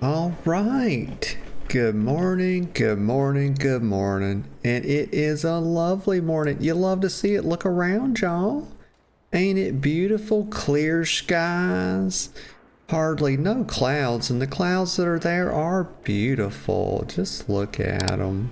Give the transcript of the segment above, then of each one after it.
All right. Good morning, good morning, good morning. And it is a lovely morning. You love to see it. Look around, y'all. Ain't it beautiful? Clear skies. Hardly no clouds. And the clouds that are there are beautiful. Just look at them.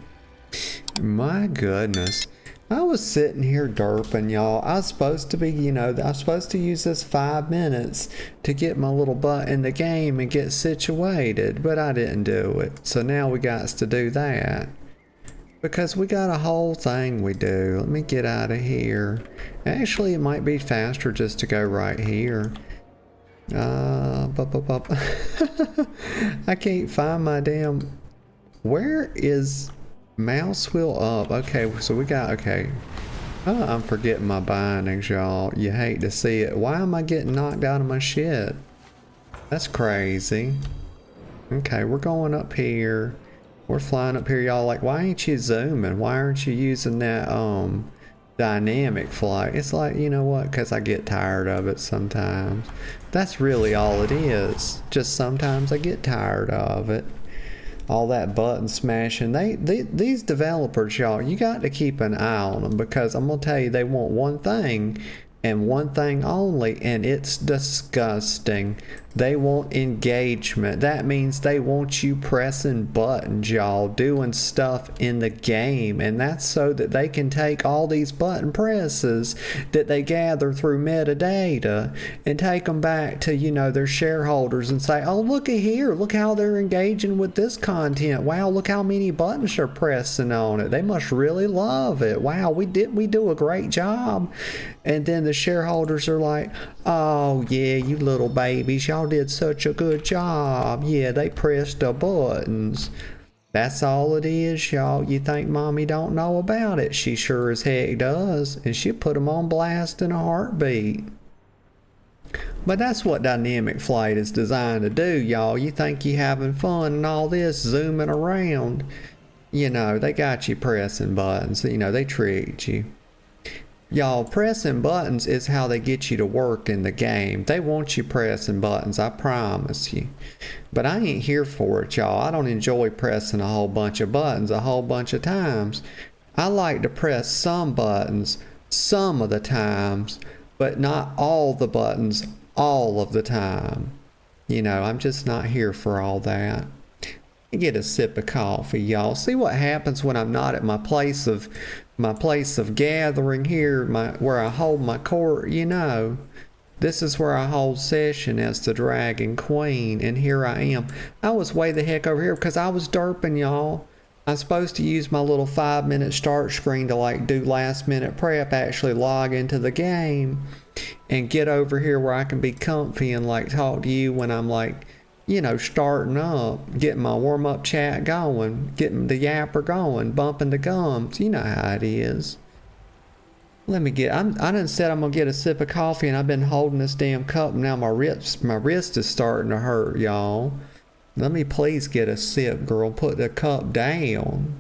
My goodness. I was sitting here derping, y'all. I was supposed to be, I was supposed to use this 5 minutes to get my little butt in the game and get situated, but I didn't do it. So now we got to do that. Because we got a whole thing we do. Let me get out of here. Actually, it might be faster just to go right here. I can't find my damn... Where is... Mouse wheel up. Okay, so we got, okay. Oh, I'm forgetting my bindings, y'all. You hate to see it. Why am I getting knocked out of my shit? That's crazy. Okay, we're going up here. We're flying up here, y'all. Like, why ain't you zooming? Why aren't you using that, dynamic flight? It's like, you know what? Because I get tired of it sometimes. That's really all it is. Just sometimes I get tired of it. All that button smashing. These developers, y'all, you got to keep an eye on them, because I'm gonna tell you, they want one thing and one thing only, and it's disgusting. They want engagement. That means they want you pressing buttons, y'all, doing stuff in the game, and that's so that they can take all these button presses that they gather through metadata and take them back to, their shareholders and say, oh, look at here, look how they're engaging with this content. Wow, look how many buttons they're pressing on it. They must really love it. Wow, we do a great job. And then the shareholders are like, oh yeah, you little babies, y'all did such a good job. Yeah, they pressed the buttons. That's all it is, y'all. You think mommy don't know about it? She sure as heck does. And she put them on blast in a heartbeat. But that's what dynamic flight is designed to do, y'all. You think you having fun and all this zooming around. They got you pressing buttons. They tricked you. Y'all, pressing buttons is how they get you to work in the game. They want you pressing buttons, I promise you. But I ain't here for it, y'all. I don't enjoy pressing a whole bunch of buttons a whole bunch of times. I like to press some buttons some of the times, but not all the buttons all of the time. I'm just not here for all that. Get a sip of coffee, y'all. See what happens when I'm not at my place of gathering here, where I hold my court. This is where I hold session as the Dragon Queen, and here I am. I was way the heck over here because I was derping, y'all. I'm supposed to use my little 5-minute start screen to do last minute prep, actually log into the game and get over here where I can be comfy and talk to you when I'm starting up, getting my warm-up chat going, getting the yapper going, bumping the gums. You know how it is. Let me I done said I'm gonna get a sip of coffee, and I've been holding this damn cup, and now my wrist is starting to hurt, y'all. Let me please get a sip, girl. Put the cup down.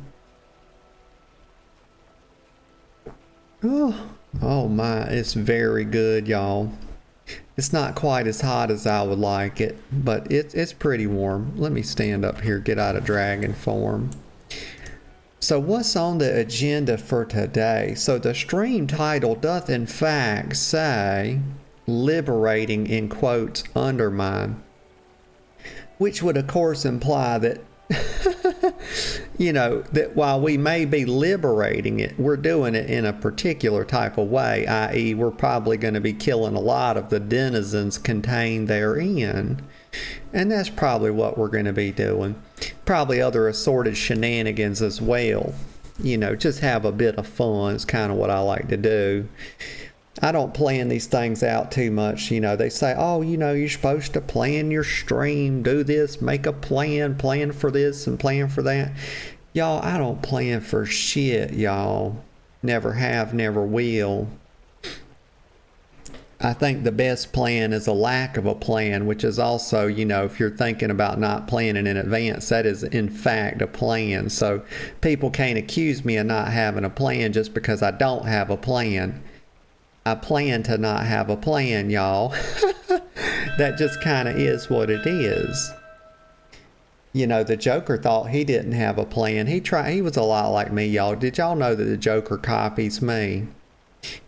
Oh my, it's very good, y'all. It's not quite as hot as I would like it, but it's pretty warm. Let me stand up here, get out of dragon form. So what's on the agenda for today? So the stream title doth in fact say, liberating, in quotes, Undermine. Which would of course imply that that while we may be liberating it, we're doing it in a particular type of way, i.e. we're probably going to be killing a lot of the denizens contained therein. And that's probably what we're going to be doing. Probably other assorted shenanigans as well. Just have a bit of fun is kind of what I like to do. I don't plan these things out too much. They say, oh, you're supposed to plan your stream, do this, make a plan for this and plan for that. Y'all, I don't plan for shit, y'all. Never have, never will. I think the best plan is a lack of a plan, which is also, if you're thinking about not planning in advance, that is in fact a plan. So people can't accuse me of not having a plan just because I don't have a plan. I plan to not have a plan, y'all. That just kind of is what it is. You know, the Joker thought he didn't have a plan. He was a lot like me, y'all. Did y'all know that the Joker copies me?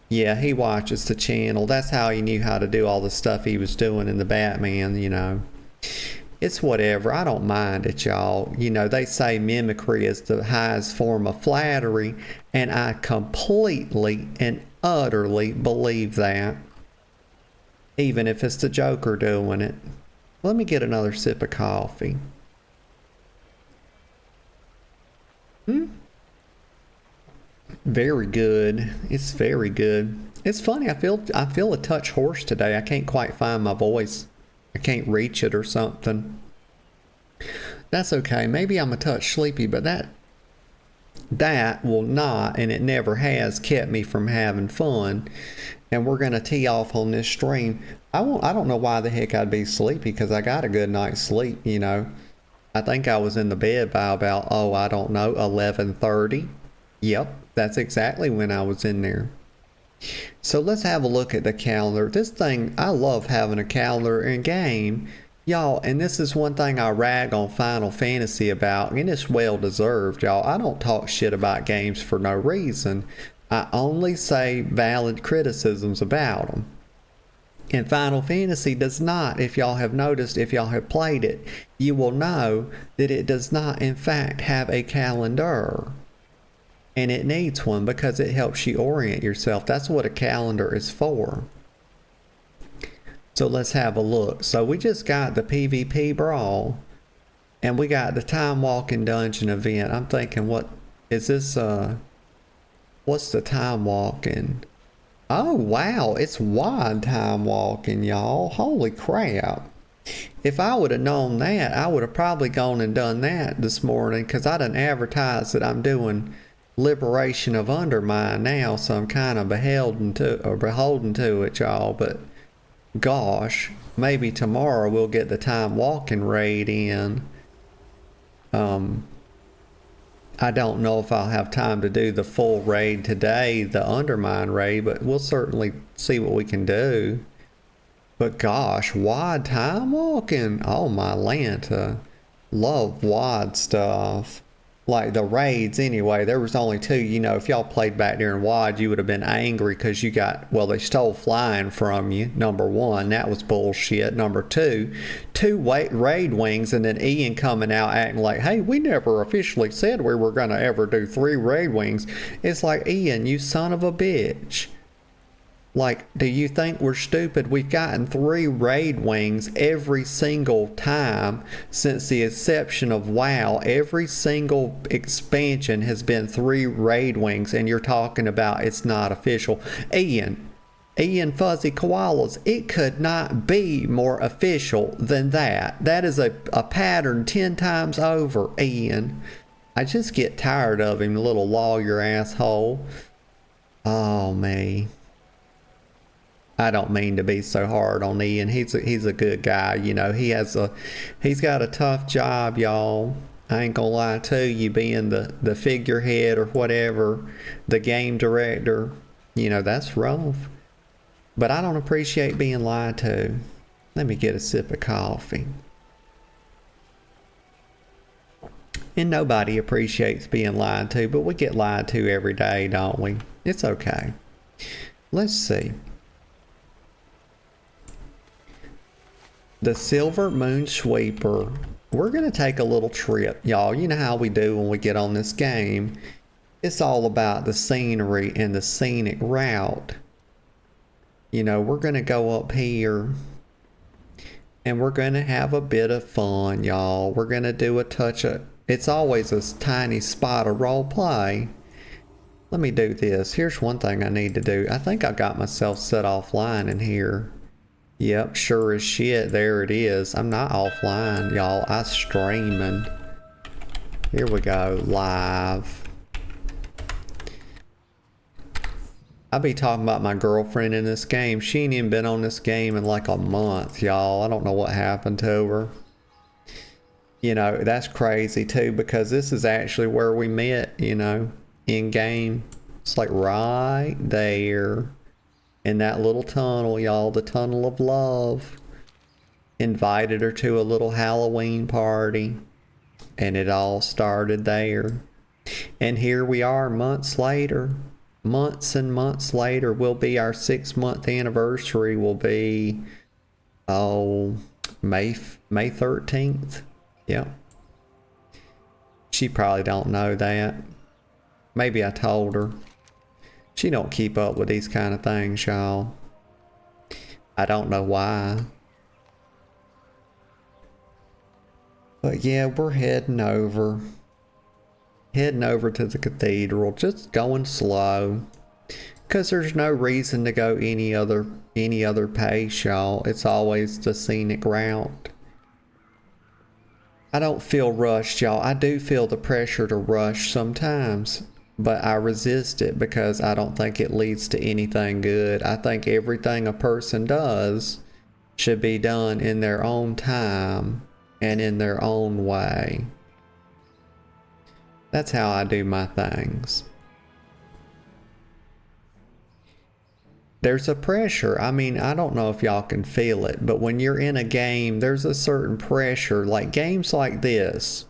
Yeah, he watches the channel. That's how he knew how to do all the stuff he was doing in the Batman, you know. It's whatever. I don't mind it, y'all. You know, they say mimicry is the highest form of flattery, and I completely and utterly believe that. Even if it's the Joker doing it. Let me get another sip of coffee. Very good. It's very good. It's funny. I feel a touch hoarse today. I can't quite find my voice. I can't reach it or something. That's okay. Maybe I'm a touch sleepy, but that will not, and it never has, kept me from having fun. And we're gonna tee off on this stream. I don't know why the heck I'd be sleepy, because I got a good night's sleep. You know, I think I was in the bed by about, oh, I don't know, 11:30. Yep, that's exactly when I was in there. So let's have a look at the calendar. This thing, I love having a calendar in game. Y'all, and this is one thing I rag on Final Fantasy about, and it's well deserved, y'all. I don't talk shit about games for no reason. I only say valid criticisms about them. And Final Fantasy does not, if y'all have noticed, if y'all have played it, you will know that it does not, in fact, have a calendar. And it needs one because it helps you orient yourself. That's what a calendar is for. So let's have a look. So we just got the PvP brawl, and we got the time walking dungeon event. I'm thinking, what is this? What's the time walking? Oh wow, it's wide time walking, y'all. Holy crap. If I would have known that, I would have probably gone and done that this morning, because I done advertised that I'm doing Liberation of Undermine now, so I'm kind of beholden to it, y'all. But gosh, maybe tomorrow we'll get the time walking raid in. I don't know if I'll have time to do the full raid today, the Undermine raid, but we'll certainly see what we can do. But gosh, wide time walking. Oh my Lanta. Love wide stuff. Like the raids anyway, there was only two. You know, if y'all played back there in WoD, you would have been angry because you got, well, they stole flying from you. Number one, that was bullshit. Number two raid wings, and then Ian coming out acting like, hey, we never officially said we were going to ever do 3 raid wings. It's like, Ian, you son of a bitch. Like, do you think we're stupid? We've gotten 3 raid wings every single time since the inception of WoW. Every single expansion has been 3 raid wings, and you're talking about it's not official. Ian Fuzzy Koalas, it could not be more official than that. That is a pattern 10 times over, Ian. I just get tired of him, little lawyer asshole. Oh, me. I don't mean to be so hard on Ian. He's a good guy, you know. He's got a tough job, y'all. I ain't gonna lie to you, being the figurehead or whatever, the game director. You know, that's rough. But I don't appreciate being lied to. Let me get a sip of coffee. And nobody appreciates being lied to, but we get lied to every day, don't we? It's okay. Let's see. The Silver Moon Sweeper. We're going to take a little trip, y'all. You know how we do when we get on this game. It's all about the scenery and the scenic route. You know, we're going to go up here, and we're going to have a bit of fun, y'all. We're going to do a touch of... It's always a tiny spot of role play. Let me do this. Here's one thing I need to do. I think I got myself set offline in here. Yep, sure as shit, there it is. I'm not offline, y'all. I'm streaming. Here we go, live. I be talking about my girlfriend in this game. She ain't even been on this game in like a month, y'all. I don't know what happened to her. You know, that's crazy too, because this is actually where we met, you know, in game. It's like right there. In that little tunnel, y'all, the tunnel of love. Invited her to a little Halloween party. And it all started there. And here we are months later. Months and months later will be our 6-month anniversary will be May 13th. Yep. She probably don't know that. Maybe I told her. She don't keep up with these kind of things, y'all. I don't know why. But yeah, we're heading over. Heading over to the cathedral, just going slow. Cause there's no reason to go any other pace, y'all. It's always the scenic route. I don't feel rushed, y'all. I do feel the pressure to rush sometimes, but I resist it because I don't think it leads to anything good. I think everything a person does should be done in their own time and in their own way. That's how I do my things. There's a pressure. I mean, I don't know if y'all can feel it, but when you're in a game, there's a certain pressure. Like games like this,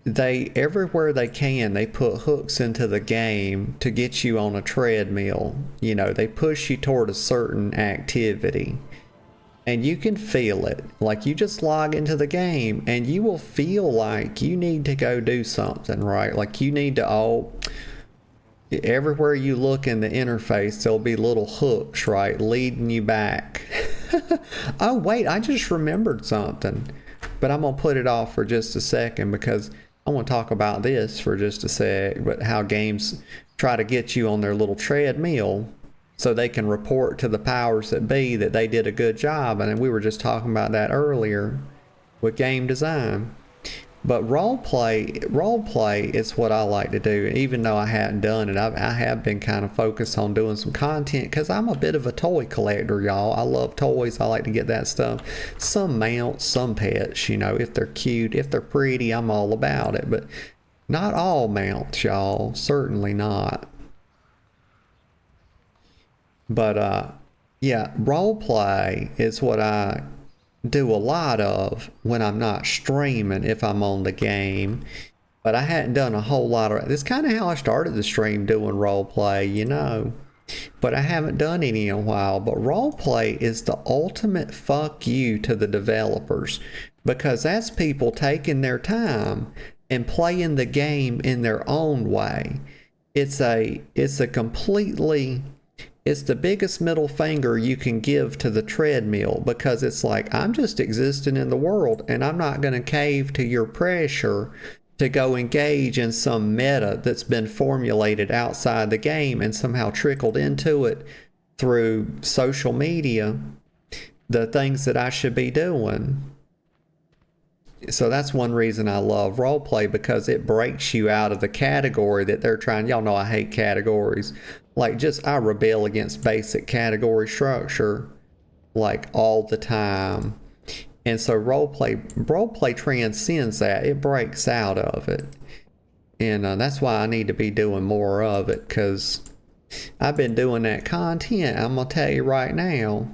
they, everywhere they can, they put hooks into the game to get you on a treadmill. You know, they push you toward a certain activity. And you can feel it. Like you just log into the game and you will feel like you need to go do something, right? Like you need to, everywhere you look in the interface, there'll be little hooks, right? Leading you back. Oh, wait, I just remembered something. But I'm going to put it off for just a second because I want to talk about this for just a sec. But how games try to get you on their little treadmill so they can report to the powers that be that they did a good job. And we were just talking about that earlier with game design. But role play is what I like to do. Even though I hadn't done it, I have been kind of focused on doing some content because I'm a bit of a toy collector, y'all. I love toys. I like to get that stuff. Some mounts, some pets, you know, if they're cute, if they're pretty, I'm all about it. But not all mounts, y'all. Certainly not. But yeah, role play is what I do a lot of when I'm not streaming if I'm on the game. But I hadn't done a whole lot of it's kind of how I started the stream, doing role play, you know. But I haven't done any in a while. But role play is the ultimate fuck you to the developers, because that's people taking their time and playing the game in their own way. It's the biggest middle finger you can give to the treadmill, because it's like, I'm just existing in the world and I'm not going to cave to your pressure to go engage in some meta that's been formulated outside the game and somehow trickled into it through social media, the things that I should be doing. So that's one reason I love roleplay, because it breaks you out of the category that they're trying. Y'all know I hate categories. Like, just I rebel against basic category structure like all the time. And so roleplay transcends that. It breaks out of it. And that's why I need to be doing more of it, because I've been doing that content. I'm going to tell you right now.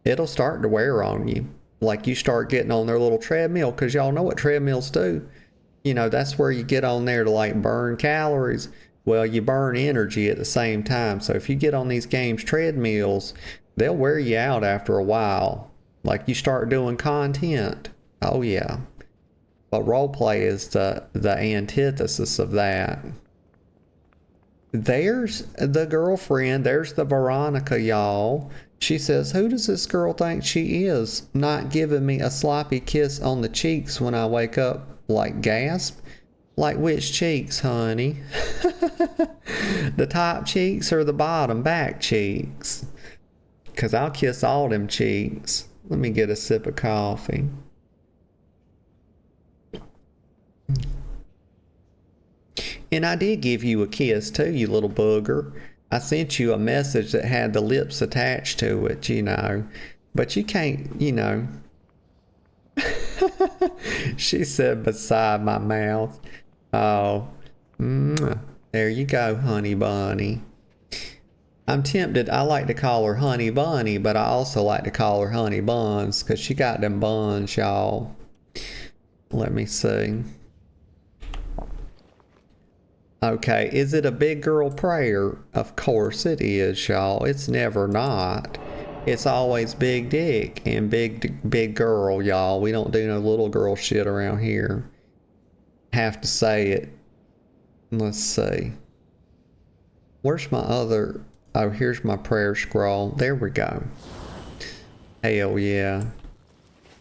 It'll start to wear on you. Like, you start getting on their little treadmill, because y'all know what treadmills do. You know, that's where you get on there to like burn calories. Well, you burn energy at the same time. So if you get on these games treadmills, they'll wear you out after a while. Like, you start doing content. Oh yeah. But roleplay is the antithesis of that. There's the girlfriend. There's the Veronica, y'all. She says, who does this girl think she is? Not giving me a sloppy kiss on the cheeks when I wake up. Like, gasp? Like which cheeks, honey? The top cheeks or the bottom back cheeks? Because I'll kiss all them cheeks. Let me get a sip of coffee. And I did give you a kiss too, you little booger. I sent you a message that had the lips attached to it, you know. But you can't, you know. She said beside my mouth. Oh, there you go, honey bunny. I'm tempted. I like to call her Honey Bunny, but I also like to call her Honey Buns because she got them buns, y'all. Let me see. Okay, is it a big girl prayer? Of course it is, y'all. It's never not. It's always big dick and big girl, y'all. We don't do no little girl shit around here. Have to say it. Let's see. Where's my other... Oh, here's my prayer scroll. There we go. Hell yeah.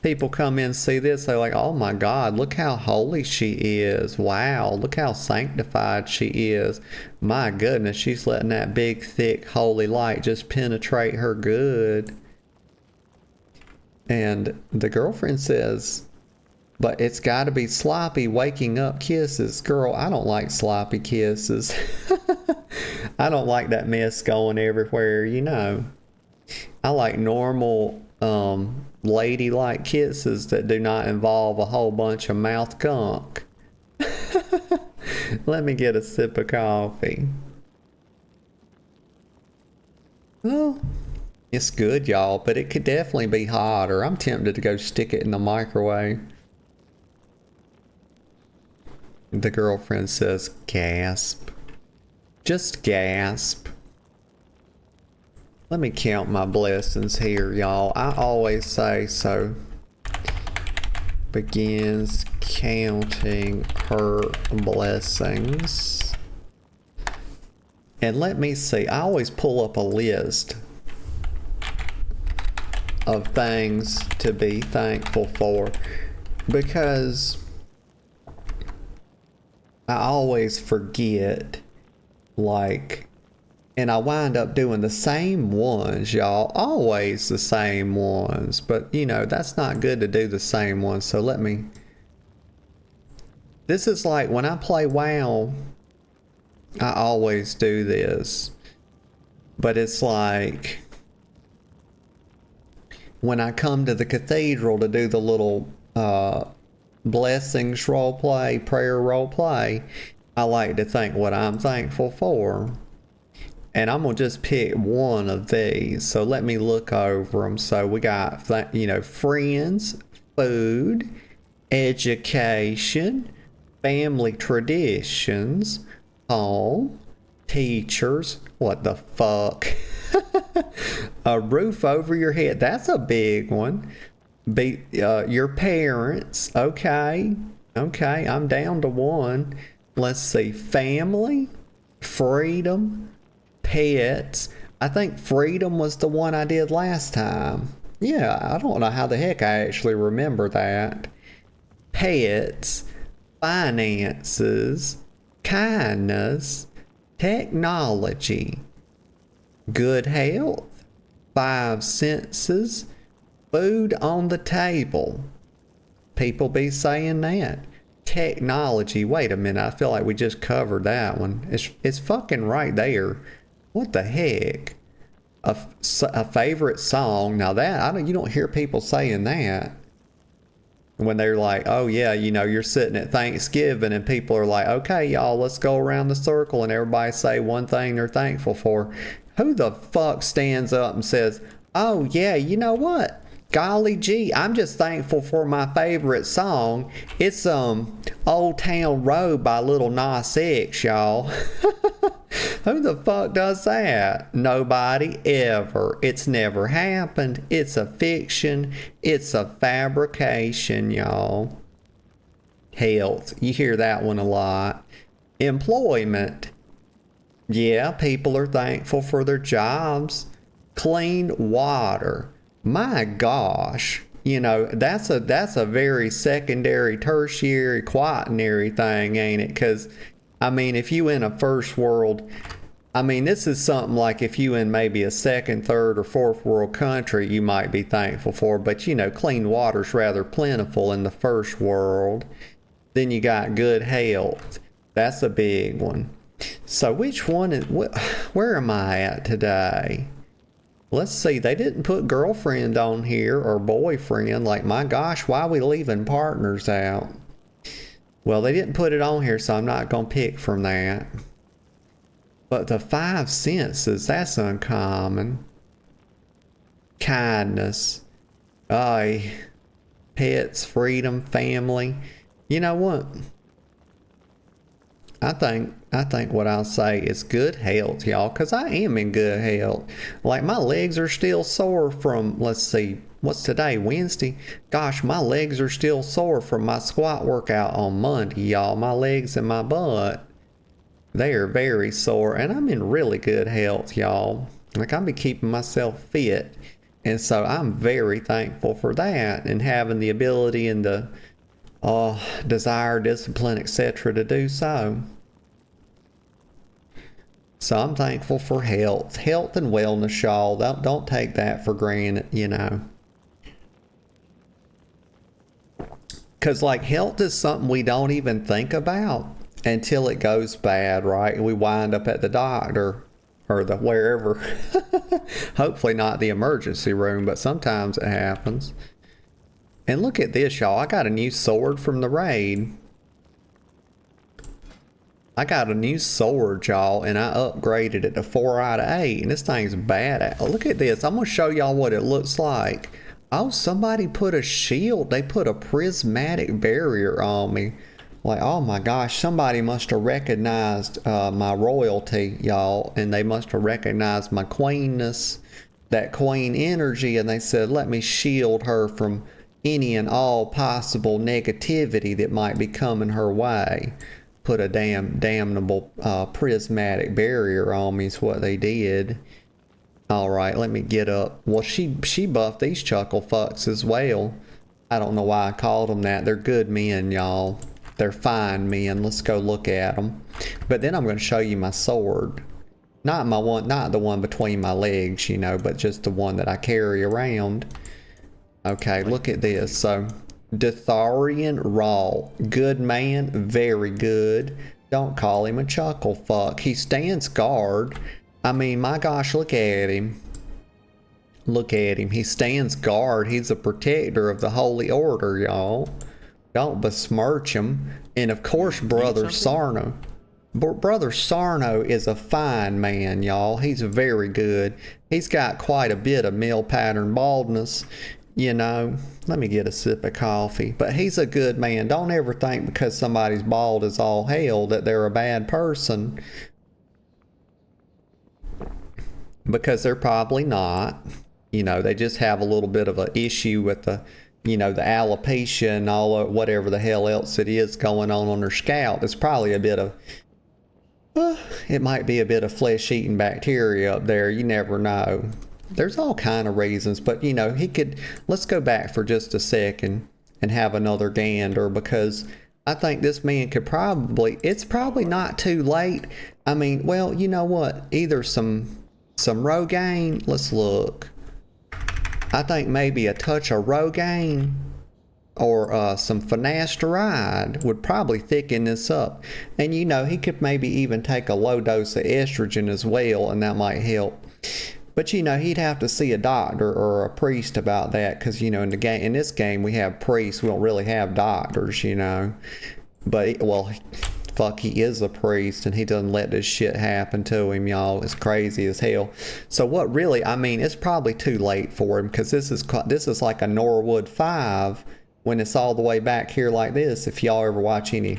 People come in and see this, they're like, oh my God, look how holy she is. Wow, look how sanctified she is. My goodness, she's letting that big, thick, holy light just penetrate her good. And the girlfriend says, but it's got to be sloppy waking up kisses. Girl, I don't like sloppy kisses. I don't like that mess going everywhere, you know. I like normal, ladylike kisses that do not involve a whole bunch of mouth gunk. Let me get a sip of coffee. Well, it's good, y'all, but it could definitely be hotter. I'm tempted to go stick it in the microwave. The girlfriend says, gasp. Just gasp. Let me count my blessings here, y'all. I always say so. Begins counting her blessings. And let me see. I always pull up a list of things to be thankful for because I always forget, like, and I wind up doing the same ones, y'all. Always the same ones. But, you know, that's not good to do the same ones. So let me... This is like when I play WoW, I always do this. But it's like... When I come to the cathedral to do the little blessings roleplay, prayer roleplay, I like to think what I'm thankful for. And I'm going to just pick one of these. So let me look over them. So we got, you know, friends, food, education, family traditions, home, teachers. What the fuck? A roof over your head. That's a big one. Your parents. Okay. Okay. I'm down to one. Let's see. Family, freedom, pets. I think freedom was the one I did last time. Yeah, I don't know how the heck I actually remember that. Pets, finances, kindness, technology, good health, 5 senses, food on the table. People be saying that. Technology. Wait a minute. I feel like we just covered that one. It's fucking right there. What the heck? A favorite song. Now that, you don't hear people saying that. When they're like, oh yeah, you know, you're sitting at Thanksgiving and people are like, okay, y'all, let's go around the circle and everybody say one thing they're thankful for. Who the fuck stands up and says, oh yeah, you know what? Golly gee, I'm just thankful for my favorite song. It's Old Town Road by Lil Nas X, y'all. Who the fuck does that? Nobody ever. It's never happened. It's a fiction. It's a fabrication, y'all. Health. You hear that one a lot. Employment. Yeah, people are thankful for their jobs. Clean water. My gosh, you know, that's a very secondary, tertiary, quaternary thing, ain't it? Because, I mean, if you in a first world, I mean, this is something like if you in maybe a second, third, or fourth world country, you might be thankful for. But, you know, clean water's rather plentiful in the first world. Then you got good health. That's a big one. So which one is, where am I at today? Let's see, they didn't put girlfriend on here or boyfriend. Like, my gosh, why are we leaving partners out? Well, they didn't put it on here, so I'm not going to pick from that. But the five senses, that's uncommon. Kindness. Aye. Pets, freedom, family. You know what? I think what I'll say is good health, y'all, because I am in good health. Like, my legs are still sore from, let's see, what's today, Wednesday? Gosh, my legs are still sore from my squat workout on Monday, y'all. My legs and my butt, they are very sore, and I'm in really good health, y'all. Like, I've been keeping myself fit, and so I'm very thankful for that, and having the ability and the desire, discipline, etc. to do so. So I'm thankful for health and wellness, y'all. Don't take that for granted, you know. Because, like, health is something we don't even think about until it goes bad, right? And we wind up at the doctor or the wherever. Hopefully not the emergency room, but sometimes it happens. And look at this, y'all. I got a new sword from the raid. I got a new sword, y'all, and I upgraded it to 4 out of 8, and this thing's bad. Look at this. I'm going to show y'all what it looks like. Oh, somebody put a shield. They put a prismatic barrier on me. Like, oh my gosh, somebody must have recognized my royalty, y'all, and they must have recognized my queenness, that queen energy, and they said, let me shield her from any and all possible negativity that might be coming her way. Put a damnable prismatic barrier on me is what they did. All right, let me get up. Well, she buffed these chuckle fucks as well. I don't know why I called them that. They're good men, y'all. They're fine men. Let's go look at them. But then I'm going to show you my sword. Not the one between my legs, you know, but just the one that I carry around. Okay, look at this. So, Ditharian Raw. Good man, very good. Don't call him a chuckle fuck. He stands guard. I mean, my gosh, look at him. Look at him. He stands guard. He's a protector of the Holy Order, y'all. Don't besmirch him. And of course, Brother Sarno. Brother Sarno is a fine man, y'all. He's very good. He's got quite a bit of male pattern baldness. You know, let me get a sip of coffee. But he's a good man. Don't ever think because somebody's bald as all hell that they're a bad person. Because they're probably not. You know, they just have a little bit of an issue with the, you know, the alopecia and all of whatever the hell else it is going on their scalp. It's probably a bit of, it might be a bit of flesh-eating bacteria up there. You never know. There's all kind of reasons, but you know, he could, let's go back for just a second and have another gander, because I think this man could probably, it's probably not too late. I mean, well, you know what? Either some Rogaine, let's look. I think maybe a touch of Rogaine or some finasteride would probably thicken this up. And you know, he could maybe even take a low dose of estrogen as well, and that might help. But you know, he'd have to see a doctor or a priest about that, because you know, in this game we have priests. We don't really have doctors, you know. But well, fuck, he is a priest and he doesn't let this shit happen to him, y'all. It's crazy as hell. So what really, I mean, it's probably too late for him, because this is like a Norwood 5 when it's all the way back here like this. If y'all ever watch any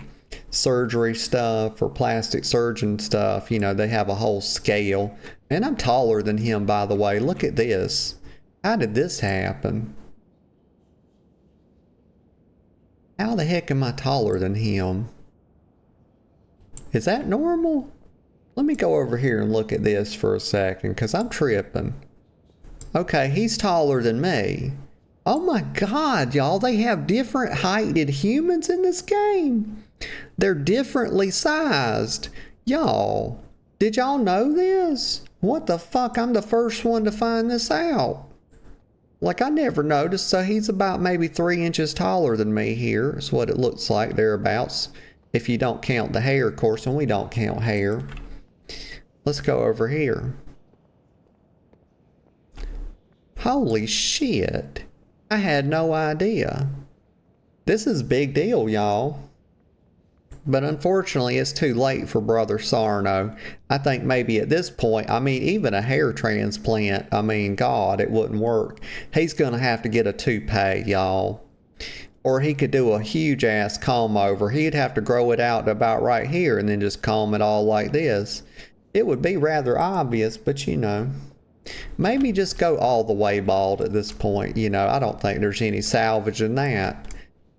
surgery stuff or plastic surgeon stuff, you know, they have a whole scale. And I'm taller than him, by the way. Look at this. How did this happen? How the heck am I taller than him? Is that normal? Let me go over here and look at this for a second, because I'm tripping. Okay, he's taller than me. Oh my God, y'all, they have different heighted humans in this game. They're differently sized. Y'all, did y'all know this? What the fuck? I'm the first one to find this out. Like, I never noticed. So he's about maybe 3 inches taller than me here. Is what it looks like, thereabouts. If you don't count the hair, of course, and we don't count hair. Let's go over here. Holy shit. I had no idea. This is a big deal, y'all. But unfortunately, it's too late for Brother Sarno. I think maybe at this point, I mean, even a hair transplant, I mean, God, it wouldn't work. He's going to have to get a toupee, y'all. Or he could do a huge ass comb over. He'd have to grow it out to about right here and then just comb it all like this. It would be rather obvious, but you know, maybe just go all the way bald at this point. You know, I don't think there's any salvage in that,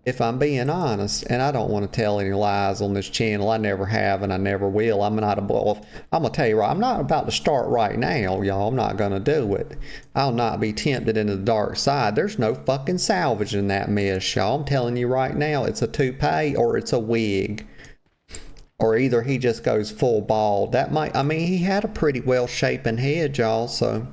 if I'm being honest. And I don't want to tell any lies on this channel. I never have and I never will. I'm not above. I'm going to tell you right, I'm not about to start right now, y'all. I'm not going to do it. I'll not be tempted into the dark side. There's no fucking salvage in that mess, y'all. I'm telling you right now, it's a toupee or it's a wig. Or either he just goes full bald. That might, I mean, he had a pretty well shapen head, y'all, so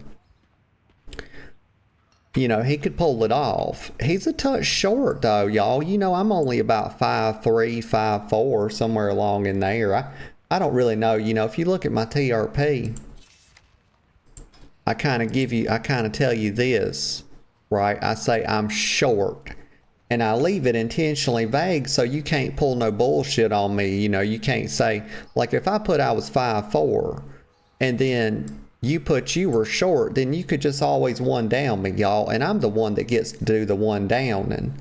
you know, he could pull it off. He's a touch short, though, y'all. You know, I'm only about 5'3", 5'4", somewhere along in there. I don't really know. You know, if you look at my TRP, I kind of tell you this, right? I say I'm short. And I leave it intentionally vague so you can't pull no bullshit on me. You know, you can't say, like if I put I was 5'4", and then you put you were short, then you could just always one down me, y'all. And I'm the one that gets to do the one downing.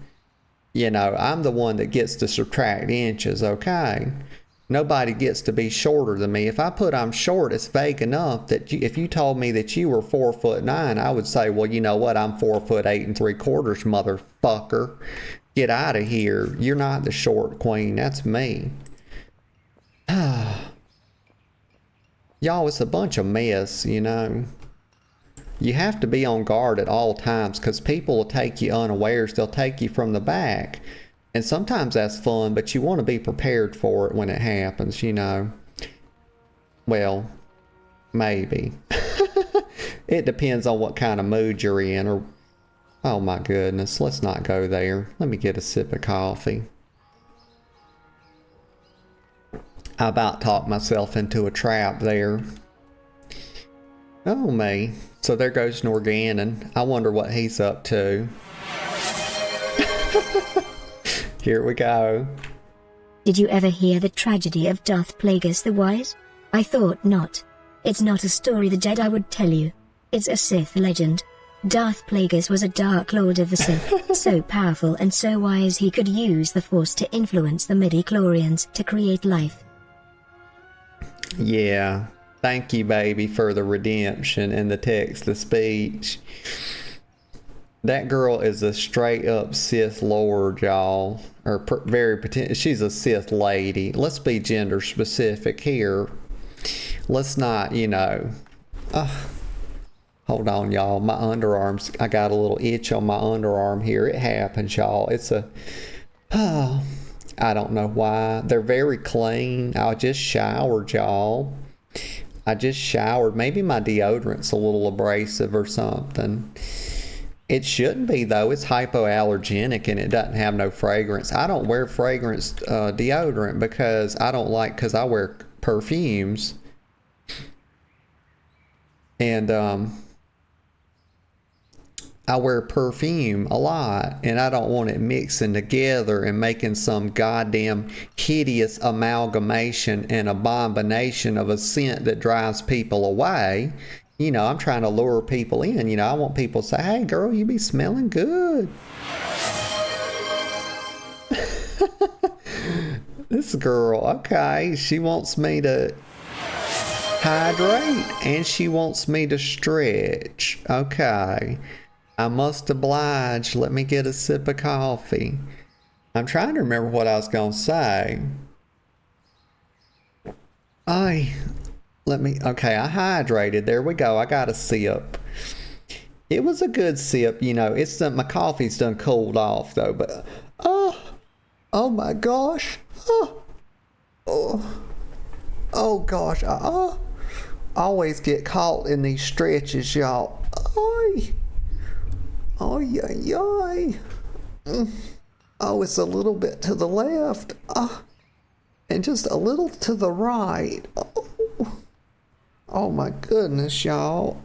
You know, I'm the one that gets to subtract inches, okay? Nobody gets to be shorter than me. If I put I'm short, it's vague enough that if you told me that you were 4'9", I would say, well, you know what? I'm 4'8 3/4", motherfucker. Get out of here. You're not the short queen. That's me. Y'all, it's a bunch of mess, you know. You have to be on guard at all times because people will take you unawares. They'll take you from the back. And sometimes that's fun, but you want to be prepared for it when it happens, you know. Well, maybe. It depends on what kind of mood you're in. Or, oh my goodness, let's not go there. Let me get a sip of coffee. I about talked myself into a trap there. Oh me. So there goes Norgannon. I wonder what he's up to. Here we go. Did you ever hear the tragedy of Darth Plagueis the Wise? I thought not. It's not a story the Jedi would tell you. It's a Sith legend. Darth Plagueis was a Dark Lord of the Sith, so powerful and so wise he could use the Force to influence the midi-chlorians to create life. Yeah. Thank you, baby, for the redemption and the text-to-speech. That girl is a straight-up Sith Lord, y'all. Or she's a Sith lady. Let's be gender-specific here. Let's not, you know... hold on, y'all. My underarms... I got a little itch on my underarm here. It happens, y'all. It's a... I don't know why. They're very clean. I just showered, y'all. I just showered. Maybe my deodorant's a little abrasive or something. It shouldn't be, though. It's hypoallergenic and it doesn't have no fragrance. I don't wear fragrance deodorant because I wear perfumes. And I wear perfume a lot and I don't want it mixing together and making some goddamn hideous amalgamation and abomination of a scent that drives people away. You know, I'm trying to lure people in. You know, I want people to say, hey, girl, you be smelling good. This girl, okay, she wants me to hydrate and she wants me to stretch. Okay, I must oblige. Let me get a sip of coffee. I'm trying to remember what I was going to say. Okay, I hydrated. There we go. I got a sip. It was a good sip, you know. My coffee's done cooled off though, but oh my gosh. Oh gosh. I always get caught in these stretches, y'all. Oh, it's a little bit to the left. And just a little to the right. Oh my goodness, y'all.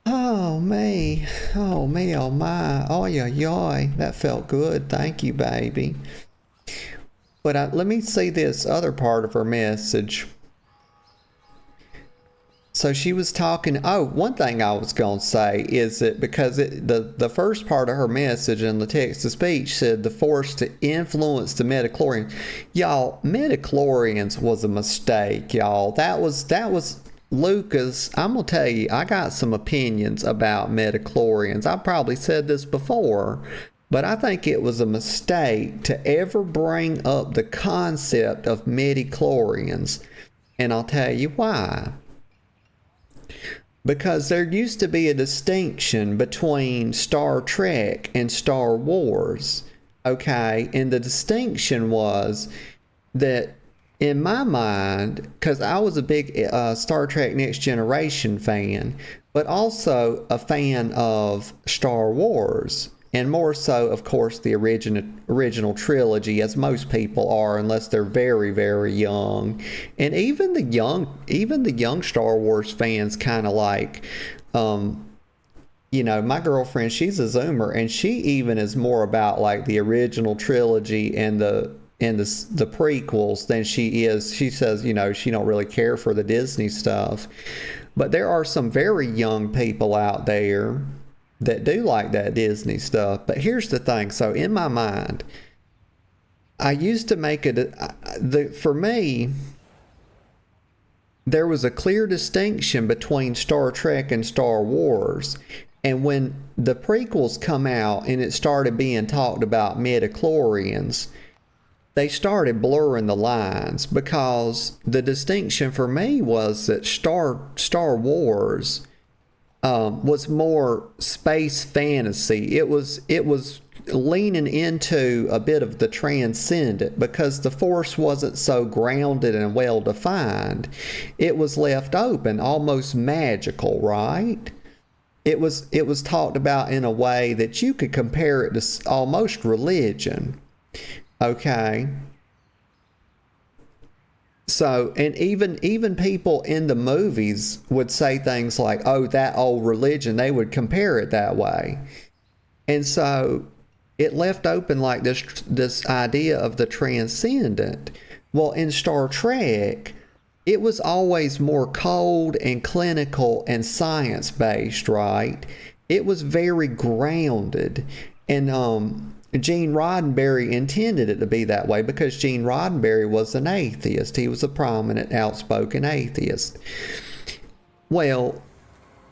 Oh me, oh my. Oh yeah, that felt good. Thank you, baby. But let me see this other part of her message. So she was talking. Oh, one thing I was going to say is that because the first part of her message in the text to speech said the force to influence the midichlorians. Y'all, midichlorians was a mistake, y'all. That was Lucas. I'm going to tell you, I got some opinions about midichlorians. I probably said this before, but I think it was a mistake to ever bring up the concept of midichlorians. And I'll tell you why. Because there used to be a distinction between Star Trek and Star Wars, okay? And the distinction was that, in my mind, because I was a big Star Trek Next Generation fan, but also a fan of Star Wars, and more so, of course, the original trilogy, as most people are, unless they're very, very young. And even the young Star Wars fans kind of like, you know, my girlfriend, she's a Zoomer, and she even is more about like the original trilogy and the prequels than she is. She says, you know, she don't really care for the Disney stuff. But there are some very young people out there that do like that Disney stuff. But here's the thing. So in my mind, I used to make it, for me, there was a clear distinction between Star Trek and Star Wars. And when the prequels come out and it started being talked about midichlorians, they started blurring the lines, because the distinction for me was that Star Wars was more space fantasy. It was leaning into a bit of the transcendent, because the force wasn't so grounded and well defined. It was left open, almost magical, right? It was talked about in a way that you could compare it to almost religion. Okay. So, and even people in the movies would say things like, oh, that old religion. They would compare it that way. And so it left open like this idea of the transcendent. Well, in Star Trek, it was always more cold and clinical and science-based, right? It was very grounded. And Gene Roddenberry intended it to be that way, because Gene Roddenberry was an atheist. He was a prominent, outspoken atheist. Well,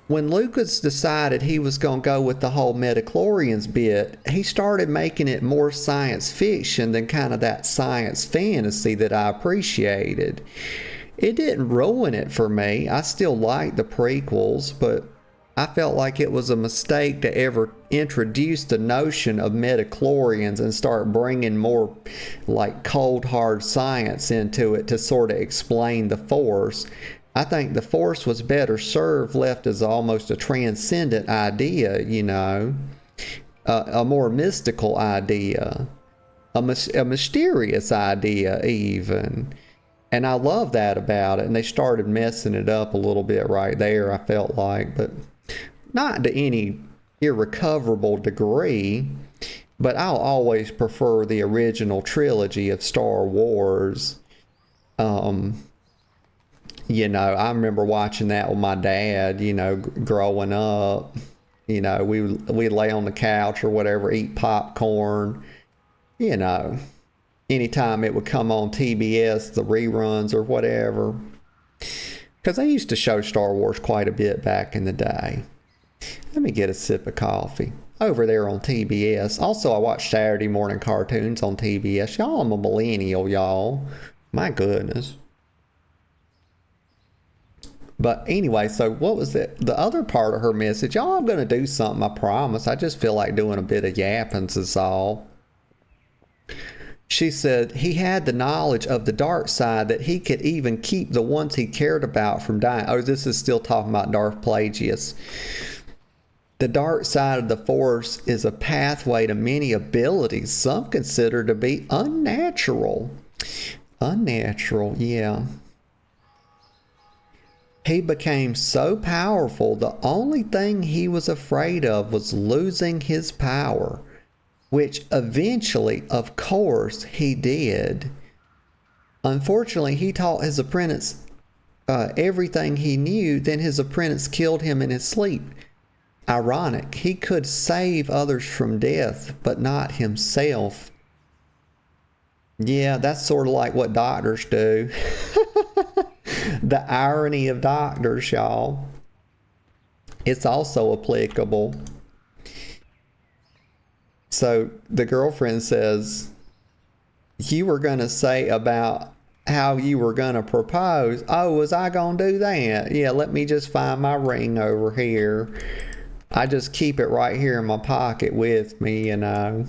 when Lucas decided he was going to go with the whole midichlorians bit, he started making it more science fiction than kind of that science fantasy that I appreciated. It didn't ruin it for me. I still like the prequels, but I felt like it was a mistake to ever introduce the notion of midichlorians and start bringing more like cold hard science into it to sort of explain the force. I think the force was better served left as almost a transcendent idea, you know, a more mystical idea, a mysterious idea even. And I love that about it. And they started messing it up a little bit right there, I felt like, but not to any irrecoverable degree. But I'll always prefer the original trilogy of Star Wars. You know, I remember watching that with my dad, you know, growing up. You know, we'd lay on the couch or whatever, eat popcorn, you know. Anytime it would come on TBS, the reruns or whatever. Because they used to show Star Wars quite a bit back in the day. Let me get a sip of coffee. Over there on TBS. Also, I watch Saturday morning cartoons on TBS. Y'all, I'm a millennial, y'all. My goodness. But anyway, so what was it? The other part of her message, y'all, I'm going to do something, I promise. I just feel like doing a bit of yapping is all. She said he had the knowledge of the dark side that he could even keep the ones he cared about from dying. Oh, this is still talking about Darth Plagueis. The dark side of the Force is a pathway to many abilities some consider to be unnatural. Unnatural, yeah. He became so powerful, the only thing he was afraid of was losing his power, which eventually, of course, he did. Unfortunately, he taught his apprentice everything he knew, then his apprentice killed him in his sleep. Ironic. He could save others from death, but not himself. Yeah, that's sort of like what doctors do. The irony of doctors, y'all. It's also applicable. So the girlfriend says, you were going to say about how you were going to propose. Oh, was I going to do that? Yeah, let me just find my ring over here. I just keep it right here in my pocket with me, you know.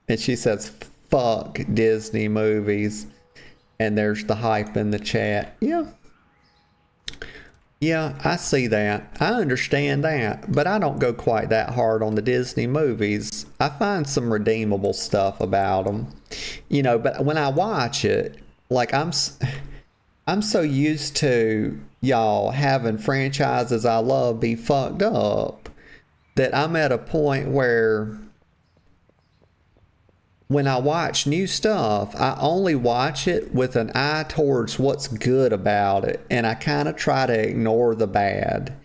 And she says, fuck Disney movies. And there's the hype in the chat. Yeah. Yeah, I see that. I understand that. But I don't go quite that hard on the Disney movies. I find some redeemable stuff about them. You know, but when I watch it, like I'm so used to y'all having franchises I love be fucked up that I'm at a point where when I watch new stuff, I only watch it with an eye towards what's good about it, and I kind of try to ignore the bad.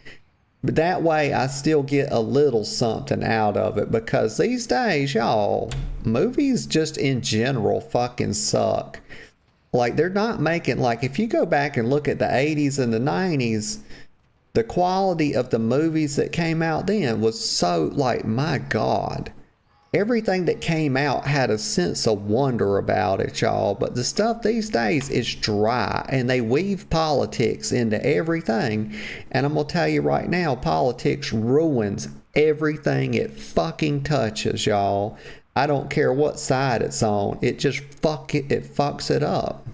But that way I still get a little something out of it, because these days, y'all, movies just in general fucking suck. Like, they're not making, like, if you go back and look at the 80s and the 90s, the quality of the movies that came out then was so, like, my God. Everything that came out had a sense of wonder about it, y'all. But the stuff these days is dry, and they weave politics into everything. And I'm going to tell you right now, politics ruins everything it fucking touches, y'all. I don't care what side it's on. It just fucks it up.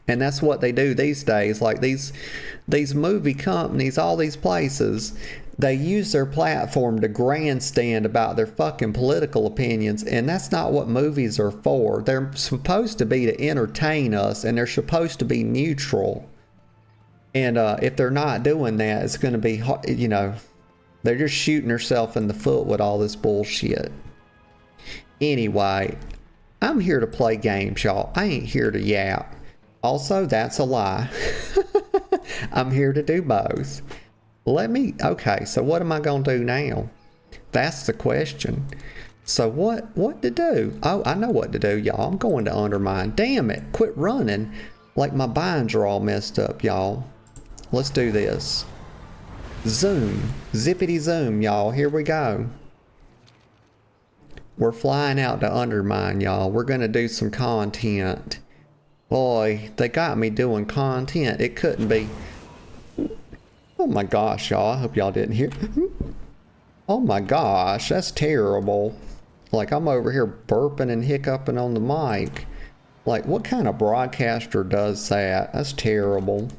And that's what they do these days. Like these movie companies, all these places, they use their platform to grandstand about their fucking political opinions, and that's not what movies are for. They're supposed to be to entertain us, and they're supposed to be neutral. And if they're not doing that, it's going to be, you know, they're just shooting themselves in the foot with all this bullshit. Anyway, I'm here to play games, y'all. I ain't here to yap. Also, that's a lie. I'm here to do both. Okay, so what am I going to do now? That's the question. So what to do? Oh, I know what to do, y'all. I'm going to Undermine. Damn it, quit running. Like my binds are all messed up, y'all. Let's do this. Zoom. Zippity zoom, y'all. Here we go. We're flying out to Undermine, y'all. We're going to do some content. Boy, they got me doing content. It couldn't be... Oh my gosh, y'all. I hope y'all didn't hear. Oh my gosh, that's terrible. Like, I'm over here burping and hiccuping on the mic. Like, what kind of broadcaster does that? That's terrible.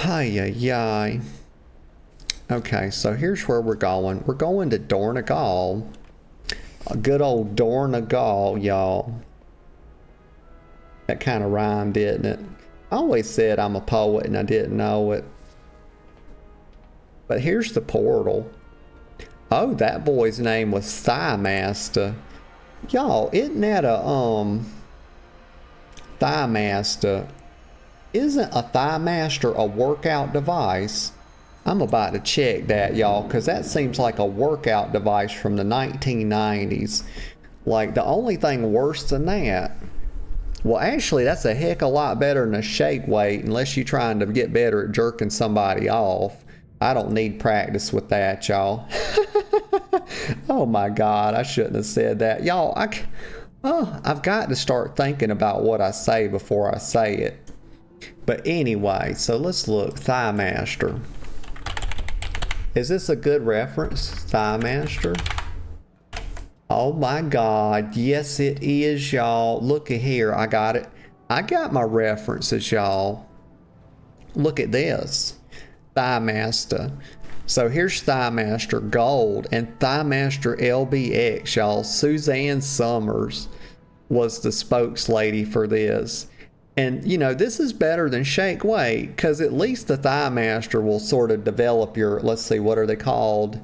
Hi-yi-yi. Okay, so here's where we're going. We're going to Dornagal. A good old Dornagal, y'all. That kind of rhymed, didn't it? I always said I'm a poet and I didn't know it. But here's the portal. Oh, that boy's name was Thigh Master. Y'all, isn't that a Thigh Master? Isn't a Thigh Master a workout device? I'm about to check that, y'all, because that seems like a workout device from the 1990s. Like, the only thing worse than that... Well, actually, that's a heck of a lot better than a shake weight, unless you're trying to get better at jerking somebody off. I don't need practice with that, y'all. Oh my God, I shouldn't have said that. Y'all, I've got to start thinking about what I say before I say it. But anyway, so let's look. Thigh Master. Is this a good reference? Thigh Master? Oh my God, yes it is, y'all. Look at here, I got it. I got my references, y'all. Look at this. Thigh Master. So here's Thigh Master Gold and Thigh Master LBX, y'all. Suzanne Summers was the spokeslady for this. And, you know, this is better than shake weight, because at least the Thigh Master will sort of develop your, let's see, what are they called?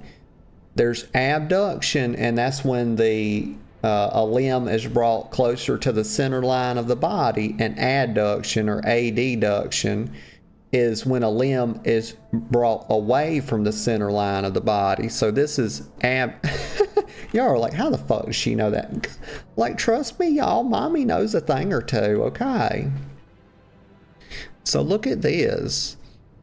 There's abduction, and that's when the a limb is brought closer to the center line of the body, and adduction or adduction is when a limb is brought away from the center line of the body. So this is y'all are like, how the fuck does she know that? Like, trust me, y'all, mommy knows a thing or two, okay? So look at this.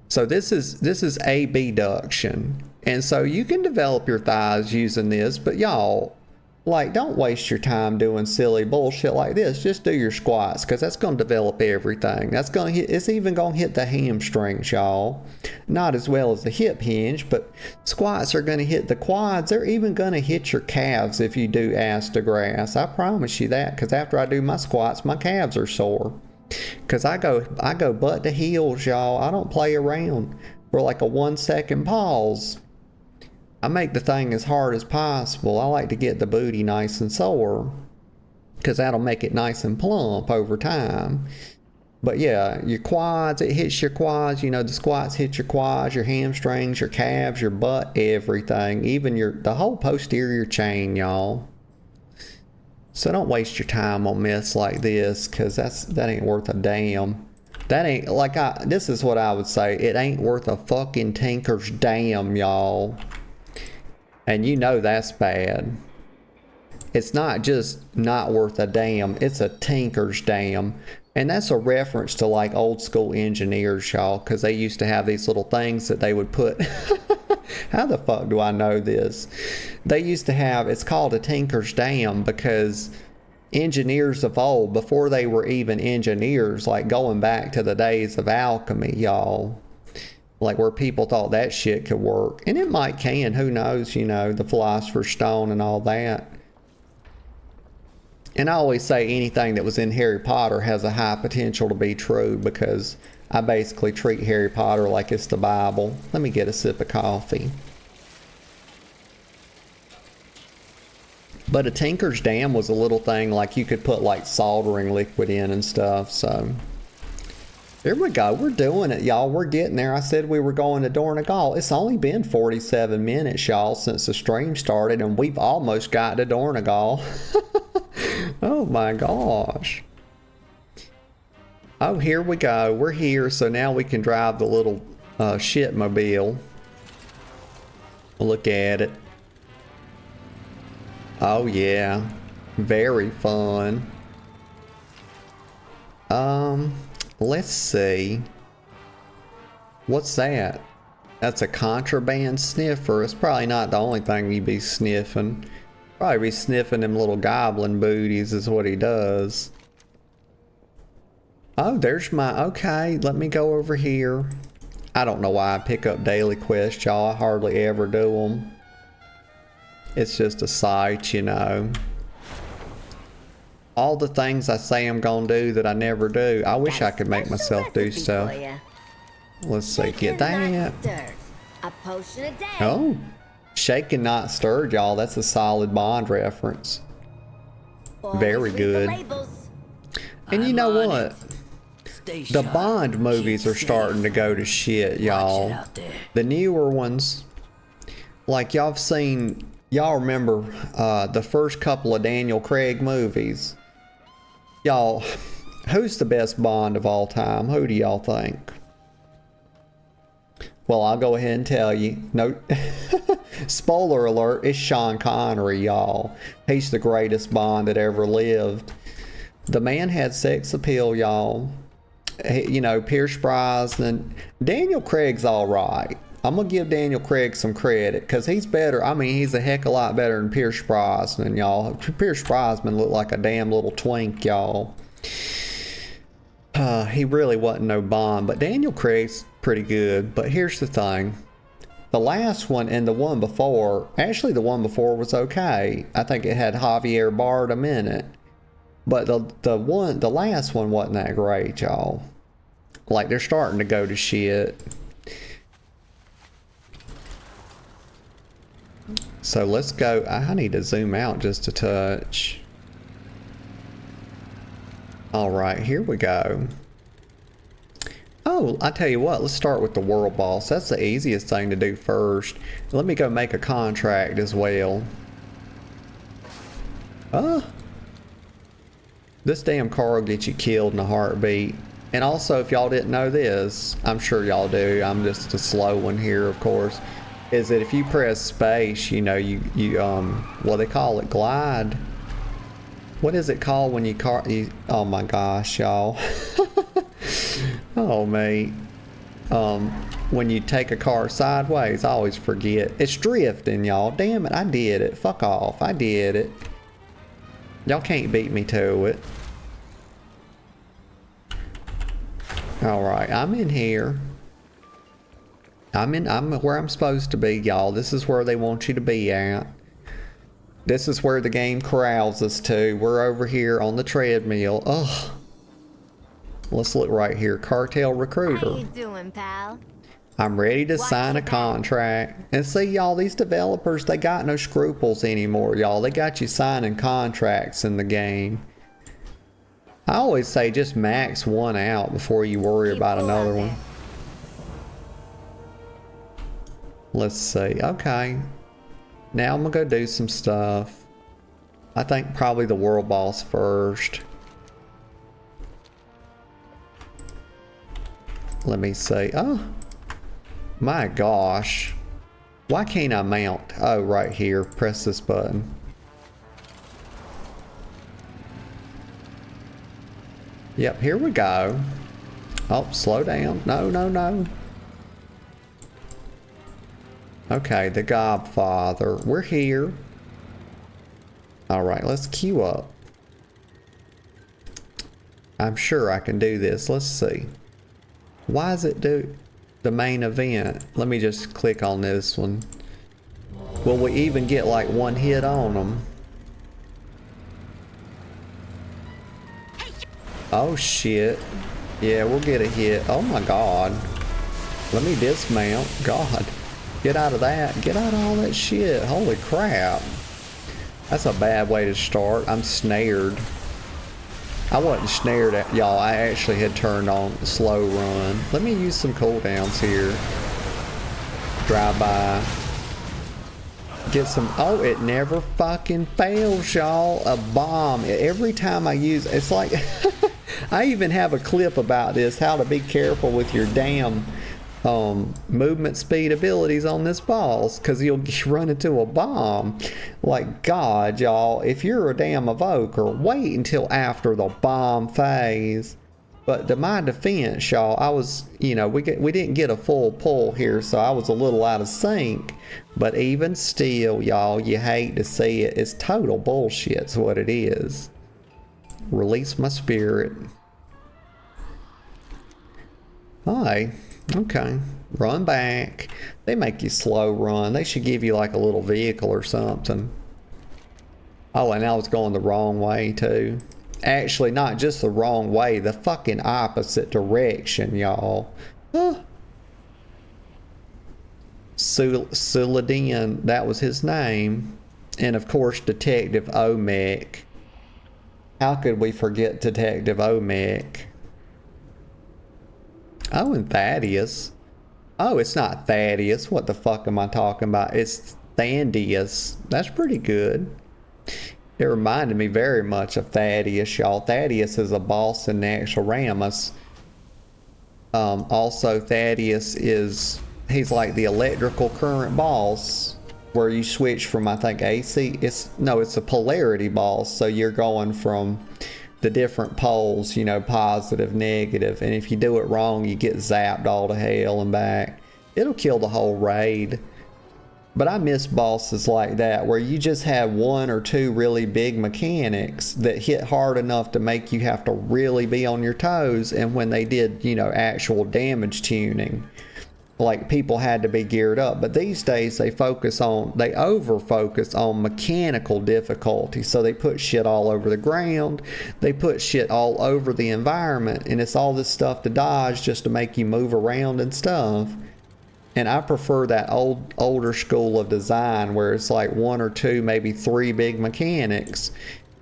So this is abduction. And so you can develop your thighs using this, but y'all, like, don't waste your time doing silly bullshit like this. Just do your squats, because that's going to develop everything. That's going to hit, it's even going to hit the hamstrings, y'all. Not as well as the hip hinge, but squats are going to hit the quads. They're even going to hit your calves if you do ass to grass. I promise you that, because after I do my squats, my calves are sore. Because I go butt to heels, y'all. I don't play around. For like a 1 second pause, I make the thing as hard as possible. I like to get the booty nice and sore, because that'll make it nice and plump over time. But yeah, your quads, it hits your quads. You know, the squats hit your quads, your hamstrings, your calves, your butt, everything. Even the whole posterior chain, y'all. So don't waste your time on myths like this, because that ain't worth a damn. That ain't, like, this is what I would say. It ain't worth a fucking tinker's damn, y'all. And you know that's bad. It's not just not worth a damn, it's a tinker's damn. And that's a reference to like old school engineers, y'all, because they used to have these little things that they would put. How the fuck do I know this? They used to have, it's called a tinker's dam, because engineers of old, before they were even engineers, like going back to the days of alchemy, y'all, like where people thought that shit could work. And it might can, who knows, you know, the Philosopher's Stone and all that. And I always say anything that was in Harry Potter has a high potential to be true, because I basically treat Harry Potter like it's the Bible. Let me get a sip of coffee. But a tinker's dam was a little thing like you could put like soldering liquid in and stuff, so... There we go. We're doing it, y'all. We're getting there. I said we were going to Dornegal. It's only been 47 minutes, y'all, since the stream started, and we've almost got to Dornegal. Oh my gosh. Oh, here we go. We're here, so now we can drive the little shitmobile. Look at it. Oh yeah. Very fun. Let's see. What's that? That's a contraband sniffer. It's probably not the only thing you'd be sniffing. Probably be sniffing them little goblin booties is what he does. Oh, there's my... Okay, let me go over here. I don't know why I pick up daily quests, y'all. I hardly ever do them. It's just a sight, you know. All the things I say I'm gonna do that I never do. I wish I could make myself do stuff. Let's see, get that. A potion a day. Oh, shaken not stirred, y'all. That's a solid Bond reference. Very good. And you know what? The Bond movies are starting to go to shit, y'all. The newer ones, like y'all have seen, y'all remember the first couple of Daniel Craig movies. Y'all, who's the best Bond of all time? Who do y'all think? Well, I'll go ahead and tell you. No, spoiler alert, it's Sean Connery, y'all. He's the greatest Bond that ever lived. The man had sex appeal, y'all. You know, Pierce Brosnan. Daniel Craig's all right. I'm gonna give Daniel Craig some credit, because he's better. I mean, he's a heck of a lot better than Pierce Brosnan, y'all. Pierce Brosnan looked like a damn little twink, y'all. He really wasn't no Bond, but Daniel Craig's pretty good. But here's the thing. The last one and the one before, actually the one before was okay. I think it had Javier Bardem in it. But the last one wasn't that great, y'all. Like, they're starting to go to shit. So let's go. I need to zoom out just a touch. Alright, here we go. Oh, I tell you what, let's start with the world boss. That's the easiest thing to do first. Let me go make a contract as well. This damn car will get you killed in a heartbeat. And also, if y'all didn't know this, I'm sure y'all do, I'm just a slow one here, of course, is that if you press space, you know, well, they call it glide. What is it called when oh my gosh, y'all. Oh, mate. When you take a car sideways, I always forget. It's drifting, y'all. Damn it, I did it. Fuck off. I did it. Y'all can't beat me to it. Alright, I'm in here. I'm where I'm supposed to be, y'all. This is where they want you to be at. This is where the game corrals us to. We're over here on the treadmill. Ugh. Let's look right here. Cartel recruiter. How you doing, pal? I'm ready to sign a contract. And see, y'all, these developers, they got no scruples anymore, y'all. They got you signing contracts in the game. I always say just max one out before you worry about another one. Let's see. Okay. Now I'm gonna go do some stuff. I think probably the world boss first. Let me see. Oh. My gosh. Why can't I mount? Oh, right here. Press this button. Yep, here we go. Oh, slow down. No, no, no. Okay, the Godfather. We're here. Alright, let's queue up. I'm sure I can do this. Let's see. Why does it do the main event? Let me just click on this one. Will we even get like one hit on them? Oh shit. Yeah, we'll get a hit. Oh my god. Let me dismount. God. Get out of that. Get out of all that shit. Holy crap. That's a bad way to start. I'm snared. I wasn't snared at y'all. I actually had turned on slow run. Let me use some cooldowns here. Drive by. Get some. Oh, it never fucking fails, y'all. A bomb. Every time I use, it's like I even have a clip about this, how to be careful with your damn movement speed abilities on this boss, because you'll run into a bomb. Like, God, y'all, if you're a damn evoker, wait until after the bomb phase. But to my defense, y'all, I was, you know, we didn't get a full pull here, so I was a little out of sync. But even still, y'all, you hate to see it. It's total bullshit's what it is. Release my spirit. Hi. Okay. Run back. They make you slow run. They should give you like a little vehicle or something. Oh, and I was going the wrong way too. Actually, not just the wrong way, the fucking opposite direction, y'all. Huh. Suladin, that was his name. And of course, Detective Omek. How could we forget Detective Omek? Oh, and Thaddeus. Oh, it's not Thaddeus. What the fuck am I talking about? It's Thandius. That's pretty good. It reminded me very much of Thaddeus, y'all. Thaddeus is a boss in Naxxramas. Also, Thaddeus he's like the electrical current boss, where you switch from, I think, AC. It's a polarity boss, so you're going from the different poles, you know, positive, negative, and if you do it wrong, you get zapped all to hell and back. It'll kill the whole raid. But I miss bosses like that, where you just have one or two really big mechanics that hit hard enough to make you have to really be on your toes, and when they did, you know, actual damage tuning, like, people had to be geared up. But these days they over focus on mechanical difficulty. So they put shit all over the ground, they put shit all over the environment, and it's all this stuff to dodge just to make you move around and stuff. And I prefer that older school of design, where it's like one or two, maybe three big mechanics,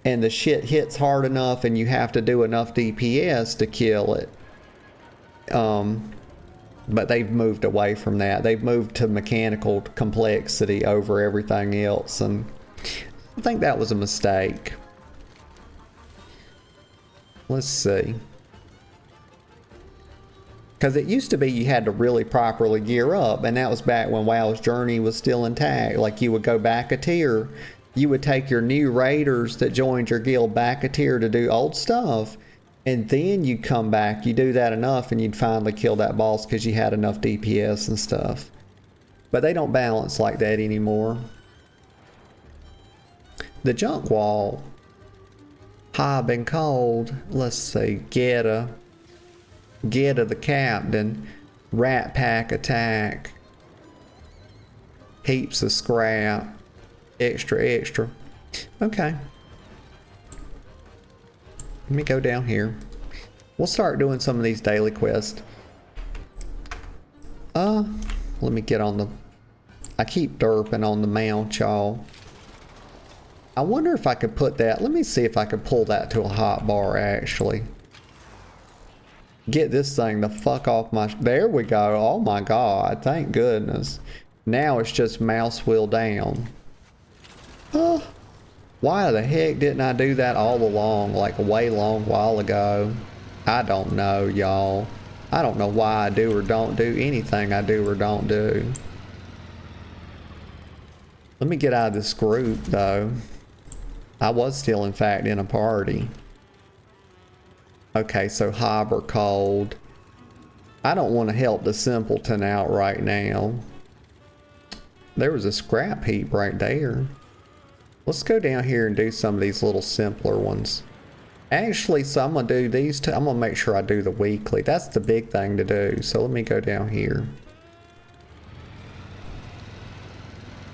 and the shit hits hard enough and you have to do enough DPS to kill it. But they've moved away from that. They've moved to mechanical complexity over everything else, and I think that was a mistake. Let's see. Because it used to be you had to really properly gear up, and that was back when WoW's journey was still intact. Like, you would go back a tier. You would take your new raiders that joined your guild back a tier to do old stuff, and then you'd come back. You do that enough, and you'd finally kill that boss because you had enough DPS and stuff. But they don't balance like that anymore. The junk wall. Hot and cold. Let's see. Geta the captain. Rat pack attack. Heaps of scrap. Extra. Okay. Let me go down here. We'll start doing some of these daily quests. Let me get on the... I keep derping on the mount, y'all. I wonder if I could put that... Let me see if I could pull that to a hot bar, actually. Get this thing the fuck off my... There we go. Oh my god. Thank goodness. Now it's just mouse wheel down. Why the heck didn't I do that all along, like a way long while ago? I don't know, y'all. I don't know why I do or don't do anything I do or don't do. Let me get out of this group, though. I was still, in fact, in a party. Okay, so hot or cold. I don't want to help the simpleton out right now. There was a scrap heap right there. Let's go down here and do some of these little simpler ones. Actually, so I'm going to do these two. I'm going to make sure I do the weekly. That's the big thing to do. So let me go down here.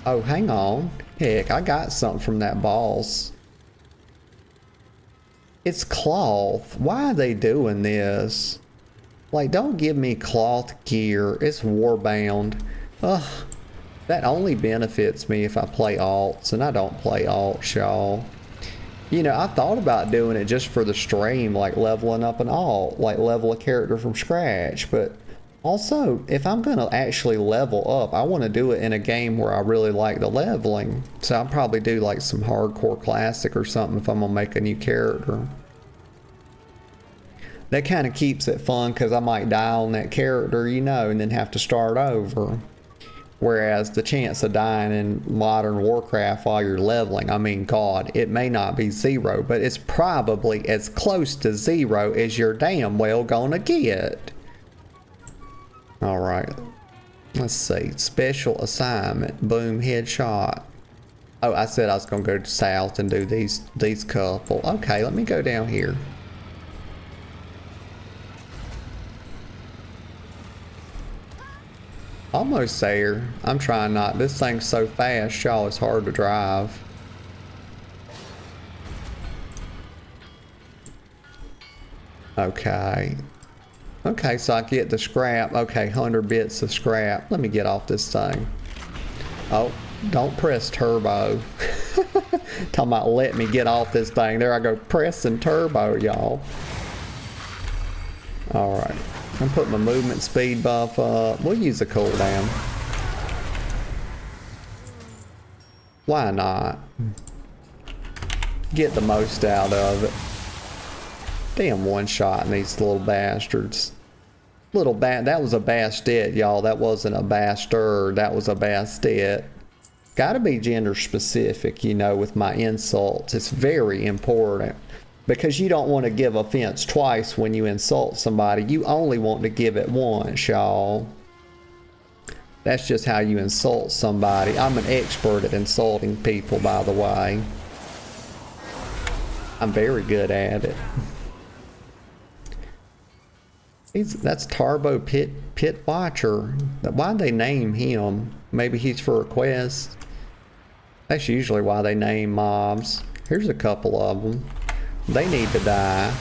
Oh, hang on. Heck, I got something from that boss. It's cloth. Why are they doing this? Like, don't give me cloth gear. It's warbound. Ugh. That only benefits me if I play alts, and I don't play alts, y'all. You know, I thought about doing it just for the stream, like leveling up an alt, like level a character from scratch. But also, if I'm going to actually level up, I want to do it in a game where I really like the leveling. So I'll probably do like some hardcore classic or something if I'm going to make a new character. That kind of keeps it fun because I might die on that character, you know, and then have to start over. Whereas the chance of dying in modern Warcraft while you're leveling, I mean, God, it may not be zero, but it's probably as close to zero as you're damn well gonna get. Alright. Let's see. Special assignment. Boom, headshot. Oh, I said I was gonna go south and do these couple. Okay, let me go down here. Almost there. I'm trying not. This thing's so fast, y'all, it's hard to drive. Okay. Okay, so I get the scrap. Okay, 100 bits of scrap. Let me get off this thing. Oh, don't press turbo. Talking about let me get off this thing. There I go, pressing turbo, y'all. Alright. I'm putting my movement speed buff up. We'll use a cooldown. Why not? Get the most out of it. Damn one-shot these little bastards. That was a bastet, y'all. That wasn't a bastard. That was a bastet. Gotta be gender specific, you know, with my insults. It's very important. Because you don't want to give offense twice when you insult somebody. You only want to give it once, y'all. That's just how you insult somebody. I'm an expert at insulting people, by the way. I'm very good at it. That's Tarbo Pit Watcher. Why'd they name him? Maybe he's for a quest. That's usually why they name mobs. Here's a couple of them. They need to die.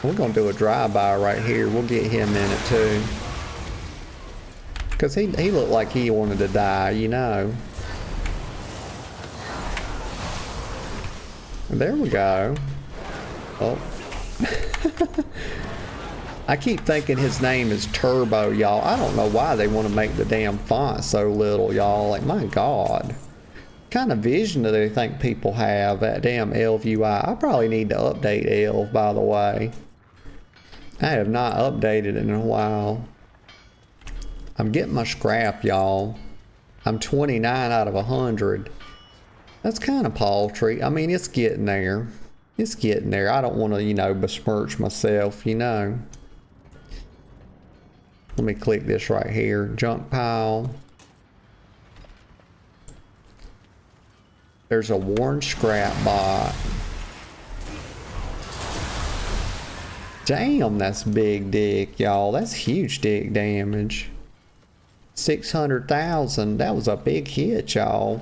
We're gonna do a drive-by right here. We'll get him in it too. Cause he looked like he wanted to die, you know. There we go. Oh. I keep thinking his name is Turbo, y'all. I don't know why they want to make the damn font so little, y'all. Like, my God. What kind of vision do they think people have? That damn Elv UI. I probably need to update Elv, by the way. I have not updated it in a while. I'm getting my scrap, y'all. I'm 29 out of 100. That's kind of paltry. I mean, it's getting there. It's getting there. I don't want to, you know, besmirch myself, you know. Let me click this right here. Junk pile. There's a worn scrap bot. Damn, that's big dick, y'all. That's huge dick damage. 600,000. That was a big hit, y'all.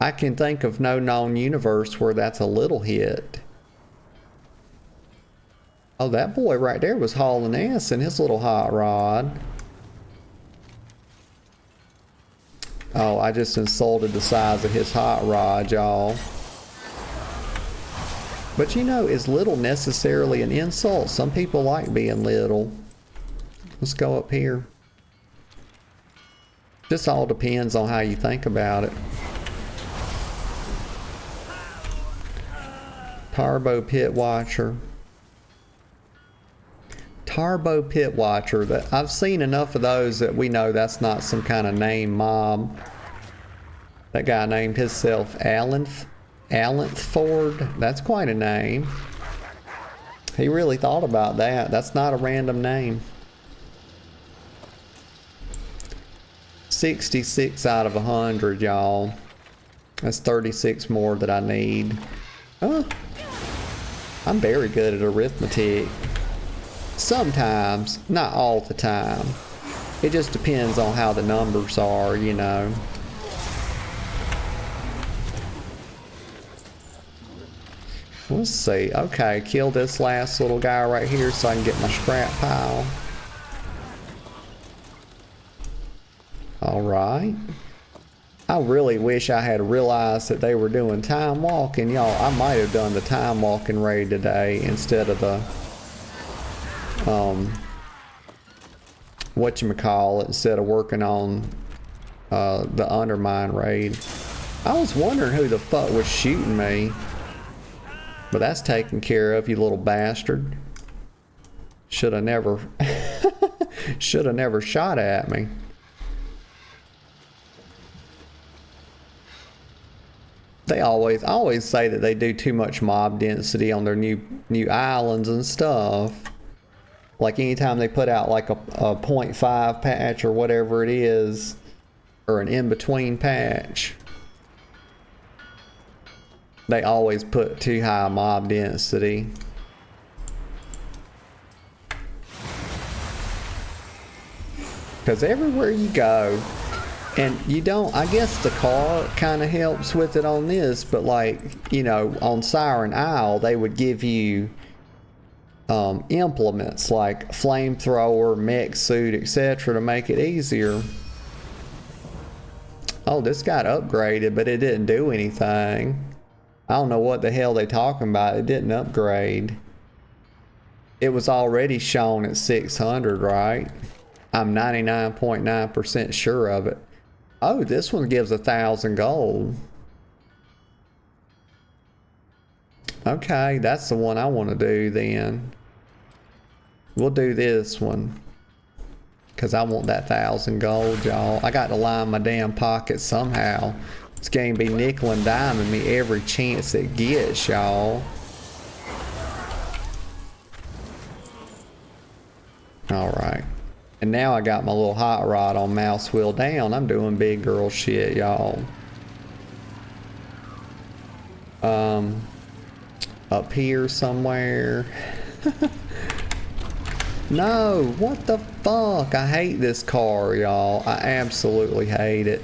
I can think of no known universe where that's a little hit. Oh, that boy right there was hauling ass in his little hot rod. Oh, I just insulted the size of his hot rod, y'all. But you know, is little necessarily an insult? Some people like being little. Let's go up here. This all depends on how you think about it. Turbo Pit Watcher. Turbo Pit Watcher. That I've seen enough of those that we know that's not some kind of name mob. That guy named himself Ford. That's quite a name. He really thought about that. That's not a random name. 66 out of 100, y'all. That's 36 more that I need. Oh, I'm very good at arithmetic. Sometimes, not all the time. It just depends on how the numbers are, you know. Let's see. Okay, kill this last little guy right here so I can get my scrap pile. Alright. I really wish I had realized that they were doing time walking, y'all. I might have done the time walking raid today instead of the whatchamacallit, instead of working on the Undermine raid. I was wondering who the fuck was shooting me. But that's taken care of, you little bastard. Should have never shot at me. They always say that they do too much mob density on their new islands and stuff. Like anytime they put out like a 0.5 patch or whatever it is, or an in-between patch, they always put too high mob density. Because everywhere you go, and you don't, I guess the car kind of helps with it on this, but like, you know, on Siren Isle, they would give you implements like flamethrower, mech suit, etc. to make it easier. Oh, this got upgraded, but it didn't do anything. I don't know what the hell they talking about. It didn't upgrade. It was already shown at 600, right? I'm 99.9% sure of it. Oh, this one gives 1,000 gold. Okay, that's the one I want to do then. We'll do this one. Because I want that 1,000 gold, y'all. I got to line my damn pockets somehow. This game be nickel and diming me every chance it gets, y'all. Alright. And now I got my little hot rod on mouse wheel down. I'm doing big girl shit, y'all. Up here somewhere. No, what the fuck? I hate this car, y'all. I absolutely hate it.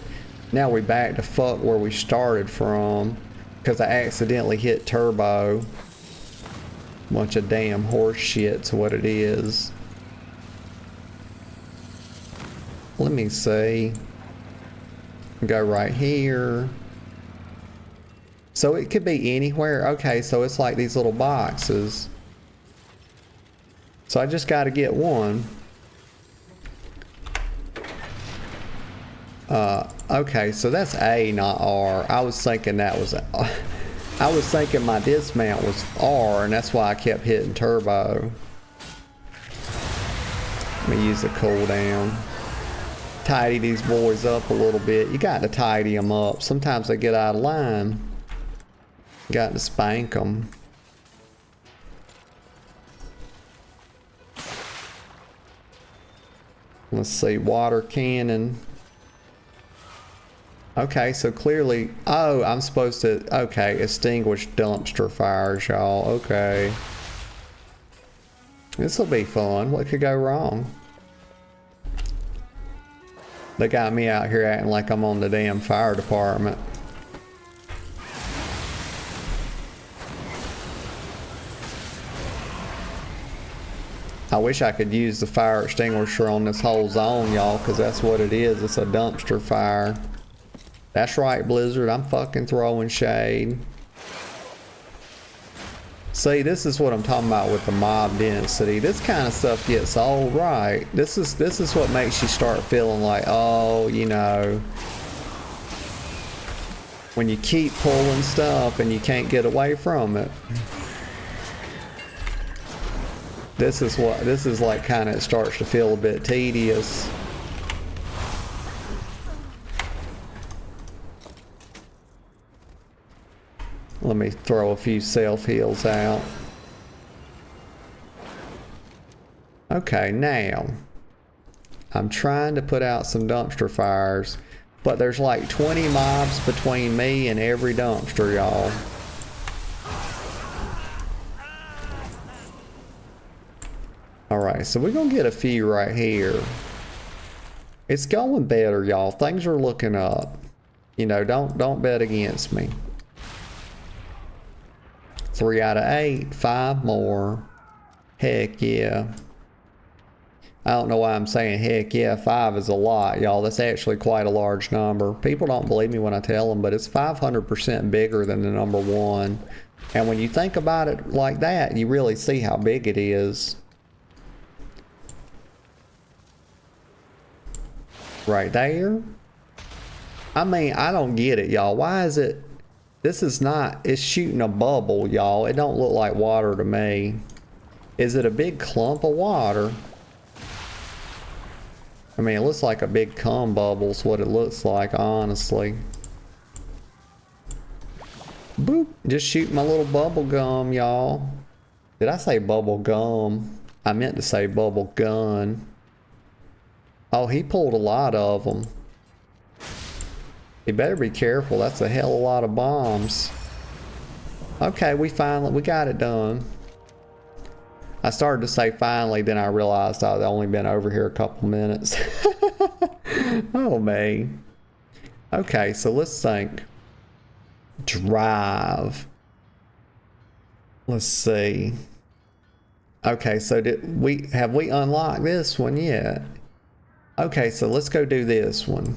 Now we back to fuck where we started from. Because I accidentally hit turbo. Bunch of damn horse shit's what it is. Let me see. Go right here. So it could be anywhere. Okay, so it's like these little boxes. So I just got to get one. Okay, so that's A, not R. I was thinking that was... I was thinking my dismount was R, and that's why I kept hitting turbo. Let me use the cooldown. Tidy these boys up a little bit. You got to tidy them up. Sometimes they get out of line. You got to spank them. Let's see, water cannon. Okay, so clearly, oh, I'm supposed to, okay, extinguish dumpster fires, y'all. Okay. This will be fun. What could go wrong? They got me out here acting like I'm on the damn fire department. I wish I could use the fire extinguisher on this whole zone, y'all, because that's what it is. It's a dumpster fire. That's right, Blizzard. I'm fucking throwing shade. See, this is what I'm talking about with the mob density. This kind of stuff gets old, right? This is what makes you start feeling like, oh, you know, when you keep pulling stuff and you can't get away from it. This is like kind of, it starts to feel a bit tedious. Let me throw a few self-heals out. Okay, now I'm trying to put out some dumpster fires, but there's like 20 mobs between me and every dumpster, y'all. Alright, so we're gonna get a few right here. It's going better, y'all. Things are looking up. You know, don't bet against me. 3 out of 8, 5 more. Heck yeah. I don't know why I'm saying heck yeah. 5 is a lot, y'all. That's actually quite a large number. People don't believe me when I tell them, but it's 500% bigger than the number 1. And when you think about it like that, you really see how big it is. Right there. I mean, I don't get it, y'all. Why is it... This is not, it's shooting a bubble, y'all. It don't look like water to me. Is it a big clump of water? I mean, it looks like a big cum bubble is what it looks like, honestly. Boop. Just shoot my little bubble gum, y'all. Did I say bubble gum? I meant to say bubble gun. Oh, he pulled a lot of them. You better be careful. That's a hell of a lot of bombs. Okay, we got it done. I started to say finally, then I realized I'd only been over here a couple minutes. Oh, man. Okay, so let's think. Drive. Let's see. Okay, so have we unlocked this one yet? Okay, so let's go do this one.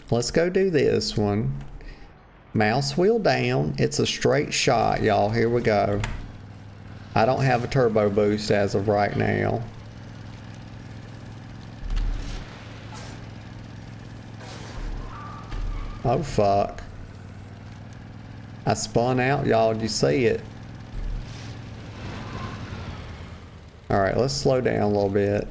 Let's go do this one. Mouse wheel down. It's a straight shot, y'all. Here we go. I don't have a turbo boost as of right now. Oh, fuck. I spun out, y'all. Did you see it? Alright, let's slow down a little bit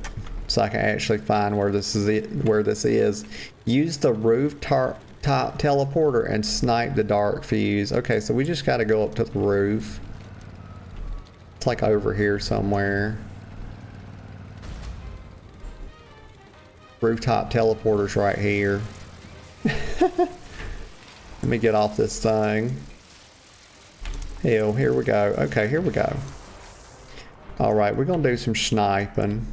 so I can actually find where this is. Use the rooftop teleporter and snipe the dark fuse. Okay, so we just got to go up to the roof. It's like over here somewhere. Rooftop teleporter's right here. Let me get off this thing. Hell, here we go. Okay, here we go. Alright, we're gonna do some sniping.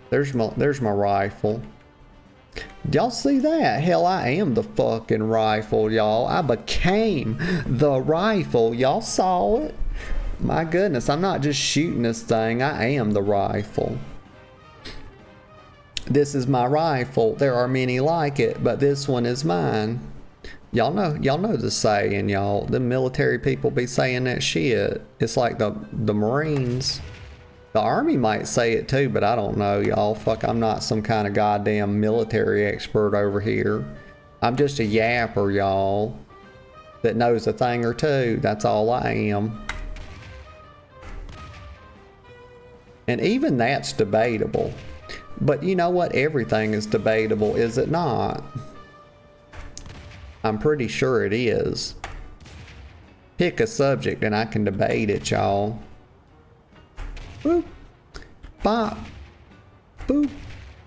There's my rifle. Y'all see that? Hell, I am the fucking rifle, y'all. I became the rifle. Y'all saw it? My goodness, I'm not just shooting this thing. I am the rifle. This is my rifle. There are many like it, but this one is mine. Y'all know the saying, y'all. The military people be saying that shit. It's like the Marines. The army might say it too, but I don't know, y'all. Fuck, I'm not some kind of goddamn military expert over here. I'm just a yapper, y'all, that knows a thing or two. That's all I am. And even that's debatable. But you know what? Everything is debatable, is it not? I'm pretty sure it is. Pick a subject and I can debate it, y'all. Boop. Bop. Boop.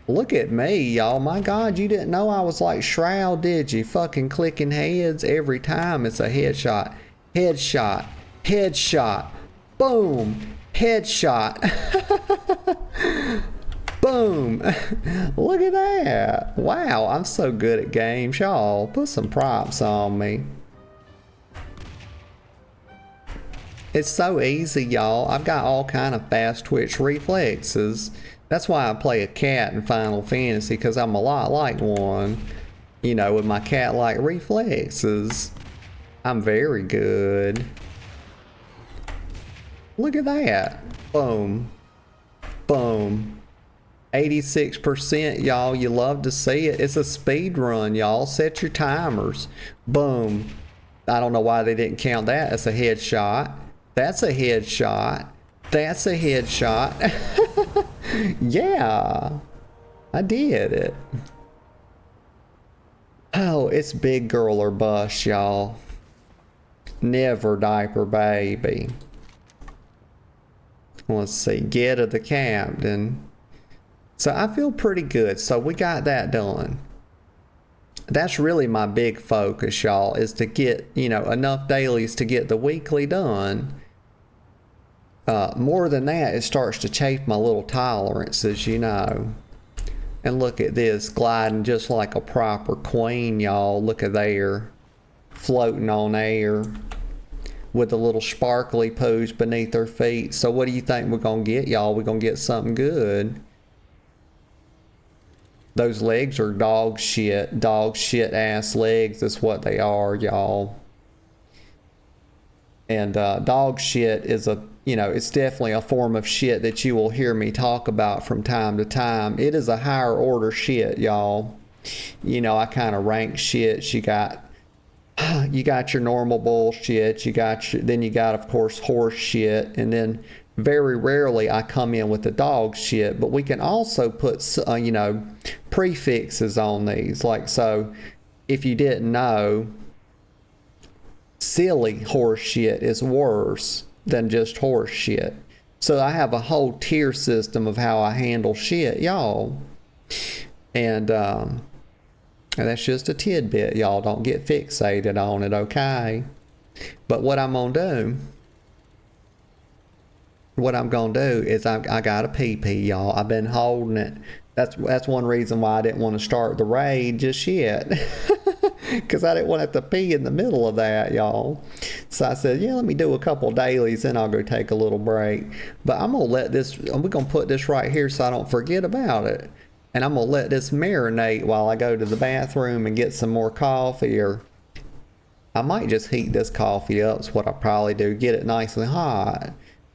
Look at me, y'all. My God, you didn't know I was like Shroud, did you? Fucking clicking heads every time. It's a headshot. Headshot. Headshot. Boom. Headshot. Boom. Look at that. Wow, I'm so good at games, y'all. Put some props on me. It's so easy, y'all. I've got all kind of fast twitch reflexes. That's why I play a cat in Final Fantasy, because I'm a lot like one. You know, with my cat-like reflexes. I'm very good. Look at that. Boom. Boom. 86%, y'all. You love to see it. It's a speed run, y'all. Set your timers. Boom. I don't know why they didn't count that as a headshot. That's a headshot. That's a headshot. Yeah. I did it. Oh, it's big girl or bust, y'all. Never diaper baby. Let's see. Get to the captain. So I feel pretty good. So we got that done. That's really my big focus, y'all, is to get, you know, enough dailies to get the weekly done. More than that, it starts to chafe my little tolerances, you know. And look at this, gliding just like a proper queen, y'all. Look at there, floating on air with the little sparkly poos beneath her feet. So what do you think we're gonna get, y'all? We're gonna get something good. Those legs are dog shit ass legs is what they are, y'all. And dog shit is a, you know, it's definitely a form of shit that you will hear me talk about from time to time. It is a higher order shit, y'all. You know, I kind of rank shit. You got your normal bullshit. Then you got, of course, horse shit. And then very rarely I come in with the dog shit. But we can also put, you know, prefixes on these. Like, so if you didn't know, silly horse shit is worse than just horse shit. So I have a whole tier system of how I handle shit, y'all. And that's just a tidbit, y'all. Don't get fixated on it, okay? But what I'm gonna do is I got a pee-pee, y'all. I've been holding it. That's one reason why I didn't want to start the raid just yet. Because I didn't want to have to pee in the middle of that, y'all. So I said, yeah, let me do a couple dailies, then I'll go take a little break. But I'm going to put this right here so I don't forget about it. And I'm going to let this marinate while I go to the bathroom and get some more coffee. Or I might just heat this coffee up, is what I'll probably do. Get it nice and hot.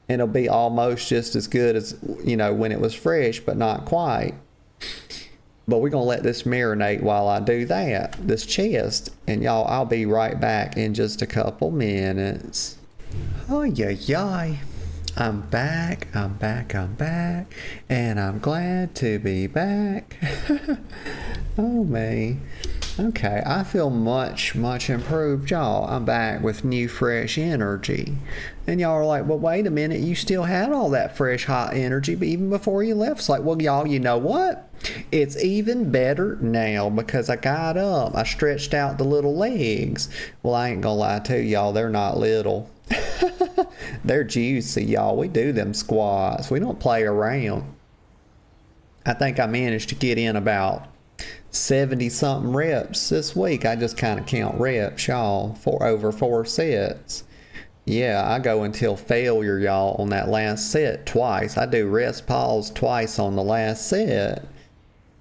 And it'll be almost just as good as, you know, when it was fresh, but not quite. But we're going to let this marinate while I do that, this chest. And y'all, I'll be right back in just a couple minutes. Oh, yeah. I'm back. And I'm glad to be back. Oh, me. Okay, I feel much improved, y'all. I'm back with new, fresh energy. And y'all are like, well, wait a minute. You still had all that fresh, hot energy but even before you left. It's like, well, y'all, you know what? It's even better now because I got up. I stretched out the little legs. Well, I ain't gonna lie to y'all. They're not little. They're juicy, y'all. We do them squats. We don't play around. I think I managed to get in about 70 something reps this week. I just kind of count reps, y'all, for over 4 sets. Yeah, I go until failure, y'all, on that last set twice. I do rest pause twice on the last set.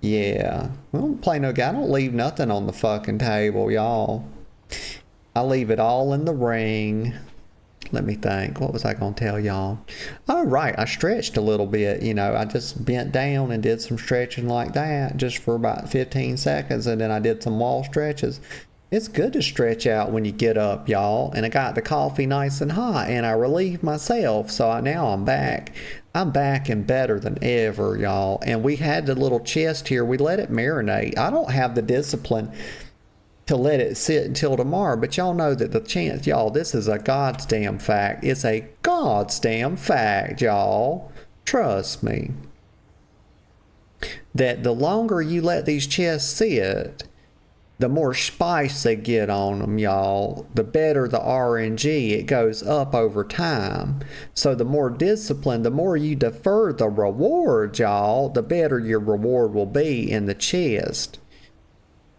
Yeah, I don't play no guy. I don't leave nothing on the fucking table, y'all. I leave it all in the ring. Let me think. What was I going to tell y'all? Oh, right. I stretched a little bit. You know, I just bent down and did some stretching like that just for about 15 seconds. And then I did some wall stretches. It's good to stretch out when you get up, y'all. And I got the coffee nice and hot. And I relieved myself. So now I'm back. I'm back and better than ever, y'all. And we had the little chest here. We let it marinate. I don't have the discipline to let it sit until tomorrow, but y'all know that the chance, y'all, this is a God's damn fact. It's a God's damn fact, y'all. Trust me. That the longer you let these chests sit, the more spice they get on them, y'all. The better the RNG, it goes up over time. So the more discipline, the more you defer the reward, y'all, the better your reward will be in the chest.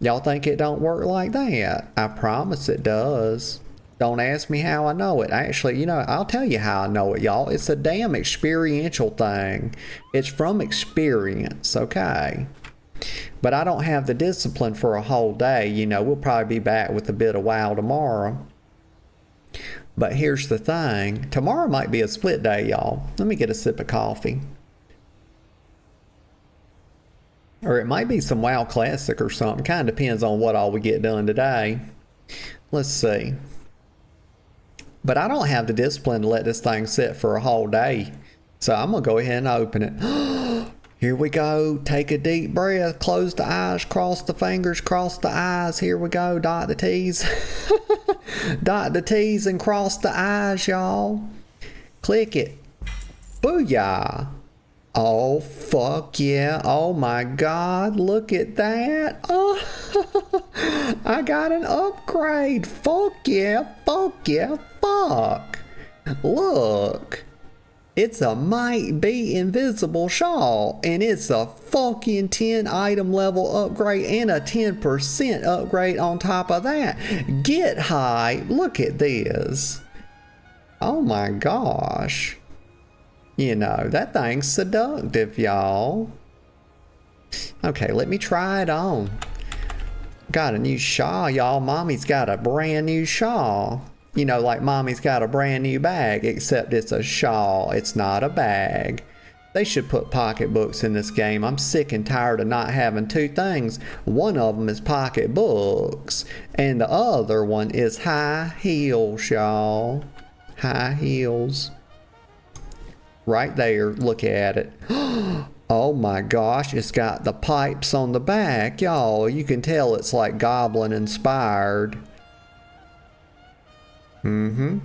Y'all think it don't work like that? I promise it does. Don't ask me how I know it. Actually, you know, I'll tell you how I know it, y'all. It's a damn experiential thing. It's from experience, okay? But I don't have the discipline for a whole day. You know, we'll probably be back with a bit of WoW tomorrow. But here's the thing. Tomorrow might be a split day, y'all. Let me get a sip of coffee. Or it might be some WoW Classic or something. Kind of depends on what all we get done today. Let's see. But I don't have the discipline to let this thing sit for a whole day. So I'm going to go ahead and open it. Here we go. Take a deep breath. Close the eyes. Cross the fingers. Cross the eyes. Here we go. Dot the T's. Dot the T's and cross the eyes, y'all. Click it. Booyah. Oh, fuck yeah. Oh my God. Look at that. Oh, I got an upgrade. Fuck yeah. Fuck yeah. Fuck. Look. It's a might be invisible shawl. And it's a fucking 10 item level upgrade and a 10% upgrade on top of that. Get high. Look at this. Oh my gosh. You know, that thing's seductive, y'all. Okay, let me try it on. Got a new shawl, y'all. Mommy's got a brand new shawl. You know, like Mommy's got a brand new bag, except it's a shawl. It's not a bag. They should put pocketbooks in this game. I'm sick and tired of not having two things. One of them is pocketbooks, and the other one is high heels, y'all. High heels. Right there, look at it. Oh my gosh, it's got the pipes on the back, y'all. You can tell it's like goblin inspired. And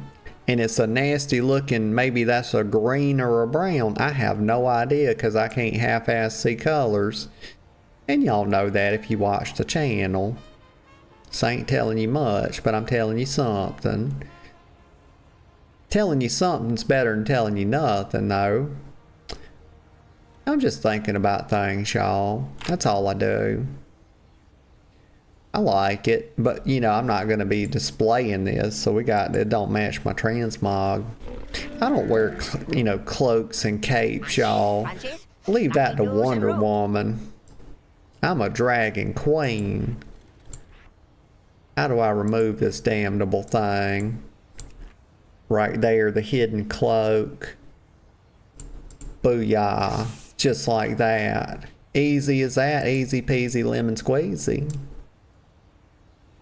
it's a nasty looking, maybe that's a green or a brown. I have no idea because I can't half-ass see colors. And y'all know that if you watch the channel. So I ain't telling you much, but I'm telling you something. Telling you something's better than telling you nothing, though. I'm just thinking about things, y'all. That's all I do. I like it, but, you know, I'm not going to be displaying this, so it don't match my transmog. I don't wear, you know, cloaks and capes, y'all. Leave that to Wonder Woman. I'm a dragon queen. How do I remove this damnable thing? Right there, the hidden cloak. Booyah. Just like that. Easy as that. Easy peasy lemon squeezy.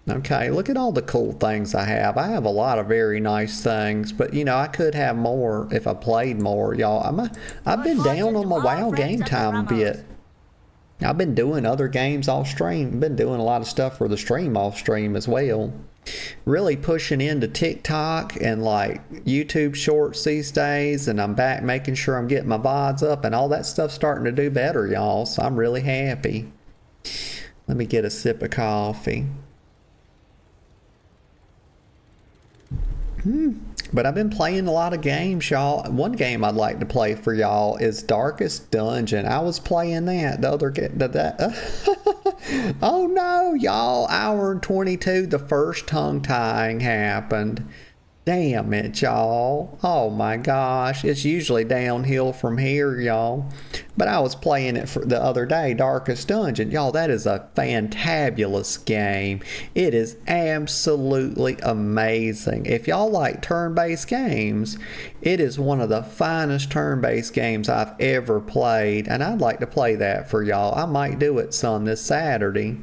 Okay, look at all the cool things I have. I have a lot of very nice things, but you know, I could have more if I played more, y'all. I've been down on my WoW game time a bit. I've been doing other games off stream. Been doing a lot of stuff for the stream off stream as well. Really pushing into TikTok and like YouTube shorts these days, and I'm back making sure I'm getting my VODs up and all that stuff's starting to do better, y'all, so I'm really happy. Let me get a sip of coffee. But I've been playing a lot of games, y'all. One game I'd like to play for y'all is Darkest Dungeon. I was playing that the other oh no, y'all, hour and 22, the first tongue tying happened. Damn it, y'all. Oh my gosh. It's usually downhill from here, y'all. But I was playing it for the other day, Darkest Dungeon. Y'all, that is a fantabulous game. It is absolutely amazing. If y'all like turn-based games, it is one of the finest turn-based games I've ever played. And I'd like to play that for y'all. I might do it some this Saturday.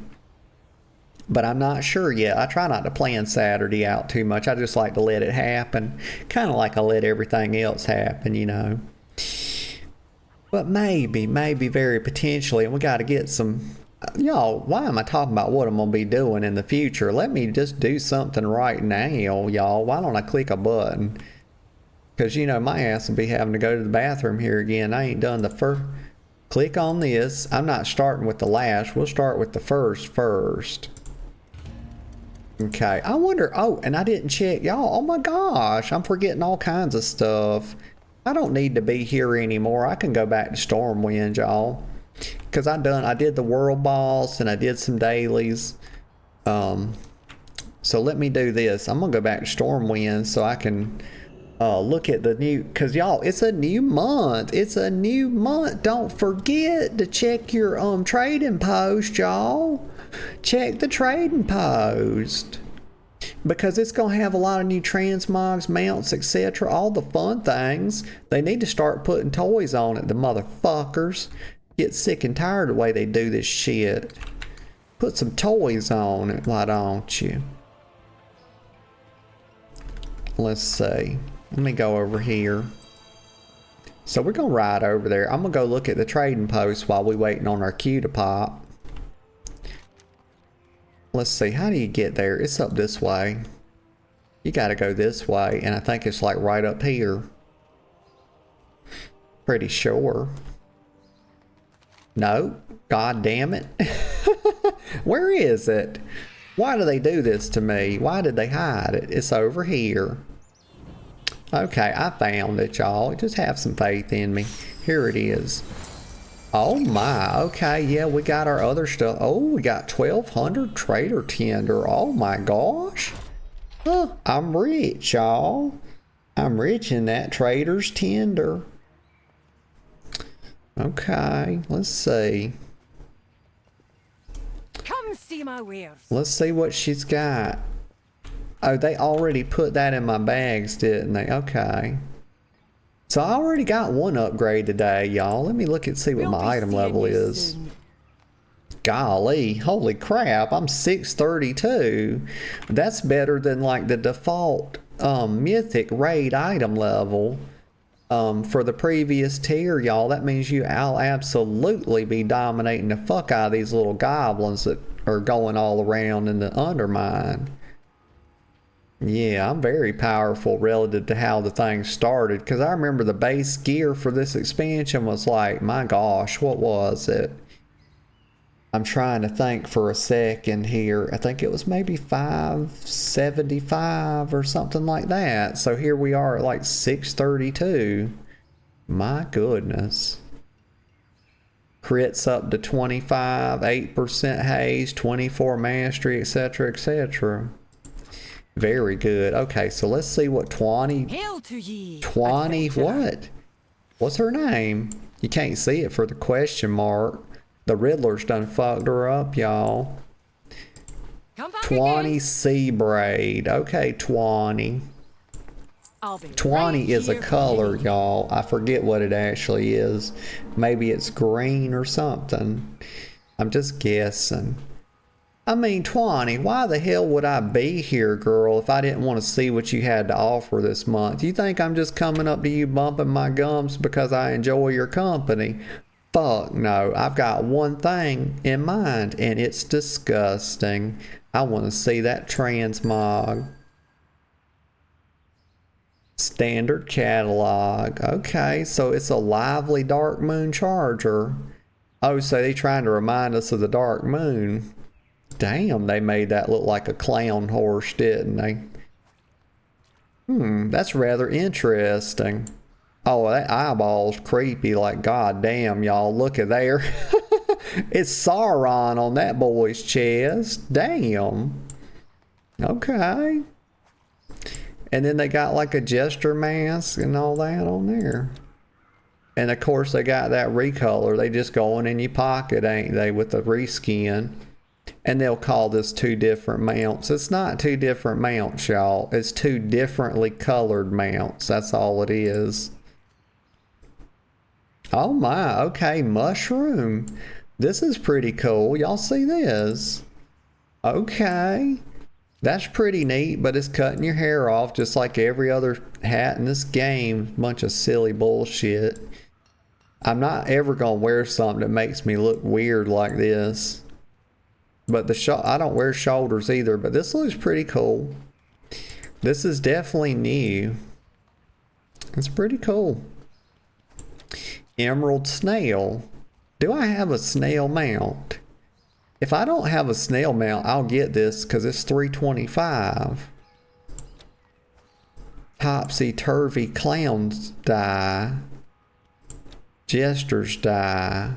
But I'm not sure yet. I try not to plan Saturday out too much. I just like to let it happen. Kind of like I let everything else happen, you know. But maybe very potentially. And we got to get some... Y'all, why am I talking about what I'm going to be doing in the future? Let me just do something right now, y'all. Why don't I click a button? Because, you know, my ass will be having to go to the bathroom here again. I ain't done the first... Click on this. I'm not starting with the last. We'll start with the first. Okay, I wonder, oh, and I didn't check, y'all, oh my gosh, I'm forgetting all kinds of stuff. I don't need to be here anymore. I can go back to Stormwind, y'all. Because I did the world boss and I did some dailies. So let me do this. I'm going to go back to Stormwind so I can look at the new, because y'all, it's a new month. It's a new month. Don't forget to check your trading post, y'all. Check the trading post because it's going to have a lot of new transmogs, mounts, etc. All the fun things. They need to start putting toys on it, the motherfuckers. Get sick and tired of the way they do this shit. Put some toys on it, why don't you? Let's see. Let me go over here. So we're going to ride over there. I'm going to go look at the trading post while we're waiting on our queue to pop. Let's see, how do you get there? It's up this way. You gotta go this way, and I think it's like right up here. Pretty sure. No, god damn it. Where is it? Why do they do this to me? Why did they hide it? It's over here. Okay, I found it, y'all. Just have some faith in me. Here it is. Oh my, okay, yeah, we got our other stuff. Oh, we got 1,200 trader tender. Oh my gosh. Huh, I'm rich, y'all. I'm rich in that trader's tender. Okay, let's see. Come see my wares. Let's see what she's got. Oh, they already put that in my bags, didn't they? Okay. So I already got one upgrade today, y'all. Let me look and see what my item level is. Golly, holy crap, I'm 632. That's better than like the default mythic raid item level for the previous tier, y'all. That means I'll absolutely be dominating the fuck out of these little goblins that are going all around in the Undermine. Yeah, I'm very powerful relative to how the thing started, because I remember the base gear for this expansion was like, my gosh, what was it? I'm trying to think for a second here. I think it was maybe 575 or something like that. So here we are at like 632. My goodness. Crits up to 25, 8% haze, 24 mastery, etc., etc. Very good. Okay, so let's see what Hail to ye, 20 adventurer. what? What's her name? You can't see it for the question mark. The Riddler's done fucked her up, y'all. Come back 20 again. Sea Braid. Okay, 20. I'll be 20 right is a here for color, you. y'all. I forget what it actually is. Maybe it's green or something. I'm just guessing. I mean, 20, why the hell would I be here, girl, if I didn't want to see what you had to offer this month? You think I'm just coming up to you bumping my gums because I enjoy your company? Fuck no. I've got one thing in mind, and it's disgusting. I want to see that transmog. Standard catalog. Okay, so it's a lively Dark Moon Charger. Oh, so they're trying to remind us of the Dark Moon. Damn, they made that look like a clown horse, didn't they? That's rather interesting. Oh, that eyeball's creepy, like goddamn, y'all, look at there. It's Sauron on that boy's chest. Damn. Okay. And then they got like a jester mask and all that on there. And of course they got that recolor. They just going in your pocket, ain't they, with the reskin. And they'll call this 2 different mounts. It's not 2 different mounts, y'all. It's 2 differently colored mounts. That's all it is. Oh my, okay, mushroom. This is pretty cool. Y'all see this? Okay. That's pretty neat, but it's cutting your hair off just like every other hat in this game. Bunch of silly bullshit. I'm not ever gonna wear something that makes me look weird like this. But I don't wear shoulders either, but this looks pretty cool. This is definitely new. It's pretty cool. Emerald snail. Do I have a snail mount? If I don't have a snail mount, I'll get this because it's $325. Topsy-turvy clowns die. Jesters die.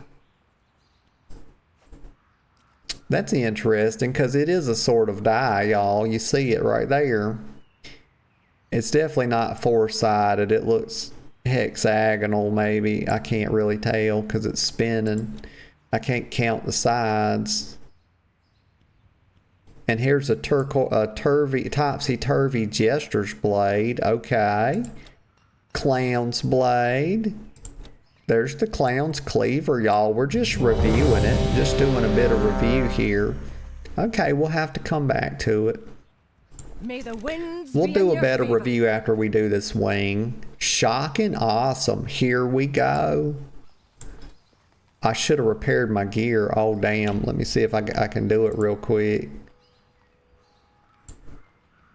That's interesting because it is a sort of die, y'all. You see it right there. It's definitely not four-sided. It looks hexagonal maybe. I can't really tell because it's spinning. I can't count the sides. And here's a topsy-turvy jester's blade. Okay. Clown's blade. There's the clown's cleaver, y'all. We're just reviewing it. Just doing a bit of review here. Okay, we'll have to come back to it. May the winds We'll be do in a better your favor. review after we do this wing. Shocking awesome. Here we go. I should have repaired my gear. Oh, damn. Let me see if I can do it real quick.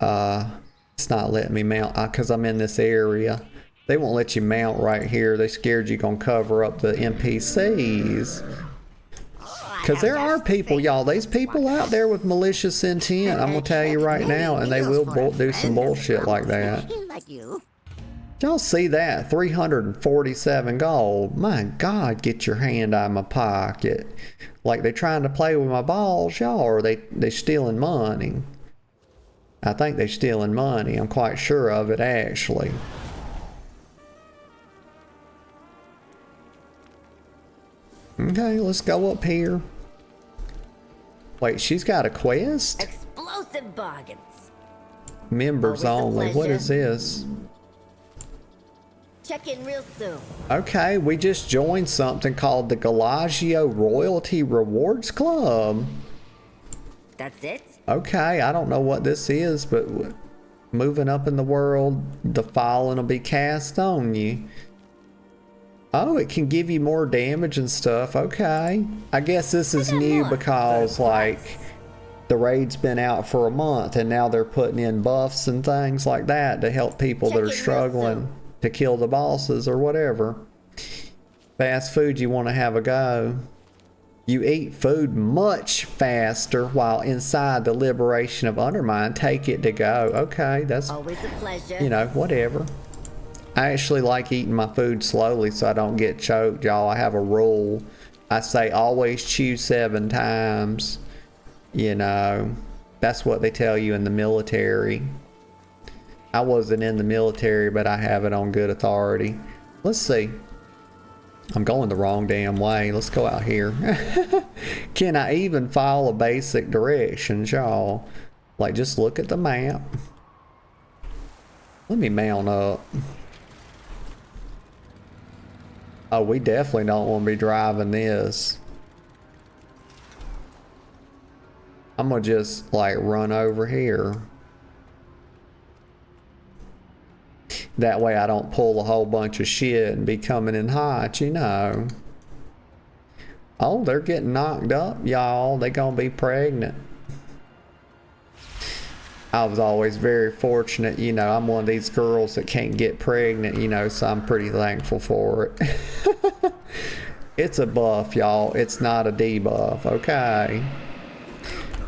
It's not letting me mount because I'm in this area. They won't let you mount right here. They scared you gonna cover up the NPCs. Because there are people, y'all. There's people out there with malicious intent. I'm gonna tell you right now, and they will do some bullshit like that. Y'all see that? 347 gold. My God, get your hand out of my pocket. Like they trying to play with my balls, y'all, or they stealing money. I think they stealing money. I'm quite sure of it, actually. Okay, let's go up here. Wait, she's got a quest? Explosive bargains. Members Always a only. What pleasure. is this? Check in real soon. Okay, we just joined something called the Galagio Royalty Rewards Club. That's it? Okay, I don't know what this is, but moving up in the world, the fallen will be cast on you. Oh, it can give you more damage and stuff. Okay. I guess this is got new more because, for a like, price. the raid's been out for a month and now they're putting in buffs and things like that to help people Check that in are real struggling soon. to kill the bosses or whatever. Fast food, you want to have a go. You eat food much faster while inside the liberation of Undermine. Take it to go. Okay, that's, Always a pleasure. you know, whatever. I actually like eating my food slowly so I don't get choked, y'all. I have a rule. I say always chew 7 times. You know, that's what they tell you in the military. I wasn't in the military, but I have it on good authority. Let's see. I'm going the wrong damn way. Let's go out here. Can I even follow basic directions, y'all? Like, just look at the map. Let me mount up. Oh, we definitely don't want to be driving this. I'm gonna just like run over here. That way I don't pull a whole bunch of shit and be coming in hot, you know. Oh, they're getting knocked up, y'all. They gonna be pregnant. I was always very fortunate, you know, I'm one of these girls that can't get pregnant, you know, so I'm pretty thankful for it. It's a buff, y'all. It's not a debuff, okay?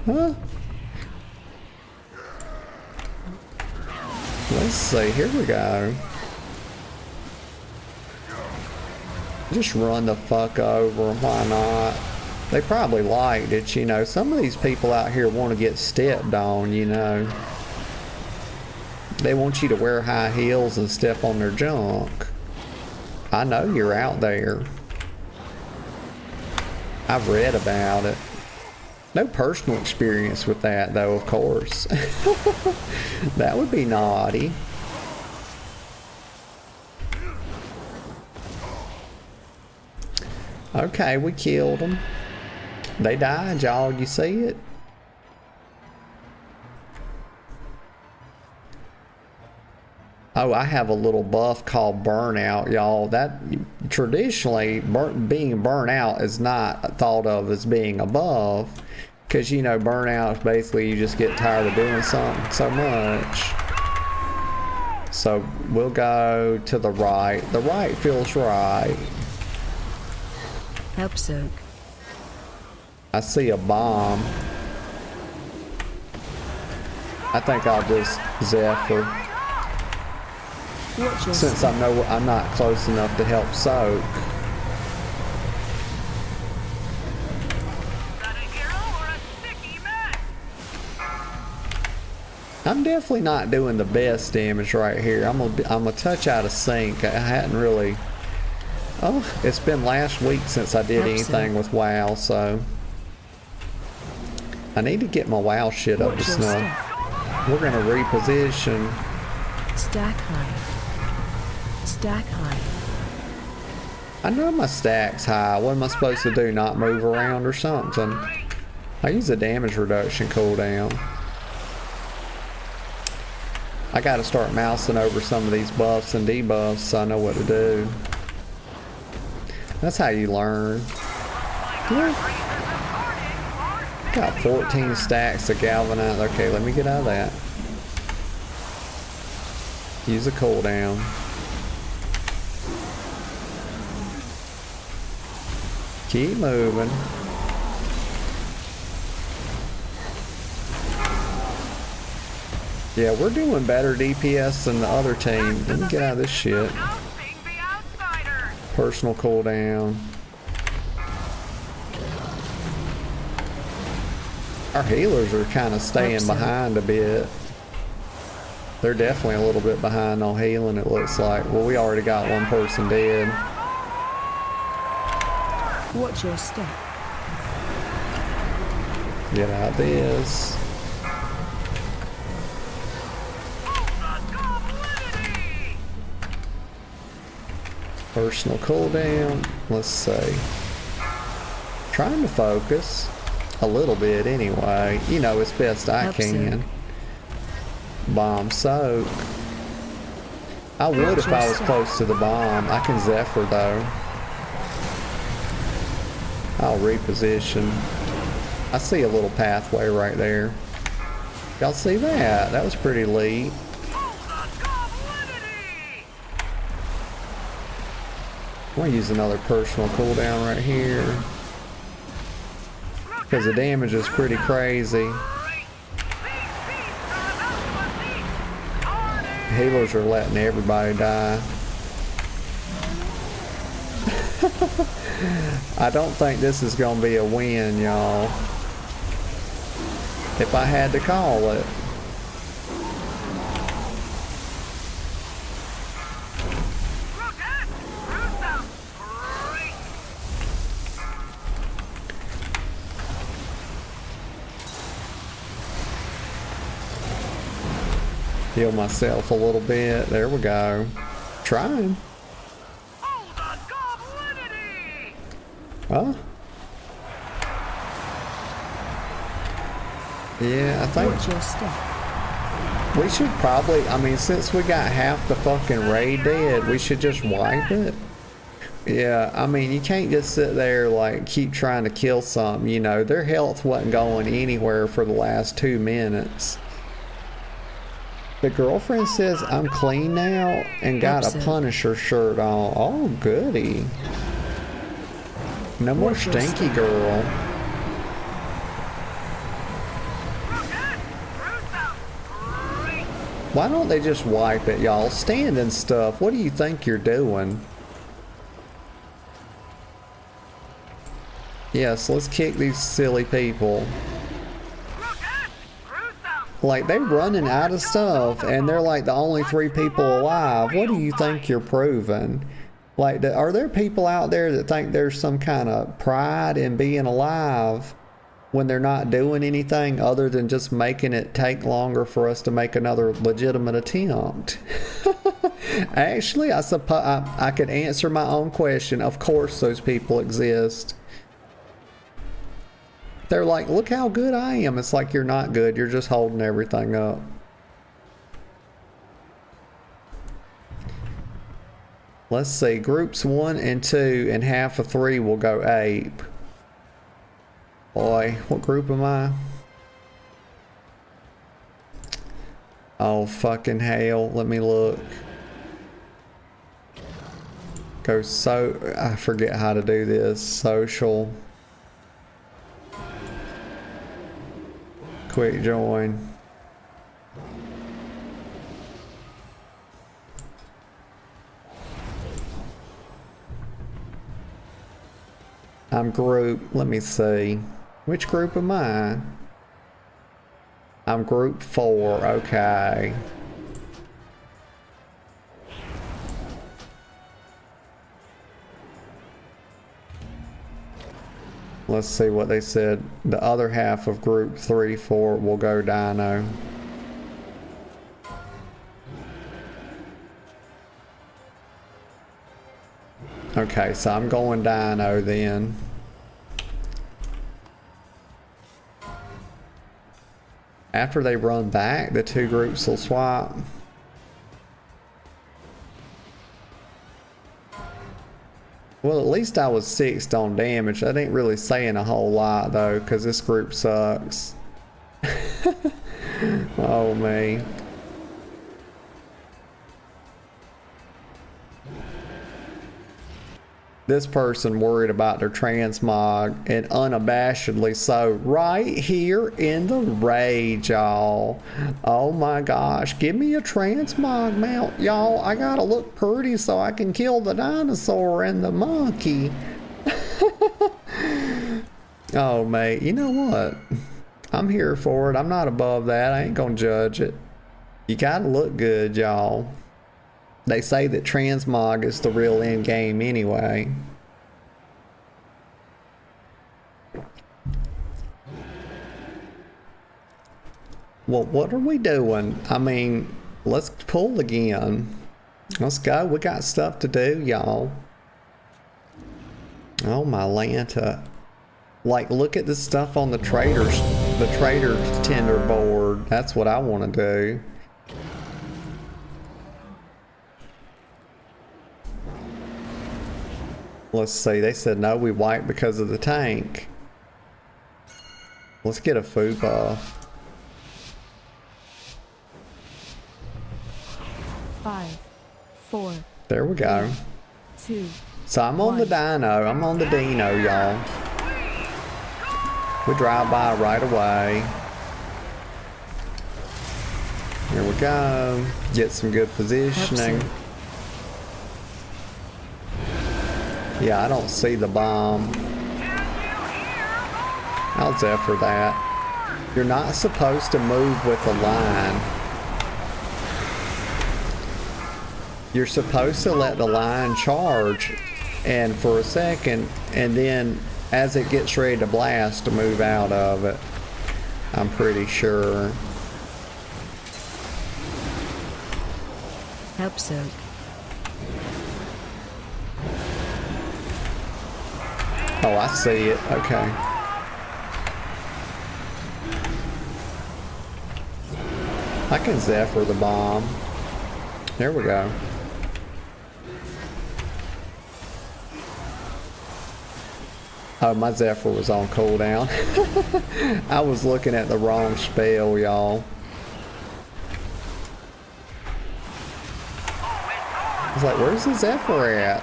Huh? Let's see, here we go. Just run the fuck over them, why not? They probably liked it, you know. Some of these people out here want to get stepped on, you know. They want you to wear high heels and step on their junk. I know you're out there. I've read about it. No personal experience with that, though, of course. That would be naughty. Okay, we killed them. They died, y'all. You see it? Oh, I have a little buff called burnout, y'all. That traditionally, being burnt out is not thought of as being a buff. Because, you know, burnout is basically you just get tired of doing something so much. So we'll go to the right. The right feels right. Help soak. I see a bomb. I think I'll just Zephyr. Since I know I'm not close enough to help soak. I'm definitely not doing the best damage right here. I'm a touch out of sync. I hadn't really. Oh, it's been last week since I did anything with WoW, so I need to get my WoW shit up to snuff. We're gonna reposition. Stack high. Stack high. I know my stack's high. What am I supposed to do? Not move around or something? I use a damage reduction cooldown. I gotta start mousing over some of these buffs and debuffs so I know what to do. That's how you learn. Yeah. Got 14 stacks of galvanize. Okay, let me get out of that. Use a cooldown. Keep moving. Yeah, we're doing better DPS than the other team. Let me get out of this shit. Personal cooldown. Our healers are kind of staying behind a bit. They're definitely a little bit behind on healing, it looks like. Well, we already got one person dead. Watch your step. Get out this. Personal cooldown. Let's see. Trying to focus. A little bit anyway. You know, as best I can. Bomb soak. I would if I was close to the bomb. I can Zephyr though. I'll reposition. I see a little pathway right there. Y'all see that? That was pretty neat. I'm gonna use another personal cooldown right here. Because the damage is pretty crazy. Healers are letting everybody die. I don't think this is gonna be a win, y'all. If I had to call it. Heal myself a little bit. There we go. Trying. Huh? Yeah, I think we should probably, I mean, since we got half the fucking raid dead, we should just wipe it. Yeah, I mean, you can't just sit there like keep trying to kill something, you know. Their health wasn't going anywhere for the last 2 minutes. The girlfriend says I'm clean now and got a Punisher shirt on. Oh, goody. No more stinky girl. Why don't they just wipe it, y'all? Stand and stuff. What do you think you're doing? Yes, let's kick these silly people. Like, they're running out of stuff, and they're like the only 3 people alive. What do you think you're proving? Like, are there people out there that think there's some kind of pride in being alive when they're not doing anything other than just making it take longer for us to make another legitimate attempt? Actually, I suppose I could answer my own question. Of course those people exist. They're like, look how good I am. It's like, you're not good. You're just holding everything up. Let's see. Groups 1 and 2 and half of 3 will go ape. Boy, what group am I? Oh, fucking hell. Let me look. Go I forget how to do this. Social. Quick join. I'm group, let me see. Which group am I? I'm group 4, okay. Let's see what they said. The other half of group 3, 4 will go dino. Okay, so I'm going dino then. After they run back, the 2 groups will swap. Well, at least I was 6th on damage. That ain't really saying a whole lot though, because this group sucks. Oh man. This person worried about their transmog, and unabashedly so, right here in the raid, y'all. Oh my gosh, give me a transmog mount, y'all. I gotta look pretty so I can kill the dinosaur and the monkey. Oh mate, you know what? I'm here for it. I'm not above that. I ain't gonna judge it. You gotta look good, y'all. They say that transmog is the real end game anyway. Well, what are we doing? I mean, let's pull again. Let's go. We got stuff to do, y'all. Oh my Lanta. Like, look at the stuff on the trader tender board. That's what I want to do. Let's see, they said no, we wiped because of the tank. Let's get a food buff. 5, 4. There we go. 2. So I'm on the dino. I'm on the dino, y'all. We drive by right away. Here we go. Get some good positioning. Yeah, I don't see the bomb. I'll Zephyr that. You're not supposed to move with a line. You're supposed to let the line charge and for a second, and then as it gets ready to blast, to move out of it. I'm pretty sure. Help soak. Oh, I see it. Okay. I can Zephyr the bomb. There we go. Oh, my Zephyr was on cooldown. I was looking at the wrong spell, y'all. I was like, where's the Zephyr at?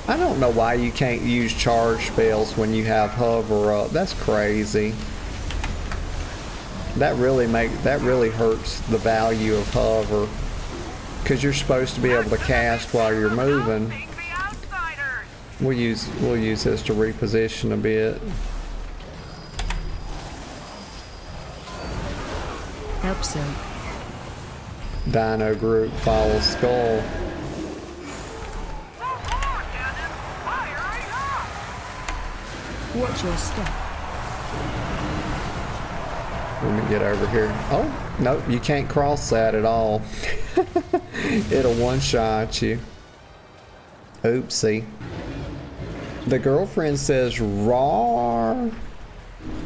I don't know why you can't use charge spells when you have hover up. That's crazy. That really hurts the value of hover, because you're supposed to be able to cast while you're moving. We'll use this to reposition a bit. Help so. Dino group follows skull. Watch your step. Let me get over here. Oh, nope, you can't cross that at all. It'll one-shot you. Oopsie. The girlfriend says, "Rawr.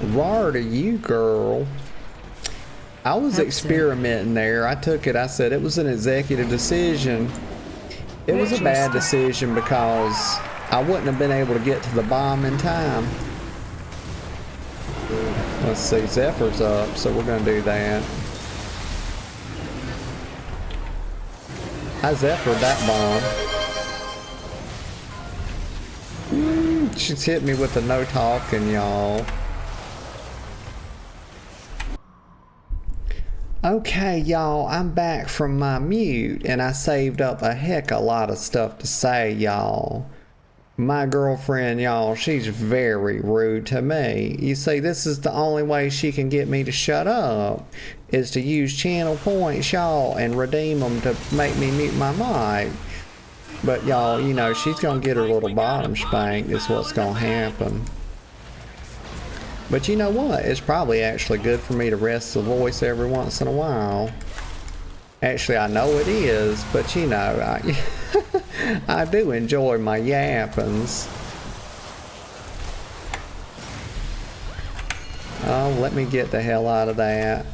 Rawr to you, girl." I was experimenting there. I took it. I said it was an executive decision. It was a bad decision because I wouldn't have been able to get to the bomb in time. Let's see, Zephyr's up, so we're going to do that. I Zephyred that bomb. She's hit me with the no talking, y'all. Okay, y'all, I'm back from my mute, and I saved up a heck of a lot of stuff to say, y'all. My girlfriend, y'all, she's very rude to me. You see, this is the only way she can get me to shut up, is to use channel points, y'all, and redeem them to make me mute my mic. But, y'all, you know, she's gonna get her little bottom spanked, is what's gonna happen. But you know what? It's probably actually good for me to rest the voice every once in a while. Actually, I know it is, but you know, I do enjoy my yappings. Oh, let me get the hell out of that.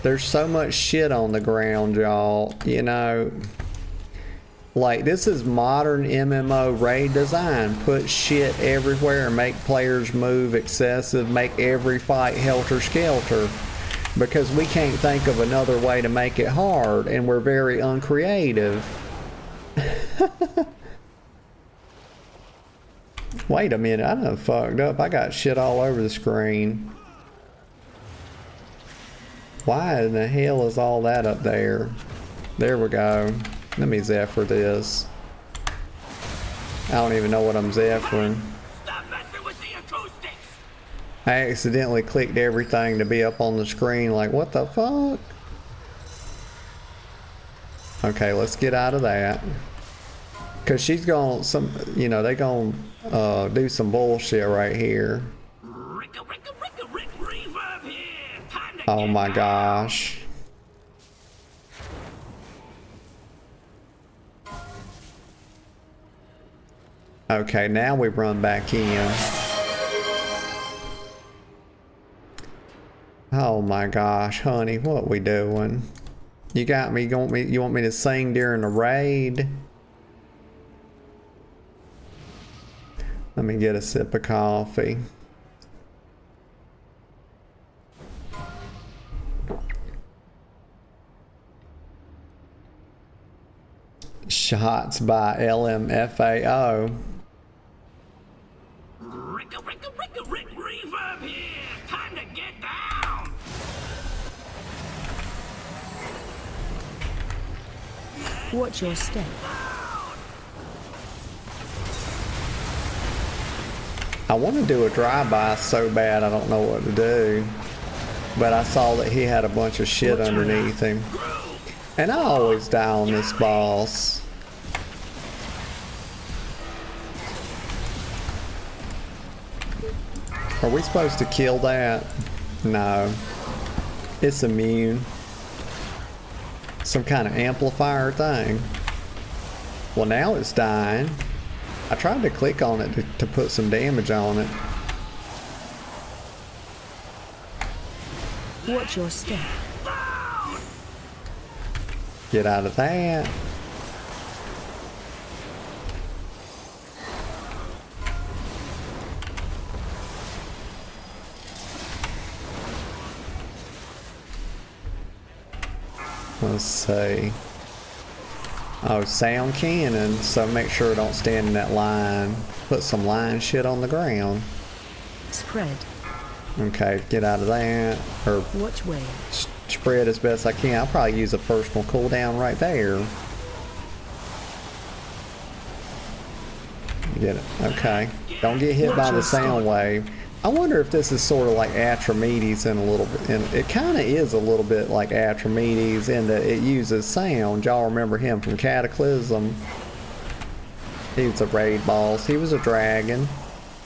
There's so much shit on the ground, y'all. You know, like, this is modern MMO raid design. Put shit everywhere, make players move excessive, make every fight helter-skelter. Because we can't think of another way to make it hard, and we're very uncreative. Wait a minute, I done fucked up. I got shit all over the screen. Why in the hell is all that up there? There we go. Let me Zephyr this. I don't even know what I'm Zephyring. Stop messing with the acoustics! I accidentally clicked everything to be up on the screen, like, what the fuck? Okay, let's get out of that. Cause she's gonna, you know, they gonna do some bullshit right here. Reverb here. Time to Oh get my down. gosh. Okay, now we run back in. Oh my gosh, honey, what we doing? You got me, you want me to sing during the raid? Let me get a sip of coffee. Shots by LMFAO. Reverb here. Time to get down. Watch your step. I want to do a drive-by so bad I don't know what to do. But I saw that he had a bunch of shit underneath him. And I always die on this boss. Are we supposed to kill that? No. It's immune. Some kind of amplifier thing. Well, now it's dying. I tried to click on it to put some damage on it. Watch your step. Get out of that. Let's see. Oh, sound cannon, so make sure it don't stand in that line. Put some line shit on the ground. Spread. Okay, get out of that. Or Watch way. spread as best I can. I'll probably use a personal cooldown right there. Get it? Okay. Don't get hit by the sound wave. I wonder if this is sort of like Atramedes in a little bit. And it kind of is a little bit like Atramedes in that it uses sound. Y'all remember him from Cataclysm. He was a raid boss. He was a dragon.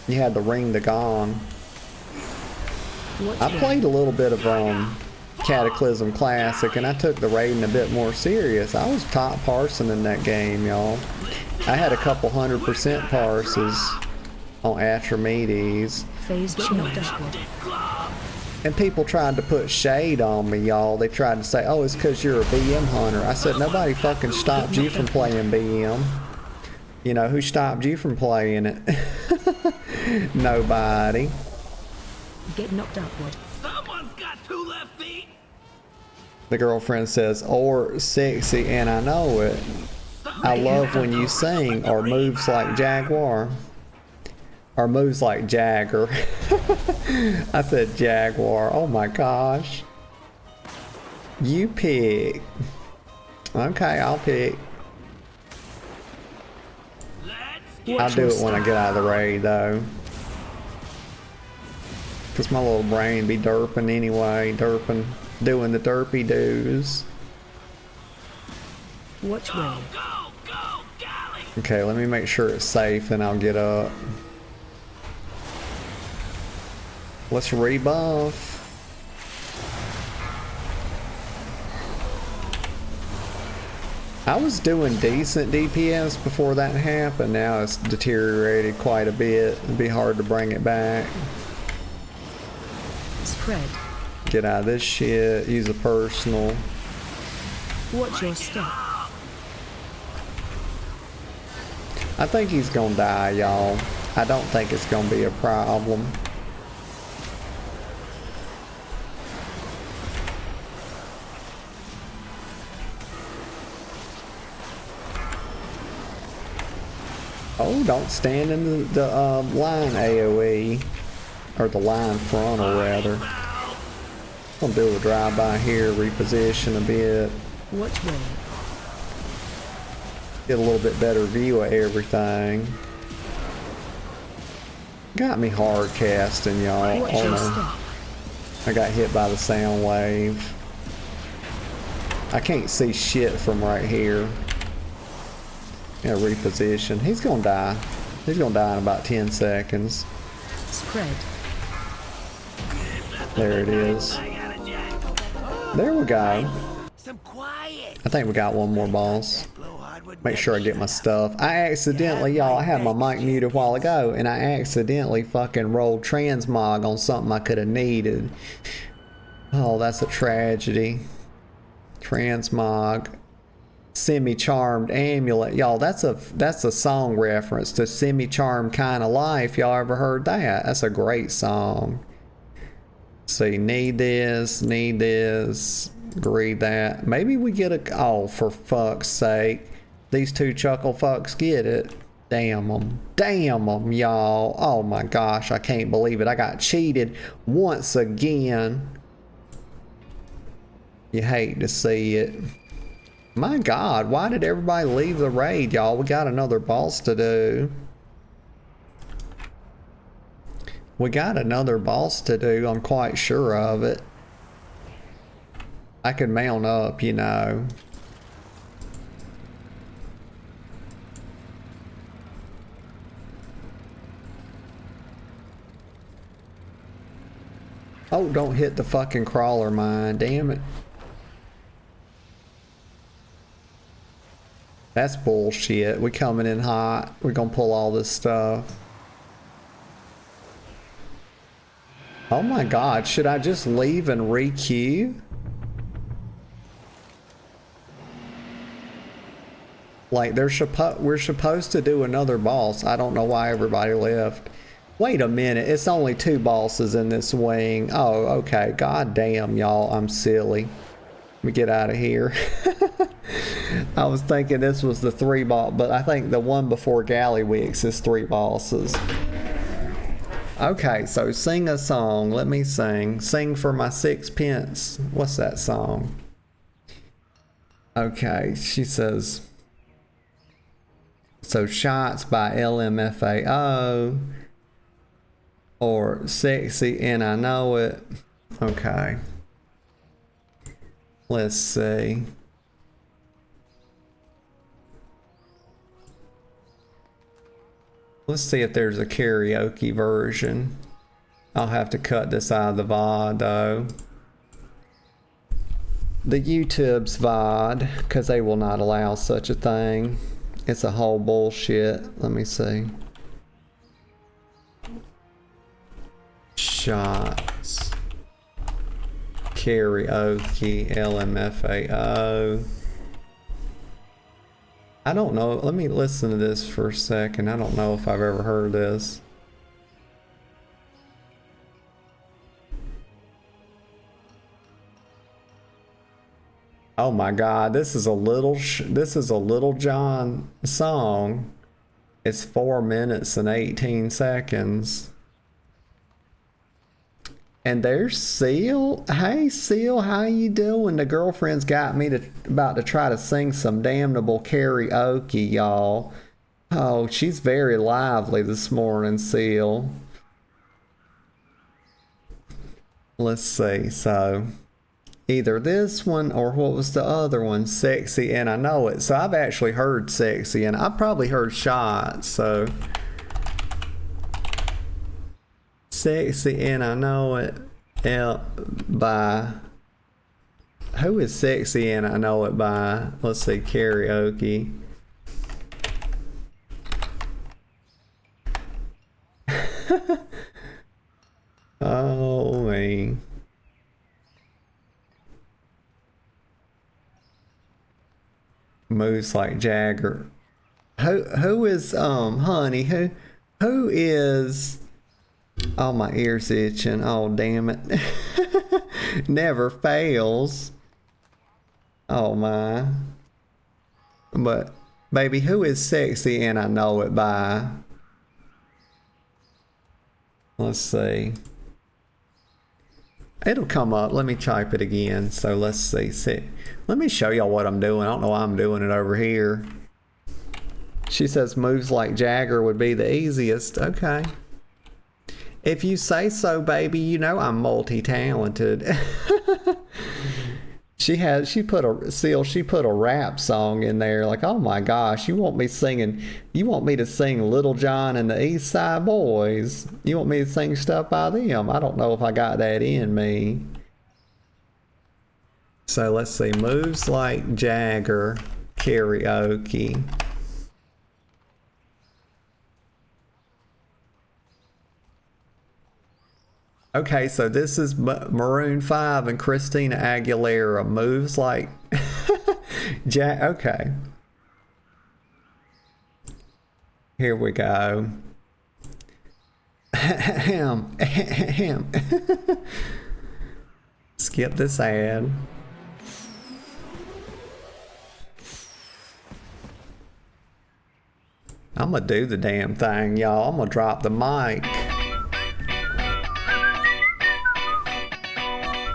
You had to ring the gong. I played a little bit of Cataclysm Classic, and I took the raiding a bit more serious. I was top parsing in that game, y'all. I had a couple 100% parses on Atramedes. Phase shield upward. And people tried to put shade on me, y'all. They tried to say, oh, it's because you're a BM hunter. I said, nobody fucking stopped you from playing BM. You know, who stopped you from playing it? Nobody. Get knocked upward. Someone's got 2 left feet. The girlfriend says, or sexy, and I know it. I love when you sing, or moves like Jaguar. Or moves like Jagger. I said Jaguar. Oh my gosh. You pick. Okay, I'll pick. I'll do it when I get out of the raid though. Cause my little brain be derping anyway. Derping. Doing the derpy doos. Watch where. Okay, let me make sure it's safe, then I'll get up. Let's rebuff. I was doing decent DPS before that happened. Now it's deteriorated quite a bit. It'd be hard to bring it back. Spread. Get out of this shit. Use a personal. Watch your step. I think he's gonna die, y'all. I don't think it's gonna be a problem. Oh, don't stand in the line AoE. Or the line frontal, rather. I'm gonna do a drive-by here, reposition a bit. Watch where. Get a little bit better view of everything. Got me hard casting, y'all. Watch Oh your no. step. I got hit by the sound wave. I can't see shit from right here. Yeah, reposition. He's gonna die. He's gonna die in about 10 seconds. Spread. There it is. There we go. Some quiet. I think we got one more boss. Make sure I get my stuff. I accidentally, y'all, I had my mic muted a while ago, and I accidentally fucking rolled transmog on something I could have needed. Oh, that's a tragedy. Transmog. Semi-charmed amulet. Y'all, that's a song reference to Semi-Charmed Kind of Life. Y'all ever heard that? That's a great song. See, need this, agree that. Maybe we get a, oh, for fuck's sake. These two chuckle fucks get it. Damn them, y'all. Oh my gosh, I can't believe it. I got cheated once again. You hate to see it. My God, why did everybody leave the raid, y'all? We got another boss to do. We got another boss to do, I'm quite sure of it. I could mount up, you know. Oh, don't hit the fucking crawler mine, damn it. That's bullshit. We coming in hot. We're gonna pull all this stuff. Oh my God, should I just leave and re-queue? Like we're supposed to do another boss. I don't know why everybody left. Wait a minute, it's only 2 bosses in this wing. Oh, okay. God damn, y'all, I'm silly. Let me get out of here. I was thinking this was the 3 boss, but I think the one before Gallywix is 3 bosses. Okay, so sing a song. Let me sing. Sing for my 6 pence. What's that song? Okay, she says, So Shots by LMFAO or Sexy and I Know It. Okay. Let's see. Let's see if there's a karaoke version. I'll have to cut this out of the VOD though. The YouTube's VOD, because they will not allow such a thing. It's a whole bullshit. Let me see. Shots. Karaoke, LMFAO. I don't know. Let me listen to this for a second. I don't know if I've ever heard this. Oh my God, this is a Little John song. It's 4 minutes and 18 seconds. And there's Seal. Hey Seal, how you doing? The girlfriend's got me about to try to sing some damnable karaoke, y'all. Oh, she's very lively this morning, Seal. Let's see, so either this one or what was the other one? Sexy and I Know It. So I've actually heard Sexy and I've probably heard Shots, so Sexy and I Know It by, who is Sexy and I Know It by? Let's see, karaoke. Oh man. Moves like Jagger. Who is honey, who is, oh my ears itching, oh damn it. Never fails. Oh my. But baby, who is Sexy and I Know It by? Let's see. It'll come up. Let me type it again. So let's see. Let me show y'all what I'm doing. I don't know why I'm doing it over here. She says moves like Jagger would be the easiest. Okay. If you say so, baby, you know I'm multi-talented. She put a rap song in there. Like, oh my gosh, you want me to sing Little John and the East Side Boys? You want me to sing stuff by them? I don't know if I got that in me. So let's see, moves like Jagger, karaoke. Okay, so this is Maroon 5 and Christina Aguilera. Moves like okay. Here we go. Skip this ad. I'm gonna do the damn thing, y'all. I'm gonna drop the mic.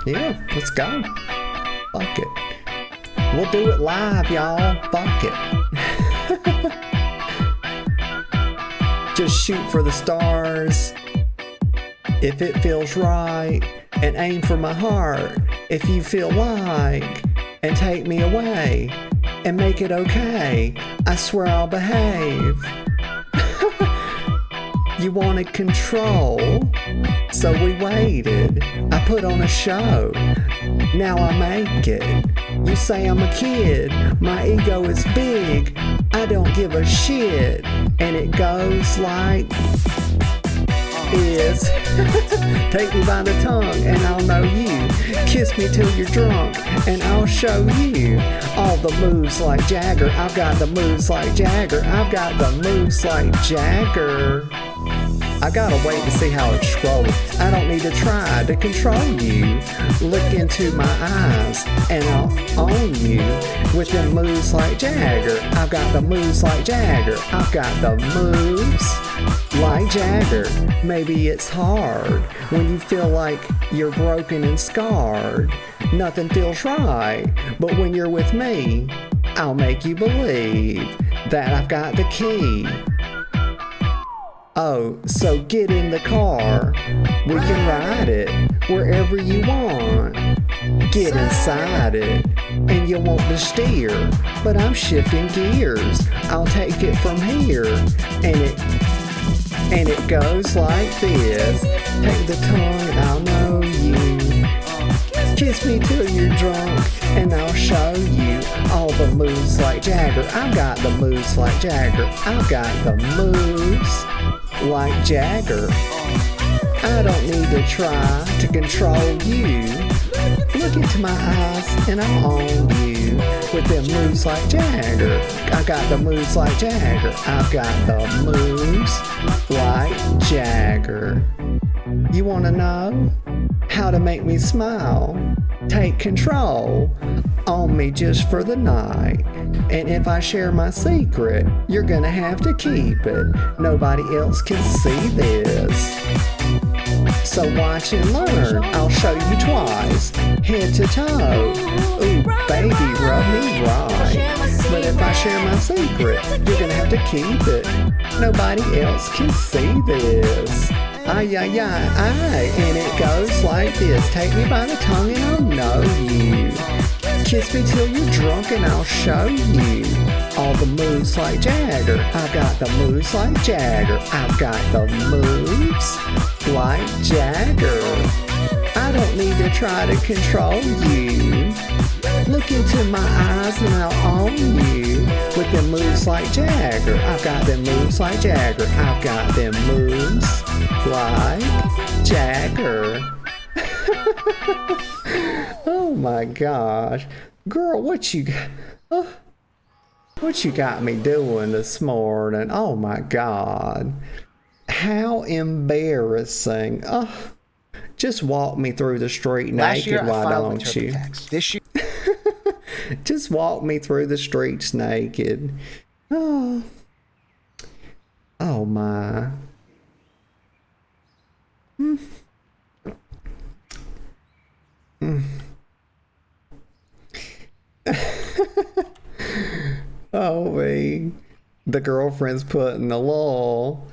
Yeah, let's go. Fuck it. We'll do it live, y'all. Fuck it. Just shoot for the stars if it feels right, and aim for my heart if you feel like, and take me away and make it okay. I swear I'll behave. You wanted control, so we waited. I put on a show, now I make it. You say I'm a kid, my ego is big. I don't give a shit, and it goes like this. Take me by the tongue and I'll know you. Kiss me till you're drunk and I'll show you all the moves like Jagger. I've got the moves like Jagger. I've got the moves like Jagger. I gotta wait to see how it scrolls. I don't need to try to control you. Look into my eyes and I'll own you with them moves like Jagger. I've got the moves like Jagger. I've got the moves like Jagger. Maybe it's hard when you feel like you're broken and scarred. Nothing feels right, but when you're with me, I'll make you believe that I've got the key. Oh, so get in the car. We can ride it wherever you want. Get inside it, and you want to steer. But I'm shifting gears. I'll take it from here, and it goes like this. Take the tongue, and I'll know you. Kiss me till you're drunk, and I'll show you all the moves like Jagger. I've got the moves like Jagger. I've got the moves like Jagger. I don't need to try to control you. Look into my eyes and I'm on you with them moves like Jagger. I got the moves like Jagger. I've got the moves like Jagger. You wanna know how to make me smile? Take control on me just for the night. And if I share my secret, you're gonna have to keep it. Nobody else can see this. So watch and learn, I'll show you twice, head to toe. Ooh, baby, rub me right. But if I share my secret, you're gonna have to keep it. Nobody else can see this. Ay, ay, ay, ay, and it goes like this. Take me by the tongue and I'll know you. Kiss me till you're drunk and I'll show you all the moves like Jagger. I've got the moves like Jagger. I've got the moves like Jagger. I don't need to try to control you. Look into my eyes and I'll own you with them moves like Jagger. I've got them moves like Jagger. I've got them moves like Jagger. Oh my gosh. Girl, what you got me doing this morning? Oh my God. How embarrassing. Oh, just walk me through the street naked, why don't you? This year, Just walk me through the streets naked. Oh, oh my. Oh, wait. The girlfriend's putting the lull.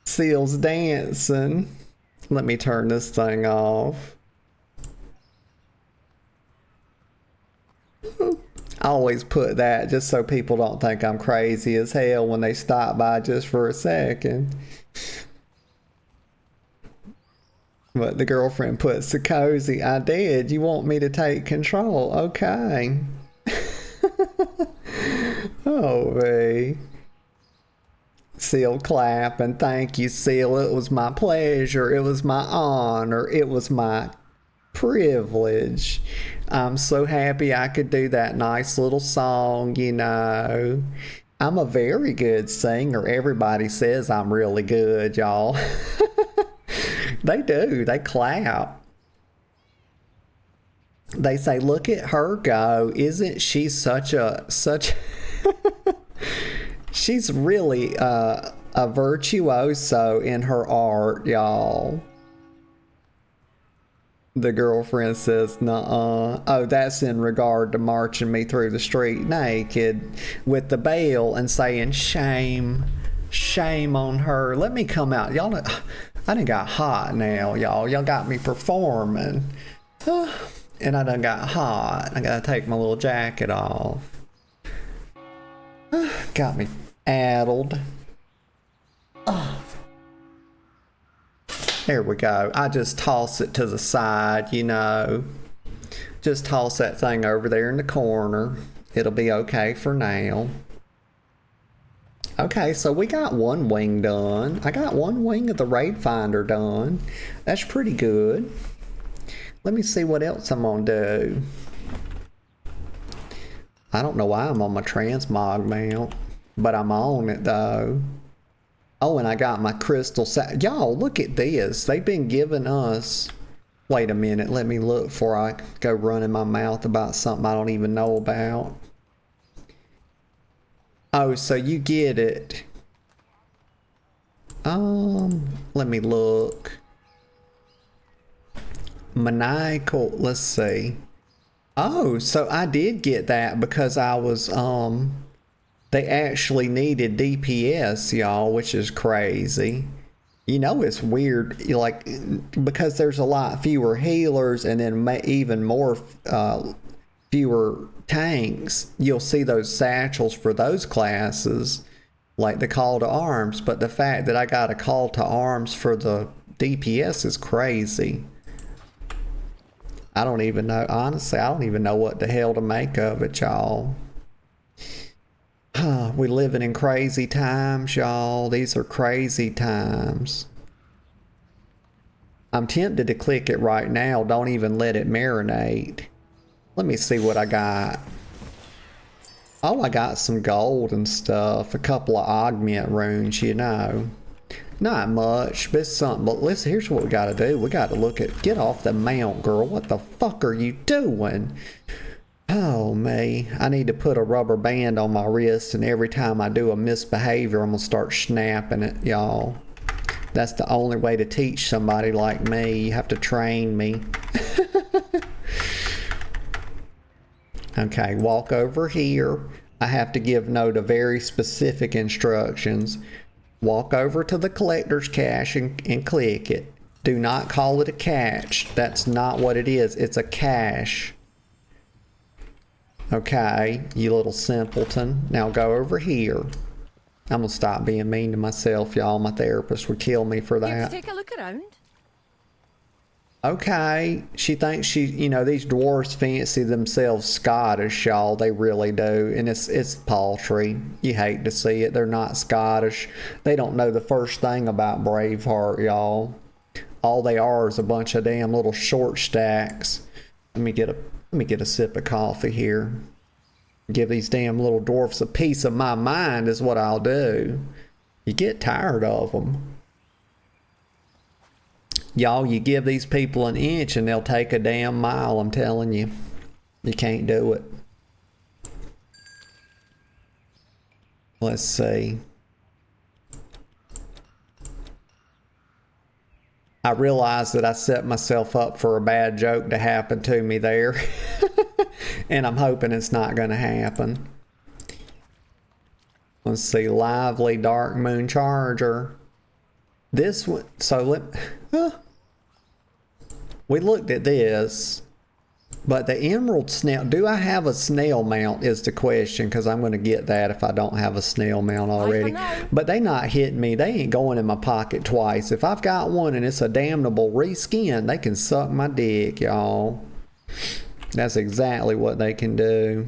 Seal's dancing. Let me turn this thing off. I always put that just so people don't think I'm crazy as hell when they stop by just for a second. But the girlfriend puts the cozy. I did. You want me to take control? Okay. Oh, me. Seal clapping. Thank you, Seal. It was my pleasure. It was my honor. It was my privilege. I'm so happy I could do that nice little song, you know. I'm a very good singer. Everybody says I'm really good, y'all. They do. They clap. They say, look at her go. Isn't she such she's really a virtuoso in her art, y'all. The girlfriend says, nuh-uh. Oh, that's in regard to marching me through the street naked with the bell and saying, shame, shame on her. Let me come out. Y'all, I done got hot now, y'all. Y'all got me performing. And I done got hot. I gotta take my little jacket off. Got me addled. There we go. I just toss it to the side, you know. Just toss that thing over there in the corner. It'll be okay for now. Okay, so we got one wing done. I got one wing of the raid finder done. That's pretty good. Let me see what else I'm gonna do. I don't know why I'm on my transmog mount, but I'm on it though. Oh, and I got my crystal y'all, look at this. They've been giving us... Wait a minute, let me look before I go running my mouth about something I don't even know about. Oh, so you get it. Let me look. Maniacal, let's see. Oh, so I did get that because I was They actually needed DPS, y'all, which is crazy. You know, it's weird, like, because there's a lot fewer healers and then even more fewer tanks. You'll see those satchels for those classes, like the call to arms. But the fact that I got a call to arms for the DPS is crazy. I don't even know, honestly, I don't even know what the hell to make of it, y'all. We living in crazy times, y'all. These are crazy times. I'm tempted to click it right now. Don't even let it marinate. Let me see what I got. Oh, I got some gold and stuff. A couple of augment runes, you know. Not much, but it's something. But listen, here's what we got to do. We got to look at... Get off the mount, girl. What the fuck are you doing? Oh, me. I need to put a rubber band on my wrist, and every time I do a misbehavior, I'm going to start snapping it, y'all. That's the only way to teach somebody like me. You have to train me. Okay, walk over here. I have to give Noda very specific instructions. Walk over to the collector's cache and click it. Do not call it a cache. That's not what it is. It's a cache. Okay, you little simpleton. Now go over here. I'm gonna stop being mean to myself, y'all. My therapist would kill me for Here to that. take a look around. Okay, she thinks she, you know, these dwarves fancy themselves Scottish, y'all. They really do, and it's paltry. You hate to see it. They're not Scottish. They don't know the first thing about Braveheart, y'all. All they are is a bunch of damn little short stacks. Let me get a sip of coffee here. Give these damn little dwarfs a piece of my mind is what I'll do. You get tired of them. Y'all, you give these people an inch and they'll take a damn mile, I'm telling you. You can't do it. Let's see. I realized that I set myself up for a bad joke to happen to me there. And I'm hoping it's not going to happen. Let's see. Lively Dark Moon Charger. This one. So we looked at this. But the emerald snail. Do I have a snail mount is the question. Because I'm going to get that if I don't have a snail mount already. But they not hitting me. They ain't going in my pocket twice. If I've got one and it's a damnable reskin, they can suck my dick, y'all. That's exactly what they can do.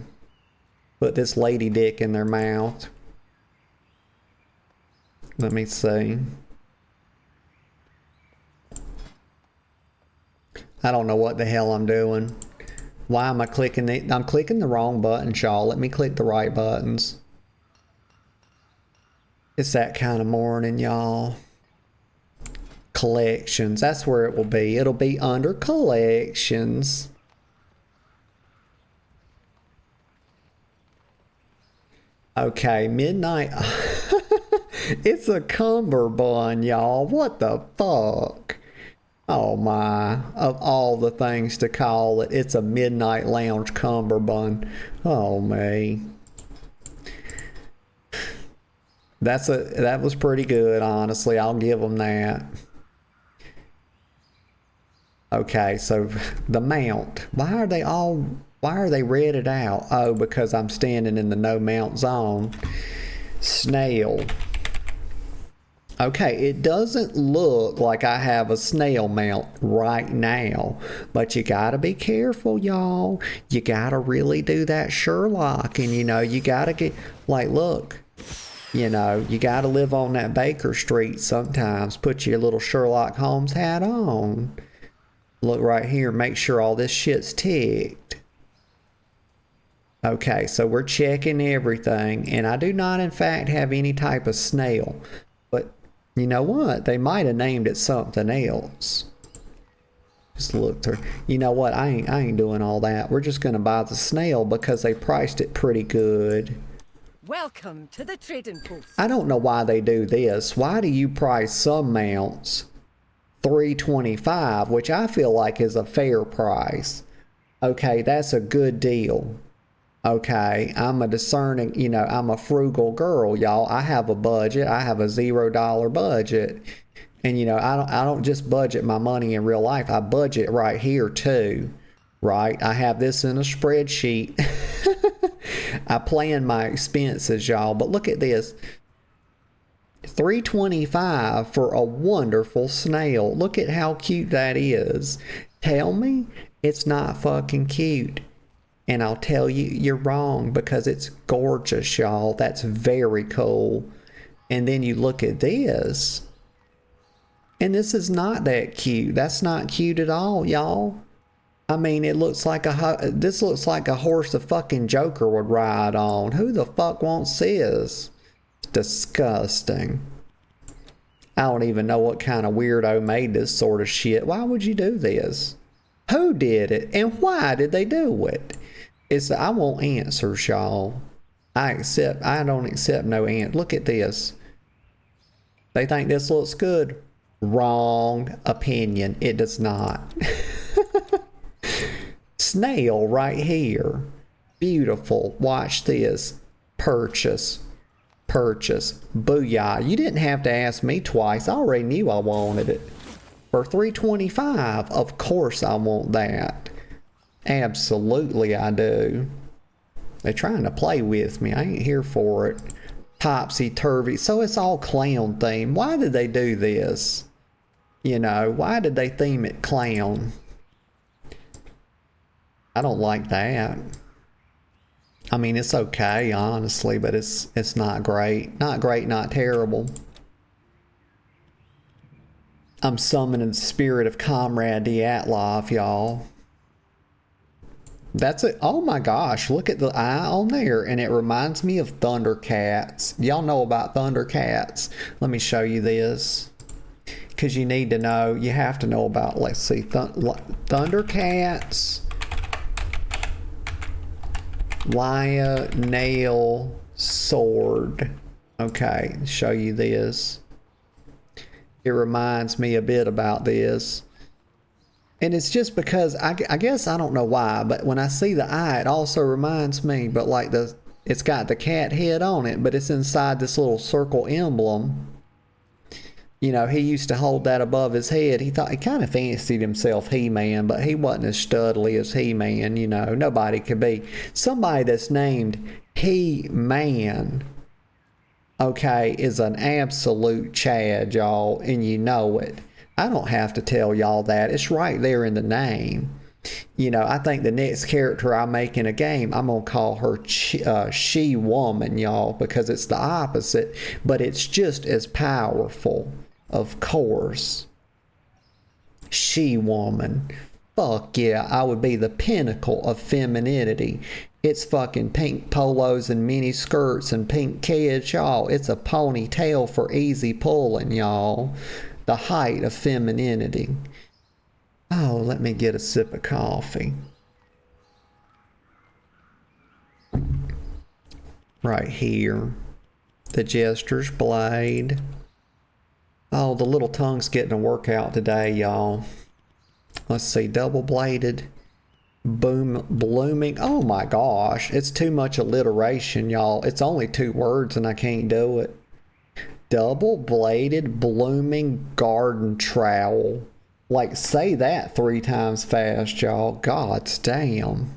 Put this lady dick in their mouth. Let me see. I don't know what the hell I'm doing. Why am I clicking it? I'm clicking the wrong buttons, y'all. Let me click the right buttons. It's that kind of morning, y'all. Collections. That's where it will be. It'll be under collections. Okay, midnight. It's a cummerbund, y'all. What the fuck? Oh my. Of all the things to call it, it's a midnight lounge cummerbund. Oh me. That was pretty good, honestly. I'll give them that. Okay, so the mount. Why are they redded out? Oh, because I'm standing in the no mount zone. Snail. Okay, it doesn't look like I have a snail mount right now, but you gotta be careful, y'all. You gotta really do that Sherlock, and you know, you gotta get, like, look, you know, you gotta live on that Baker Street sometimes. Put your little Sherlock Holmes hat on. Look right here, make sure all this shit's ticked. Okay, so we're checking everything, and I do not, in fact, have any type of snail. But you know what? They might have named it something else. Just look through. You know what? I ain't doing all that. We're just gonna buy the snail because they priced it pretty good. Welcome to the trading post. I don't know why they do this. Why do you price some mounts $325, which I feel like is a fair price? Okay, that's a good deal. Okay, I'm a discerning, you know, I'm a frugal girl, y'all. I have a budget. I have a $0 budget. And you know, I don't just budget my money in real life. I budget right here too. Right? I have this in a spreadsheet. I plan my expenses, y'all. But look at this. $3.25 for a wonderful snail. Look at how cute that is. Tell me it's not fucking cute. And I'll tell you, you're wrong, because it's gorgeous, y'all. That's very cool. And then you look at this. And this is not that cute. That's not cute at all, y'all. I mean, it looks like this looks like a horse the fucking Joker would ride on. Who the fuck wants this? It's disgusting. I don't even know what kind of weirdo made this sort of shit. Why would you do this? Who did it? And why did they do it? I want answers, y'all. I don't accept no answer. Look at this. They think this looks good. Wrong opinion. It does not. Snail right here. Beautiful. Watch this. Purchase. Booyah. You didn't have to ask me twice. I already knew I wanted it. For $3.25, of course I want that. Absolutely I do. They're trying to play with me. I ain't here for it. Topsy-turvy. So it's all clown themed. Why did they do this? You know, why did they theme it clown? I don't like that. I mean, it's okay, honestly, but it's not great. Not great, not terrible. I'm summoning the spirit of Comrade Dyatlov, y'all. That's it. Oh my gosh, look at the eye on there, and it reminds me of Thundercats. Y'all know about Thundercats. Let me show you this, because you need to know. You have to know about, let's see, Thundercats. Laya nail sword. Okay, show you this. It reminds me a bit about this. And it's just because, I guess I don't know why, but when I see the eye, it also reminds me, but like it's got the cat head on it, but it's inside this little circle emblem. You know, he used to hold that above his head. He kind of fancied himself He-Man, but he wasn't as studly as He-Man, you know. Nobody could be. Somebody that's named He-Man, okay, is an absolute Chad, y'all, and you know it. I don't have to tell y'all that. It's right there in the name. You know, I think the next character I make in a game, I'm going to call her She-Woman, y'all, because it's the opposite, but it's just as powerful, of course. She-Woman. Fuck yeah, I would be the pinnacle of femininity. It's fucking pink polos and mini skirts and pink kids, y'all. It's a ponytail for easy pulling, y'all. The height of femininity. Oh, let me get a sip of coffee. Right here. The Jester's Blade. Oh, the little tongue's getting a workout today, y'all. Let's see, double-bladed. Blooming. Oh my gosh, it's too much alliteration, y'all. It's only 2 words and I can't do it. Double-bladed blooming garden trowel. Like, say that 3 times fast, y'all. God's damn.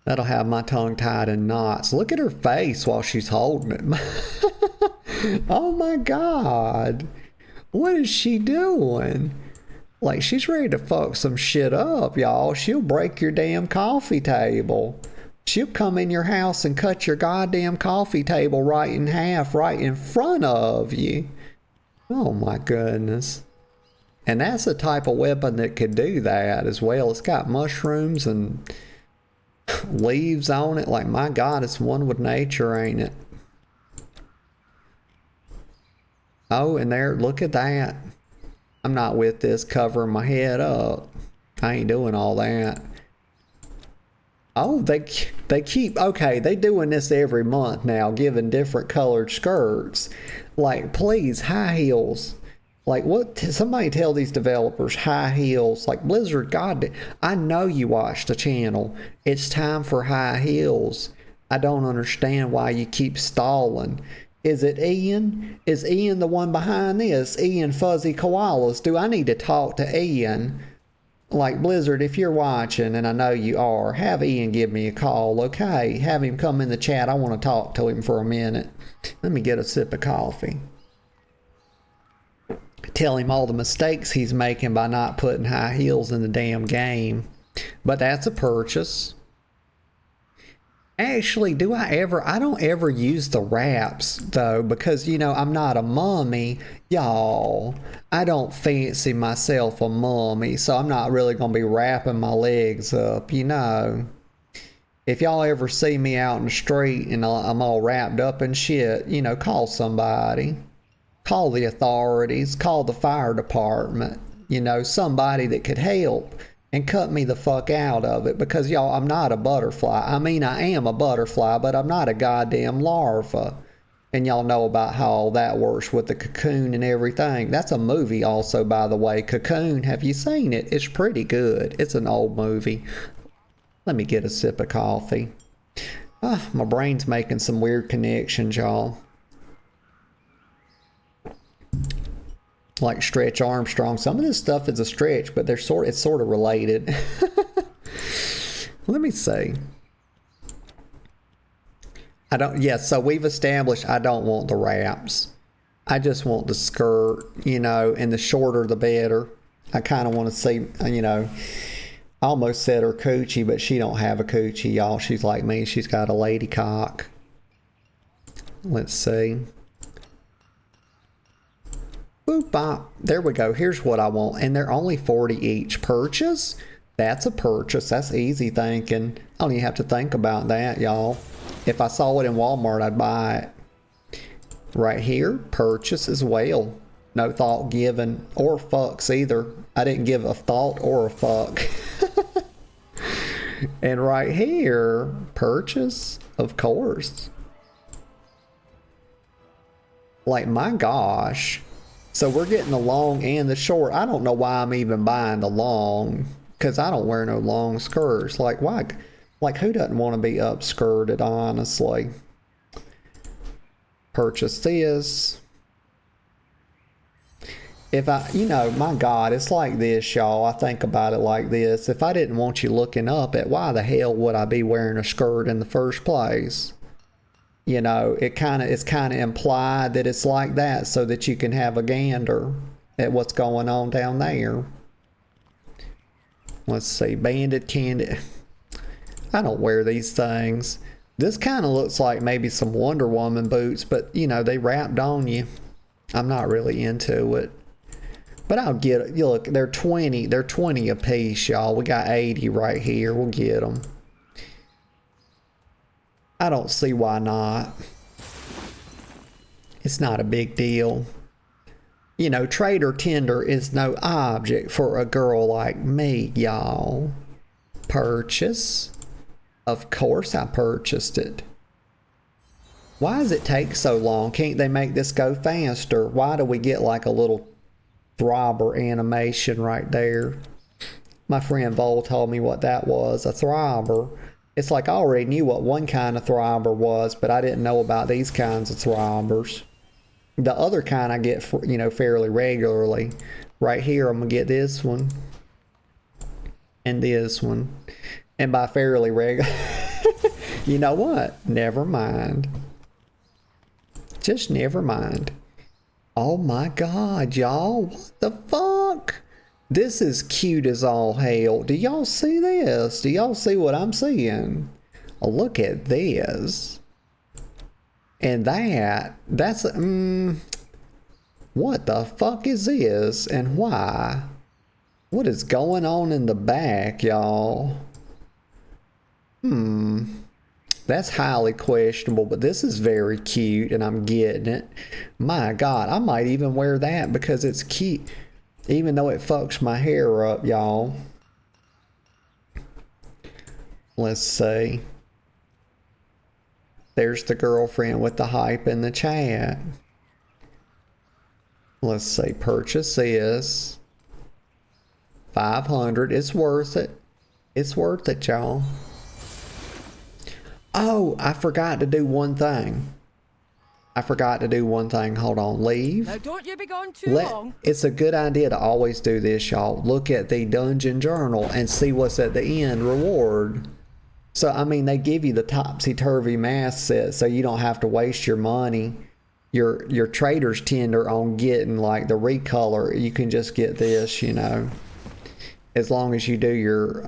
That'll have my tongue tied in knots. Look at her face while she's holding it. Oh my God. What is she doing? Like, she's ready to fuck some shit up, y'all. She'll break your damn coffee table. She'll come in your house and cut your goddamn coffee table right in half, right in front of you. Oh my goodness. And that's the type of weapon that could do that as well. It's got mushrooms and leaves on it. Like, my God, it's one with nature, ain't it? Oh, and there, look at that. I'm not with this covering my head up. I ain't doing all that. Oh, they keep, okay, they doing this every month now, giving different colored skirts. Like, please, high heels. Like, what? Somebody tell these developers high heels. Like, Blizzard, God, I know you watch the channel. It's time for high heels. I don't understand why you keep stalling. Is it Ian? Is Ian the one behind this? Ian Fuzzy Koalas? Do I need to talk to Ian? Like, Blizzard, if you're watching, and I know you are, have Ian give me a call, okay? Have him come in the chat. I want to talk to him for a minute. Let me get a sip of coffee. Tell him all the mistakes he's making by not putting high heels in the damn game. But that's a purchase. Actually, I don't ever use the wraps though, because you know, I'm not a mummy, y'all. I don't fancy myself a mummy, so I'm not really gonna be wrapping my legs up, you know. If y'all ever see me out in the street and I'm all wrapped up in shit, you know, call somebody. Call the authorities, call the fire department, you know, somebody that could help and cut me the fuck out of it, because y'all, I'm not a butterfly. I mean, I am a butterfly, but I'm not a goddamn larva. And y'all know about how all that works with the cocoon and everything. That's a movie also, by the way. Cocoon, have you seen it? It's pretty good. It's an old movie. Let me get a sip of coffee. My brain's making some weird connections, y'all. Like Stretch Armstrong. Some of this stuff is a stretch, but it's sort of related. Let me see. So we've established I don't want the wraps. I just want the skirt, you know, and the shorter the better. I kind of want to see, you know, I almost said her coochie, but she don't have a coochie, y'all. She's like me. She's got a lady cock. Let's see. Boop bop. There we go. Here's what I want. And they're only 40 each. Purchase? That's a purchase. That's easy thinking. I don't even have to think about that, y'all. If I saw it in Walmart, I'd buy it. Right here, purchase as well. No thought given or fucks either. I didn't give a thought or a fuck. And right here, purchase, of course. Like, my gosh. So we're getting the long and the short. I don't know why I'm even buying the long, because I don't wear no long skirts. Like, why? Like, who doesn't want to be upskirted, honestly? Purchase this. If I, you know, my God, it's like this, y'all. I think about it like this. If I didn't want you looking up at, why the hell would I be wearing a skirt in the first place? You know, it's kind of implied that it's like that so that you can have a gander at what's going on down there. Let's see, banded candy. I don't wear these things. This kind of looks like maybe some Wonder Woman boots, but you know, they wrapped on you. I'm not really into it. But I'll get it. You look, they're 20 a piece, y'all. We got 80 right here. We'll get them. I don't see why not. It's not a big deal. You know, trade or tender is no object for a girl like me, y'all. Purchase. Of course I purchased it. Why does it take so long? Can't they make this go faster? Why do we get like a little throbber animation right there? My friend Vol told me what that was, a throbber. It's like I already knew what one kind of throbber was, but I didn't know about these kinds of throbbers. The other kind I get, you know, fairly regularly. Right here, I'm going to get this one. And this one. And by fairly regular, you know what? Never mind. Just never mind. Oh my God, y'all. What the fuck? This is cute as all hell. Do y'all see this? Do y'all see what I'm seeing? Oh, look at this. And that's, what the fuck is this and why? What is going on in the back, y'all? That's highly questionable, but this is very cute and I'm getting it. My God, I might even wear that because it's cute. Even though it fucks my hair up, y'all. Let's see. There's the girlfriend with the hype in the chat. Let's see, purchase this. 500, it's worth it. It's worth it, y'all. Oh, I forgot to do one thing. Hold on, leave. Now don't you be gone too long. It's a good idea to always do this, y'all. Look at the dungeon journal and see what's at the end, reward. So, I mean, they give you the topsy-turvy mask set so you don't have to waste your money. Your trader's tender on getting, like, the recolor. You can just get this, you know. As long as you do your,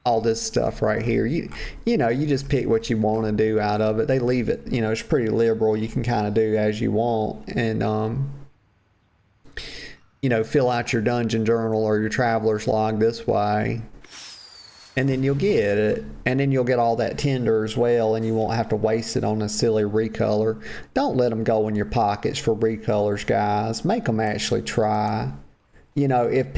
all this stuff right here. You know, you just pick what you want to do out of it. They leave it, you know, it's pretty liberal. You can kind of do as you want. And, you know, fill out your dungeon journal or your traveler's log this way. And then you'll get it. And then you'll get all that tinder as well, and you won't have to waste it on a silly recolor. Don't let them go in your pockets for recolors, guys. Make them actually try. You know, if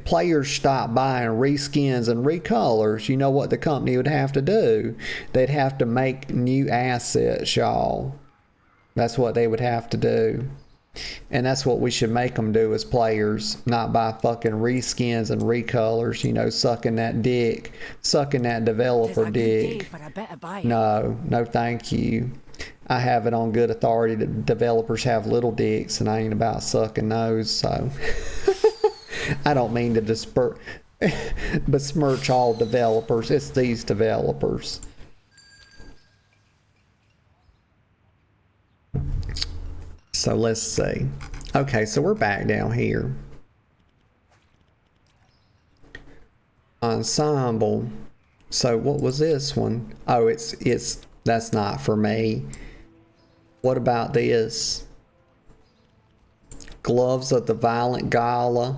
players stop buying reskins and recolors, you know what the company would have to do? They'd have to make new assets, y'all. That's what they would have to do. And that's what we should make them do as players. Not buy fucking reskins and recolors, you know, sucking that developer dick. No, thank you. I have it on good authority that developers have little dicks, and I ain't about sucking those, so. I don't mean to besmirch all developers. It's these developers. So let's see. Okay, so we're back down here. Ensemble. So what was this one? Oh, that's not for me. What about this? Gloves of the Violent Gala.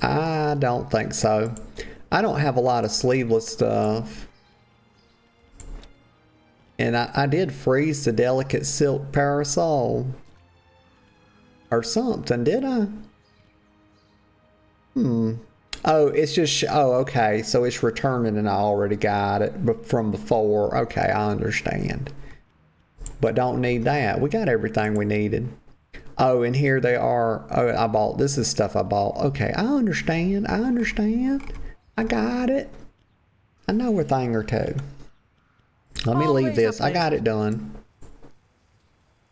I don't think so. I don't have a lot of sleeveless stuff. And I did freeze the delicate silk parasol. Or something, did I? Oh, it's just... Oh, okay. So it's returning and I already got it from before. Okay, I understand. But don't need that. We got everything we needed. Oh, and here they are. Oh, I bought... This is stuff I bought. Okay, I understand. I got it. I know a thing or two. Let me leave this. I got it done.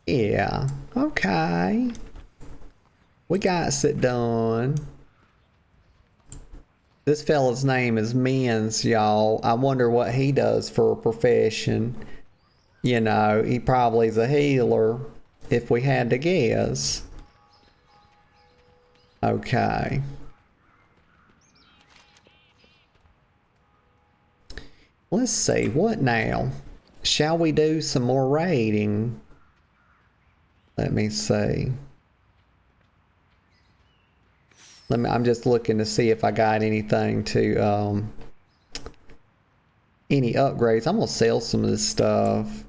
Yeah. Okay. We got it done. This fella's name is Mins, y'all. I wonder what he does for a profession. You know, he probably is a healer, if we had to guess. Okay. Let's see, what now? Shall we do some more raiding? Let me see. I'm just looking to see if I got anything to, any upgrades. I'm gonna sell some of this stuff.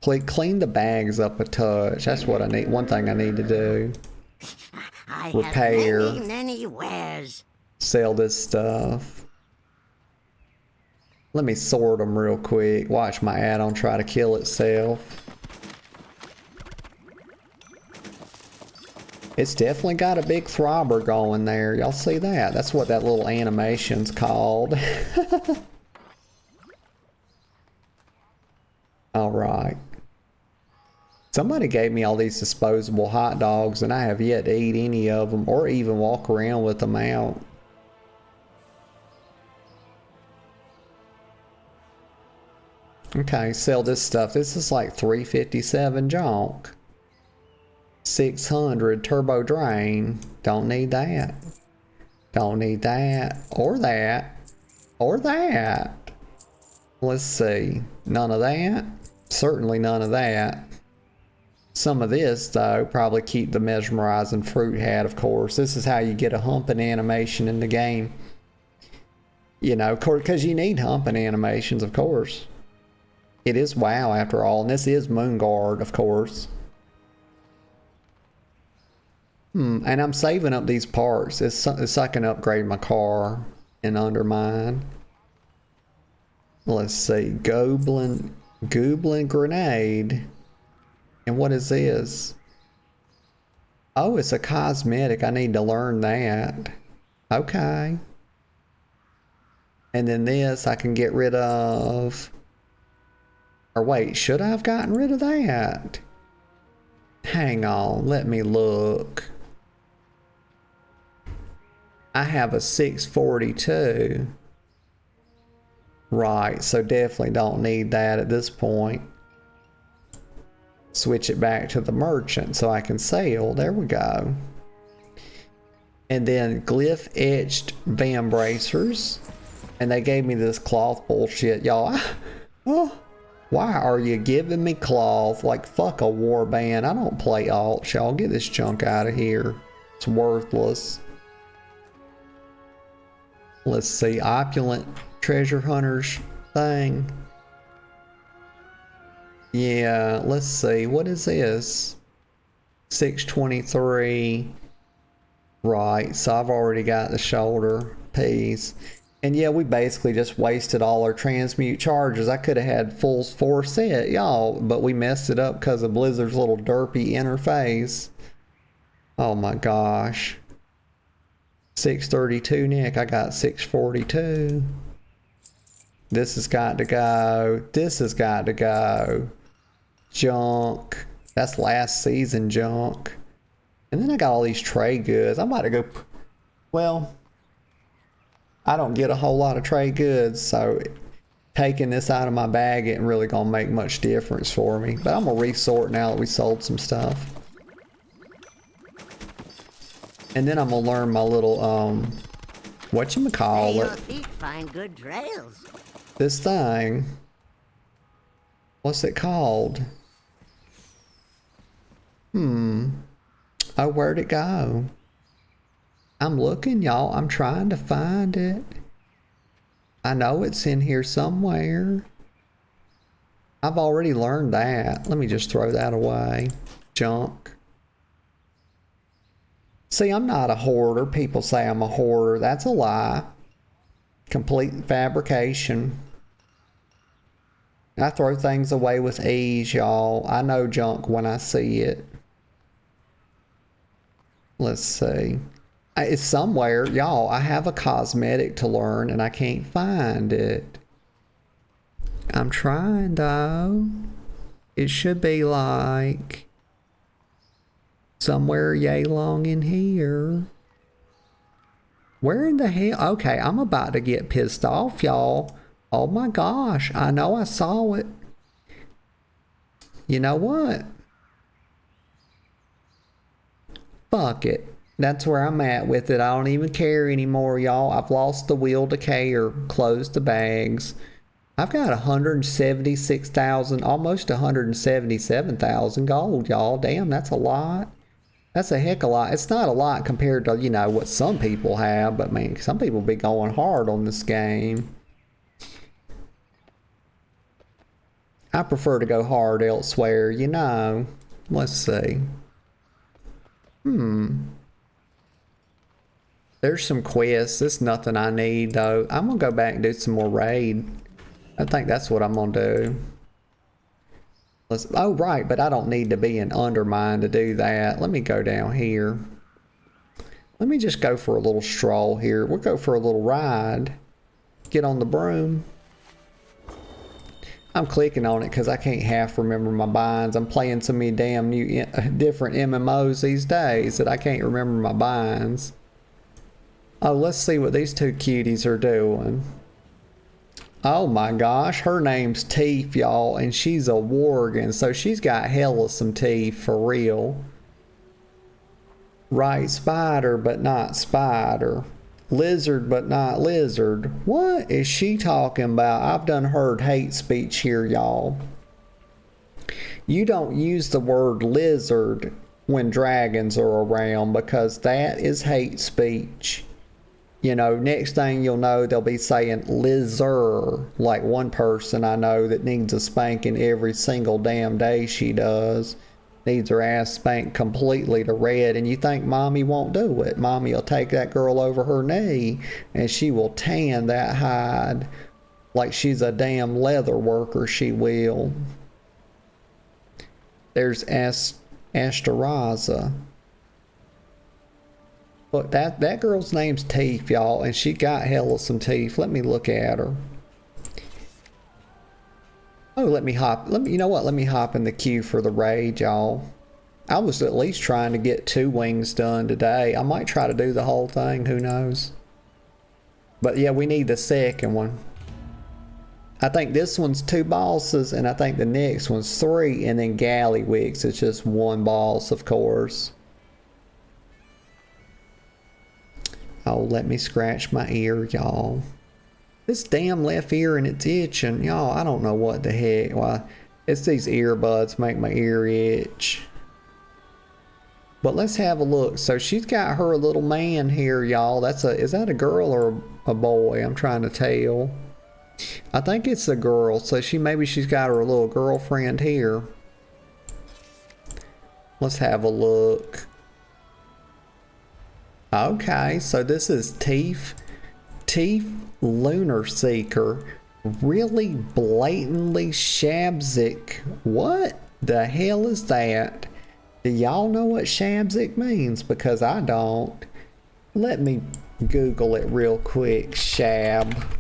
Clean the bags up a touch. That's what I need. One thing I need to do. Repair. Have many wares. Sell this stuff. Let me sort them real quick. Watch my add-on try to kill itself. It's definitely got a big throbber going there. Y'all see that? That's what that little animation's called. Alright. Somebody gave me all these disposable hot dogs and I have yet to eat any of them or even walk around with them out. Okay, sell this stuff. This is like $357 junk. 600 turbo drain. Don't need that. Don't need that. Or that. Or that. Let's see. None of that. Certainly none of that. Some of this, though, probably keep the mesmerizing fruit hat, of course. This is how you get a humping animation in the game. You know, because you need humping animations, of course. It is WoW, after all, and this is Moonguard, of course. And I'm saving up these parts. It's so I can upgrade my car in Undermine. Let's see. Goblin Grenade. And what is this? Oh, it's a cosmetic. I need to learn that. Okay. And then this I can get rid of. Or wait, should I have gotten rid of that? Hang on, let me look. I have a 642. Right, so definitely don't need that at this point. Switch it back to the merchant so I can sell. There we go. And then glyph etched van bracers. And they gave me this cloth bullshit, y'all. Oh, why are you giving me cloth? Like, fuck a warband. I don't play alts, y'all. Get this junk out of here. It's worthless. Let's see. Opulent treasure hunters thing. Yeah, let's see. What is this? 623. Right, so I've already got the shoulder piece. And yeah, we basically just wasted all our transmute charges. I could have had full 4 set, y'all, but we messed it up because of Blizzard's little derpy interface. Oh my gosh. 632, Nick. I got 642. This has got to go. This has got to go. Junk. That's last season junk. And then I got all these trade goods. I'm about to go. Well, I don't get a whole lot of trade goods, so taking this out of my bag isn't really going to make much difference for me. But I'm going to resort now that we sold some stuff. And then I'm going to learn my little, whatchamacallit. Your feet find good trails. This thing. What's it called? Oh, where'd it go? I'm looking, y'all. I'm trying to find it. I know it's in here somewhere. I've already learned that. Let me just throw that away. Junk. See, I'm not a hoarder. People say I'm a hoarder. That's a lie. Complete fabrication. I throw things away with ease, y'all. I know junk when I see it. Let's see. It's somewhere. Y'all, I have a cosmetic to learn and I can't find it. I'm trying though. It should be like somewhere yay long in here. Where in the hell? Okay, I'm about to get pissed off, y'all. Oh my gosh, I know I saw it. You know what? Fuck it. That's where I'm at with it. I don't even care anymore, y'all. I've lost the will to care. Close the bags. I've got 176,000, almost 177,000 gold, y'all. Damn, that's a lot. That's a heck of a lot. It's not a lot compared to, you know, what some people have, but man, some people be going hard on this game. I prefer to go hard elsewhere, you know. Let's see. There's some quests. It's nothing I need, though. I'm going to go back and do some more raid. I think that's what I'm going to do. Oh, right, but I don't need to be in Undermine to do that. Let me go down here. Let me just go for a little stroll here. We'll go for a little ride. Get on the broom. I'm clicking on it because I can't half remember my binds. I'm playing so many damn new different MMOs these days that I can't remember my binds. Oh, let's see what these two cuties are doing. Oh my gosh, her name's Teeth, y'all, and she's a Worgen, so she's got hella some teeth for real. Right, spider, but not spider. Lizard, but not lizard. What is she talking about? I've done heard hate speech here, y'all. You don't use the word lizard when dragons are around because that is hate speech. You know, next thing you'll know, they'll be saying lizard. Like one person I know that needs a spanking every single damn day she does. Needs her ass spanked completely to red, and you think mommy won't do it. Mommy will take that girl over her knee and she will tan that hide like she's a damn leather worker, she will. There's Asteraza. Look, that girl's name's Teeth, y'all, and she got hella some teeth. Let me look at her. Oh, you know what? Let me hop in the queue for the raid, y'all. I was at least trying to get 2 wings done today. I might try to do the whole thing, who knows? But yeah, we need the second one. I think this one's 2 bosses, and I think the next one's 3, and then Gallywix is just 1 boss, of course. Oh, let me scratch my ear, y'all. This damn left ear and it's itching. Y'all, I don't know what the heck. Why? It's these earbuds make my ear itch. But let's have a look. So she's got her little man here, y'all. Is that a girl or a boy? I'm trying to tell. I think it's a girl. So maybe she's got her little girlfriend here. Let's have a look. Okay, so this is Teeth Lunar Seeker. Really blatantly Shabzik. What the hell is that? Do y'all know what Shabzik means? Because I don't. Let me Google it real quick. Shabzik.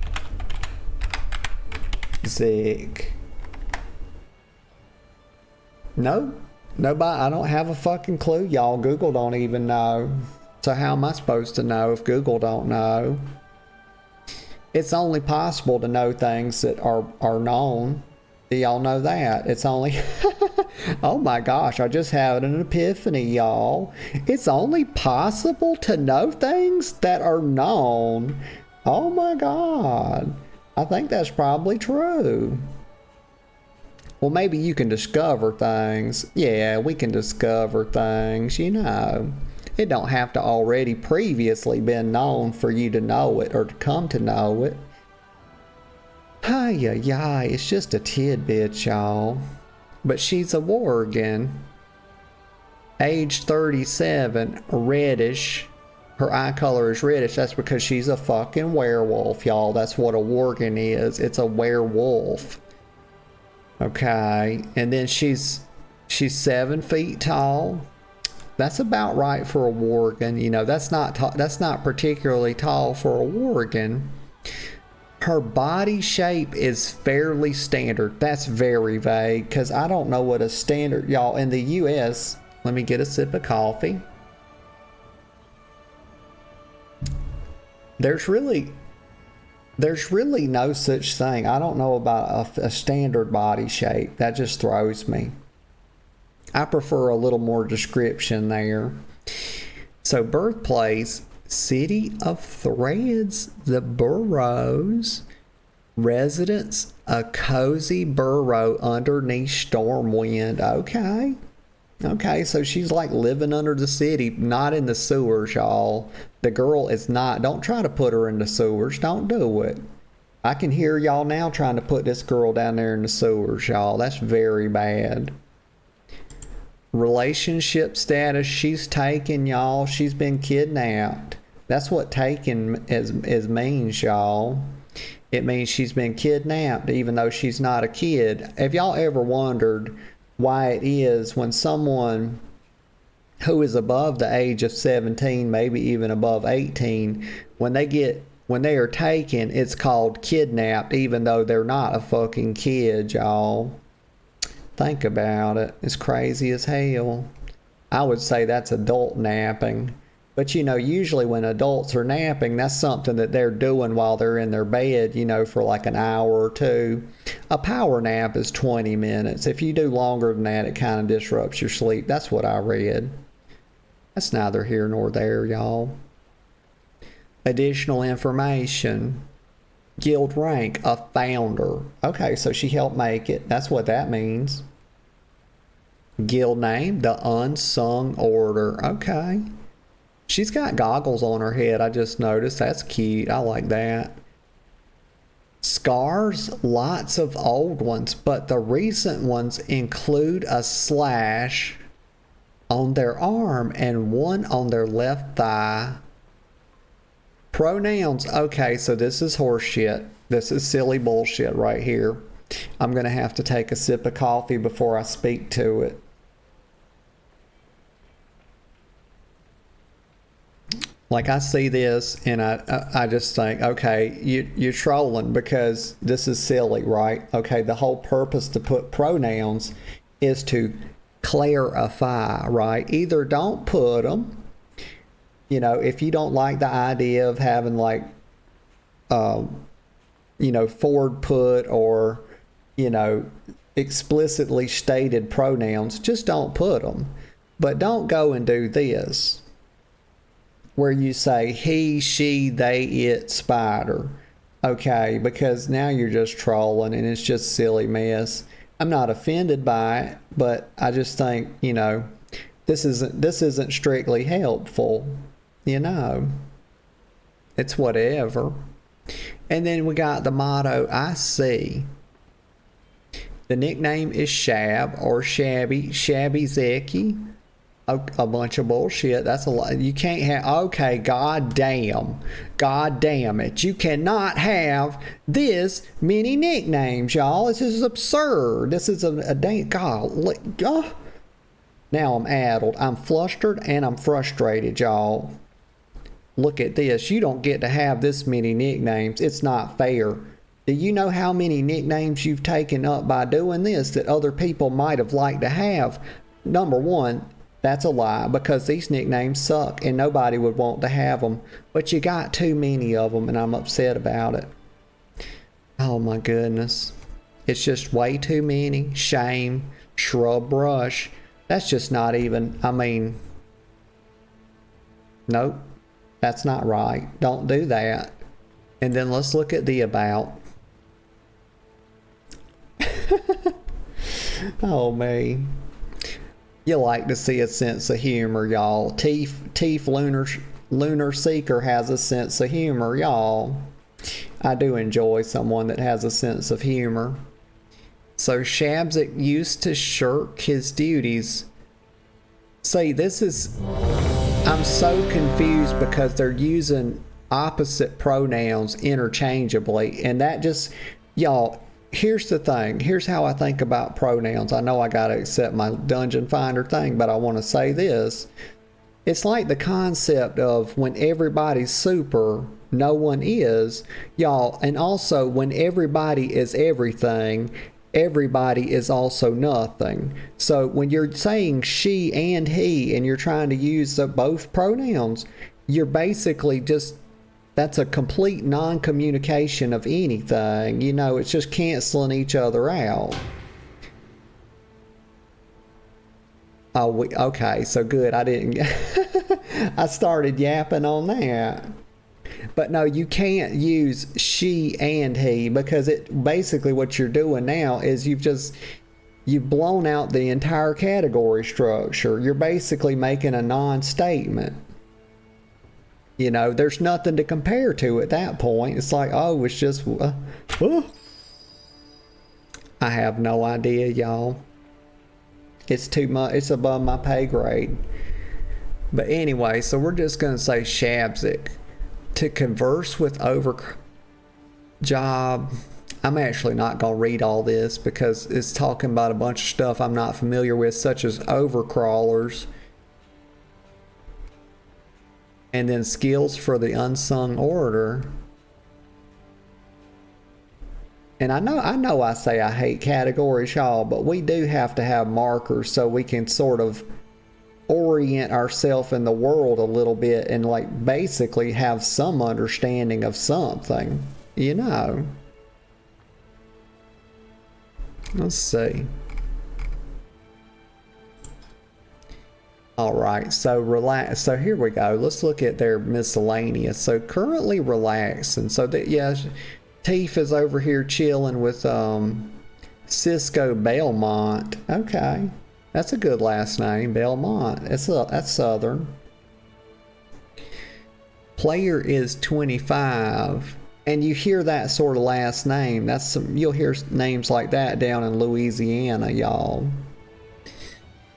Nope. Nobody. I don't have a fucking clue, y'all. Google don't even know. So how am I supposed to know if Google don't know? It's only possible to know things that are known. Do y'all know that? It's only... Oh my gosh, I just had an epiphany, y'all. It's only possible to know things that are known. Oh my god. I think that's probably true. Well, maybe you can discover things. Yeah, we can discover things, you know. It don't have to already previously been known for you to know it or to come to know it. Hi, it's just a tidbit, y'all. But she's a Worgen. Age 37, reddish. Her eye color is reddish. That's because she's a fucking werewolf, y'all. That's what a Worgen is. It's a werewolf. Okay, and then she's 7 feet tall. That's about right for a Worgen. You know, that's not particularly tall for a Worgen. Her body shape is fairly standard. That's very vague because I don't know what a standard, y'all. In the U.S., let me get a sip of coffee. There's really no such thing. I don't know about a standard body shape. That just throws me. I prefer a little more description there. So birthplace, City of Threads, the Burrows. Residence, a cozy burrow underneath Stormwind. Okay, so she's like living under the city, not in the sewers, y'all. The girl is not. Don't try to put her in the sewers. Don't do it. I can hear y'all now trying to put this girl down there in the sewers, y'all. That's very bad. Relationship status, she's taken, y'all. She's been kidnapped. That's what taken is means, y'all. It means she's been kidnapped even though she's not a kid. Have y'all ever wondered why it is when someone who is above the age of 17, maybe even above 18, when they are taken, it's called kidnapped even though they're not a fucking kid, y'all? Think about it. It's crazy as hell. I would say that's adult napping. But, you know, usually when adults are napping, that's something that they're doing while they're in their bed, you know, for like an hour or two. A power nap is 20 minutes. If you do longer than that, it kind of disrupts your sleep. That's what I read. That's neither here nor there, y'all. Additional information. Guild rank, a founder. Okay, so she helped make it. That's what that means. Guild name, the Unsung Order. Okay. She's got goggles on her head, I just noticed. That's cute. I like that. Scars, lots of old ones, but the recent ones include a slash on their arm and one on their left thigh. Pronouns. Okay, so this is horseshit. This is silly bullshit right here. I'm going to have to take a sip of coffee before I speak to it. Like I see this and I just think, okay, you're trolling because this is silly, right? Okay, the whole purpose to put pronouns is to clarify, right? Either don't put them, you know, if you don't like the idea of having like, you know, forward put or, you know, explicitly stated pronouns, just don't put them. But don't go and do this, where you say he, she, they, it, spider. Okay, because now you're just trolling and it's just silly mess. I'm not offended by it, but I just think, you know, this isn't strictly helpful, you know. It's whatever. And then we got the motto, I see. The nickname is Shab or Shabby, Shabby Zecky. A bunch of bullshit. That's a lot. You can't have, okay, god damn it, you cannot have this many nicknames, y'all. This is absurd. This is a damn, god, now I'm addled, I'm flustered, and I'm frustrated, y'all. Look at this. You don't get to have this many nicknames. It's not fair. Do you know how many nicknames you've taken up by doing this that other people might have liked to have? Number one, that's a lie, because these nicknames suck and nobody would want to have them. But you got too many of them and I'm upset about it. Oh my goodness. It's just way too many. Shame. Shrub brush. That's just not even, I mean, nope. That's not right. Don't do that. And then let's look at the about. Oh me. You like to see a sense of humor, y'all. Teef Lunar Seeker has a sense of humor, y'all. I do enjoy someone that has a sense of humor. So Shabzik used to shirk his duties. See, this is... I'm so confused because they're using opposite pronouns interchangeably. And that just... Y'all... Here's the thing. Here's how I think about pronouns. I know I gotta accept my Dungeon Finder thing, but I want to say this. It's like the concept of when everybody's super, no one is, y'all. And also when everybody is everything, everybody is also nothing. So when you're saying she and he and you're trying to use both pronouns, you're basically just... That's a complete non-communication of anything. You know, it's just canceling each other out. Oh, okay, so good. I didn't... I started yapping on that. But no, you can't use she and he, because it basically what you're doing now is you've blown out the entire category structure. You're basically making a non-statement. You know, there's nothing to compare to at that point. It's like, oh, it's just... I have no idea, y'all. It's too much. It's above my pay grade. But anyway, so we're just going to say Shabzik. To converse with job... I'm actually not going to read all this because it's talking about a bunch of stuff I'm not familiar with, such as overcrawlers. And then skills for the unsung orator. And I know I say I hate categories, y'all, but we do have to have markers so we can sort of orient ourselves in the world a little bit and like basically have some understanding of something, you know. Let's see. All right, so relax. So here we go. Let's look at their miscellaneous. So currently relaxing. So that, yeah, Teef is over here chilling with Cisco Belmont. Okay, that's a good last name, Belmont. That's Southern. Player is 25, and you hear that sort of last name. That's you'll hear names like that down in Louisiana, y'all.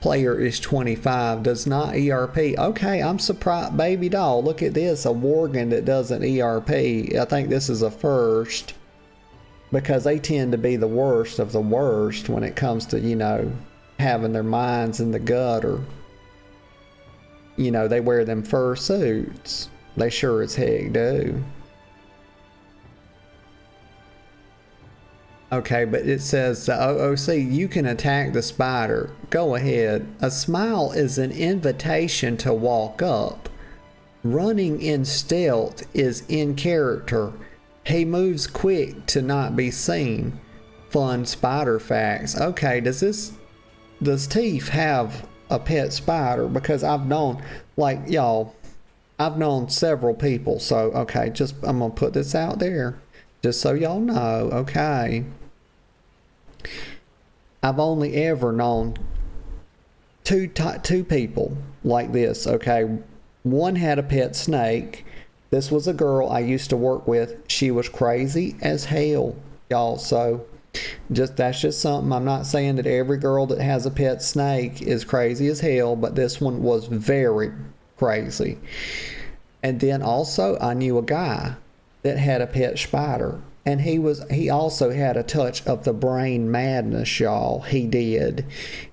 Player is 25, does not ERP. Okay, I'm surprised. Baby doll, look at this. A Worgen that doesn't ERP. I think this is a first, because they tend to be the worst of the worst when it comes to, you know, having their minds in the gutter. You know, they wear them fur suits. They sure as heck do. Okay, but it says the OOC, you can attack the spider. Go ahead. A smile is an invitation to walk up. Running in stealth is in character. He moves quick to not be seen. Fun spider facts. Okay, does Teef have a pet spider? Because I've known, like, y'all, I've known several people. So, okay, I'm going to put this out there. Just so y'all know, okay. I've only ever known two people like this, okay. One had a pet snake. This was a girl I used to work with. She was crazy as hell, y'all. So that's just something. I'm not saying that every girl that has a pet snake is crazy as hell, but this one was very crazy. And then also I knew a guy that had a pet spider, and he also had a touch of the brain madness, y'all. He did.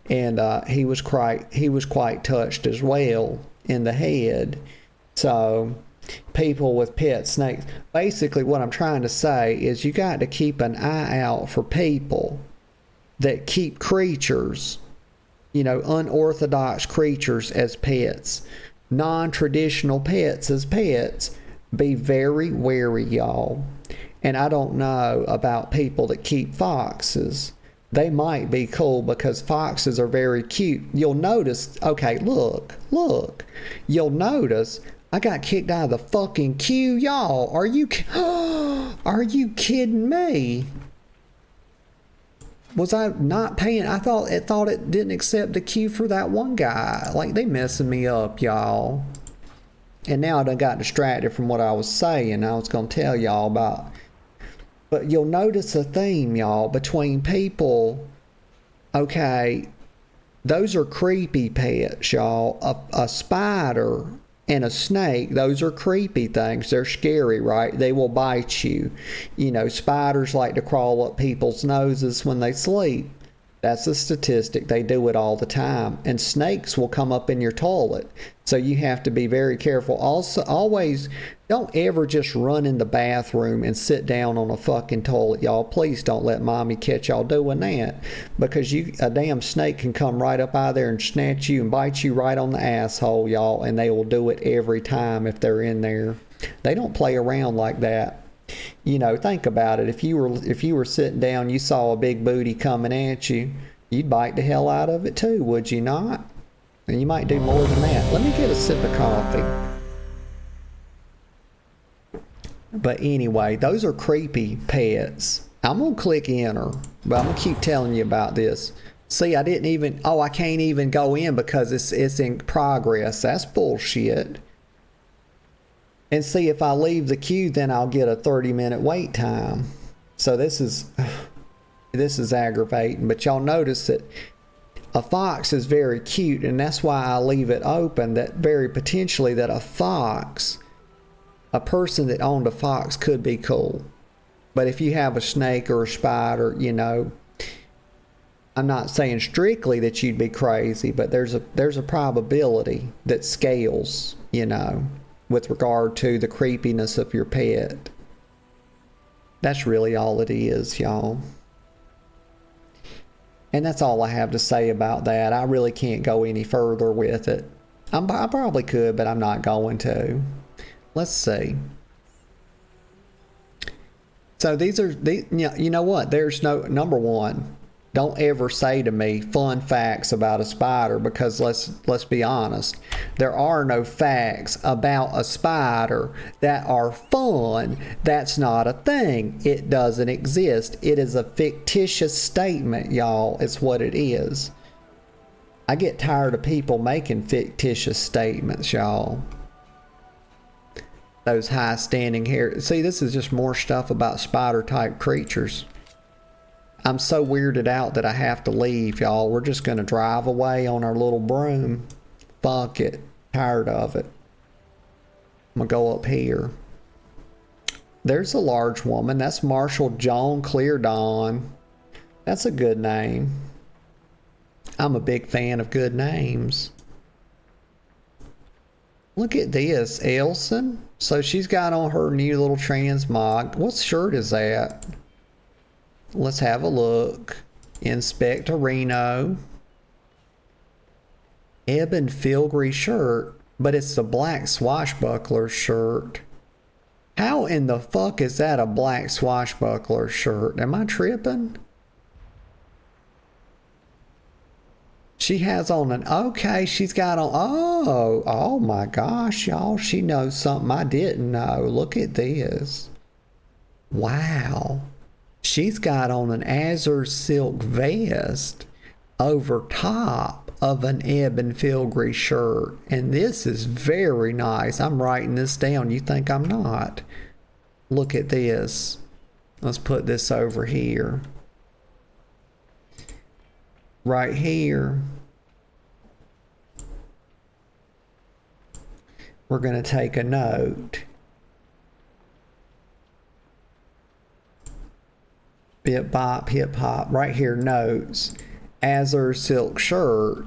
And he was quite touched as well in the head. So people with pet snakes, basically what I'm trying to say is you got to keep an eye out for people that keep creatures, unorthodox creatures as pets, non-traditional pets as pets. Be very wary, y'all. And I don't know about people that keep foxes. They might be cool because foxes are very cute. You'll notice, okay, look. You'll notice I got kicked out of the fucking queue, y'all. Are you kidding me? Was I not paying? I thought it didn't accept the queue for that one guy. Like, they messing me up, y'all. And now I done got distracted from what I was saying. I was going to tell y'all about. But you'll notice a theme, y'all, between people. Okay, those are creepy pets, y'all. A spider and a snake, those are creepy things. They're scary, right? They will bite you. Spiders like to crawl up people's noses when they sleep. That's a statistic. They do it all the time. And snakes will come up in your toilet. So you have to be very careful. Also, always, don't ever just run in the bathroom and sit down on a fucking toilet, y'all. Please don't let mommy catch y'all doing that. Because a damn snake can come right up out of there and snatch you and bite you right on the asshole, y'all. And they will do it every time if they're in there. They don't play around like that. Think about it. If you were sitting down, you saw a big booty coming at you, you'd bite the hell out of it too, would you not? And you might do more than that. Let me get a sip of coffee. But anyway, those are creepy pets. I'm gonna click enter, but I'm gonna keep telling you about this. See, I can't even go in because it's in progress. That's bullshit. And see, if I leave the queue, then I'll get a 30-minute wait time. So this is aggravating. But y'all notice that a fox is very cute, and that's why I leave it open, that very potentially that a person that owned a fox could be cool. But if you have a snake or a spider, I'm not saying strictly that you'd be crazy, but there's a probability that scales, with regard to the creepiness of your pet. That's really all it is, y'all. And that's all I have to say about that. I really can't go any further with it. I probably could, but I'm not going to. Let's see. So you know what? There's number one. Don't ever say to me fun facts about a spider, because let's be honest, there are no facts about a spider that are fun. That's not a thing. It doesn't exist. It is a fictitious statement, y'all. It's what it is. I get tired of people making fictitious statements, y'all. Those high standing hair. See, this is just more stuff about spider type creatures. I'm so weirded out that I have to leave, y'all. We're just going to drive away on our little broom. Fuck it. Tired of it. I'm going to go up here. There's a large woman. That's Marshall Joan Cleardawn. That's a good name. I'm a big fan of good names. Look at this, Elson. So she's got on her new little transmog. What shirt is that? Let's have a look. Inspector Reno. Ebon filigree shirt, but it's the black swashbuckler shirt. How in the fuck is that a black swashbuckler shirt? Am I tripping? She has on an, okay, she's got on, oh my gosh, y'all, she knows something I didn't know. Look at this. Wow. She's got on an azure silk vest over top of an ebon filigree shirt. And this is very nice. I'm writing this down. You think I'm not? Look at this. Let's put this over here. Right here. We're going to take a note. Bip bop, hip hop. Right here, notes. Azure silk shirt.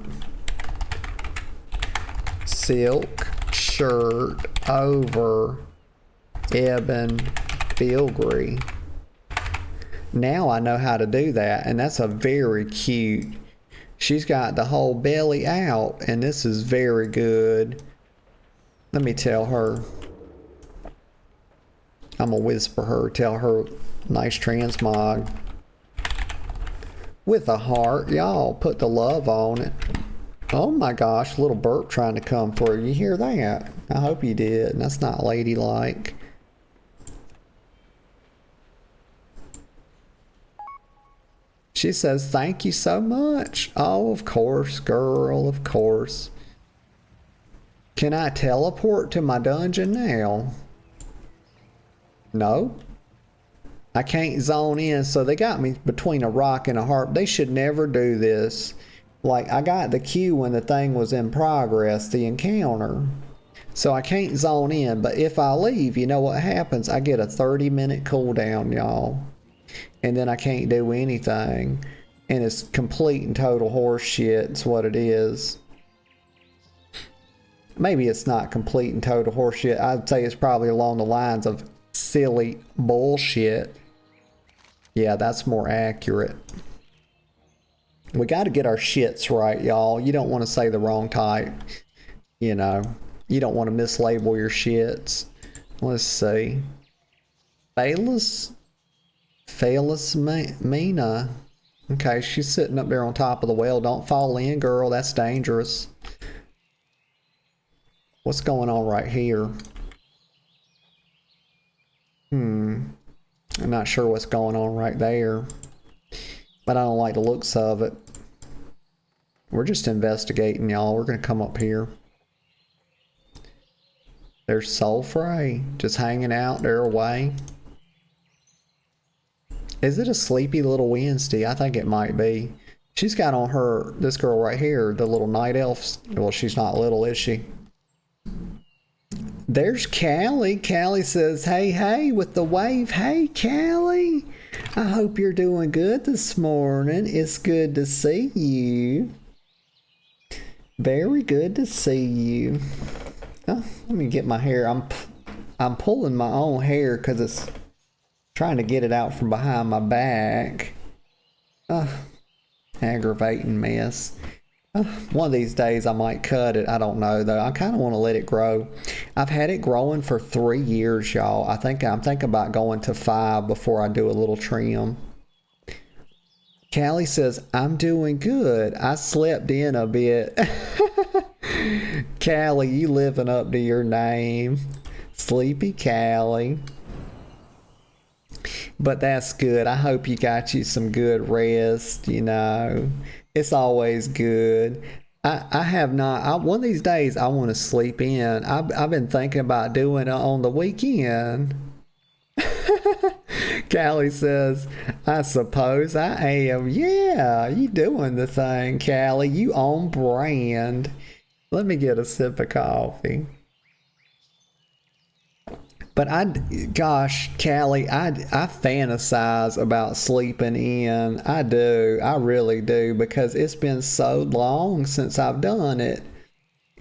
Silk shirt over ebon filigree. Now I know how to do that, and that's a very cute. She's got the whole belly out, and this is very good. Let me tell her. I'm gonna whisper her, tell her nice transmog. With a heart, y'all put the love on it. Oh my gosh, little burp trying to come through. You hear that? I hope you did. That's not ladylike. She says, thank you so much. Oh, of course, girl, of course. Can I teleport to my dungeon now? No. I can't zone in, so they got me between a rock and a hard. They should never do this. Like, I got the queue when the thing was in progress, the encounter. So I can't zone in, but if I leave, you know what happens? I get a 30-minute cooldown, y'all. And then I can't do anything. And it's complete and total horse shit. It's what it is. Maybe it's not complete and total horse shit. I'd say it's probably along the lines of silly bullshit. Yeah, that's more accurate. We got to get our shits right, y'all. You don't want to say the wrong type. You know, you don't want to mislabel your shits. Let's see. Phalis Mina. Okay, she's sitting up there on top of the well. Don't fall in, girl. That's dangerous. What's going on right here? I'm not sure what's going on right there. But I don't like the looks of it. We're just investigating, y'all. We're going to come up here. There's Soulfray. Just hanging out there away. Is it a sleepy little Wednesday? I think it might be. She's got on her, this girl right here, the little night elf. Well, she's not little, is she? There's Callie. Callie says, hey, hey, with the wave. Hey, Callie. I hope you're doing good this morning. It's good to see you. Very good to see you. Oh, let me get my hair. I'm pulling my own hair because it's trying to get it out from behind my back. Aggravating mess. One of these days I might cut it. I don't know though. I kind of want to let it grow. I've had it growing for 3 years, y'all. I'm thinking about going to 5 before I do a little trim. Callie says, I'm doing good. I slept in a bit. Callie, you living up to your name. Sleepy Callie. But that's good. I hope you got you some good rest, you know. It's always good. I have not. One of these days I want to sleep in. I've been thinking about doing it on the weekend. Callie says, I suppose I am. Yeah, you doing the thing, Callie. You on brand. Let me get a sip of coffee. But gosh, Callie, I fantasize about sleeping in. I do. I really do, because it's been so long since I've done it.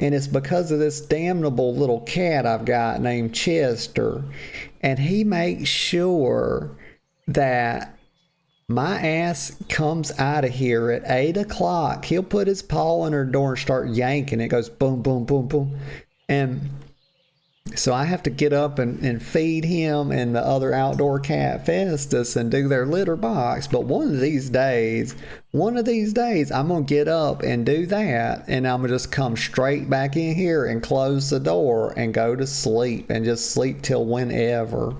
And it's because of this damnable little cat I've got named Chester. And he makes sure that my ass comes out of here at 8 o'clock. He'll put his paw on her door and start yanking. It goes boom, boom, boom, boom. And so I have to get up and feed him and the other outdoor cat Festus and do their litter box. But one of these days, I'm going to get up and do that. And I'm going to just come straight back in here and close the door and go to sleep and just sleep till whenever.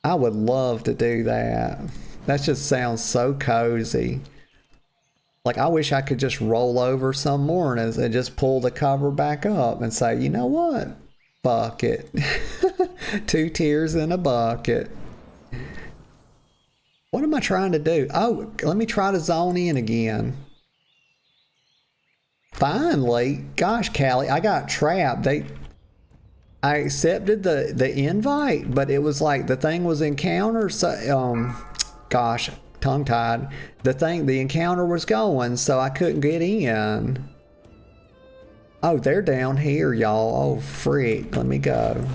I would love to do that. That just sounds so cozy. Like, I wish I could just roll over some mornings and just pull the cover back up and say, you know what? Fuck it. 2 tears in a bucket. What am I trying to do? Oh, let me try to zone in again. Finally. Gosh, Callie, I got trapped. I accepted the invite, but it was like the thing was encounter. So, gosh, tongue-tied. The encounter was going, so I couldn't get in. Oh, they're down here, y'all. Oh, freak. Let me go.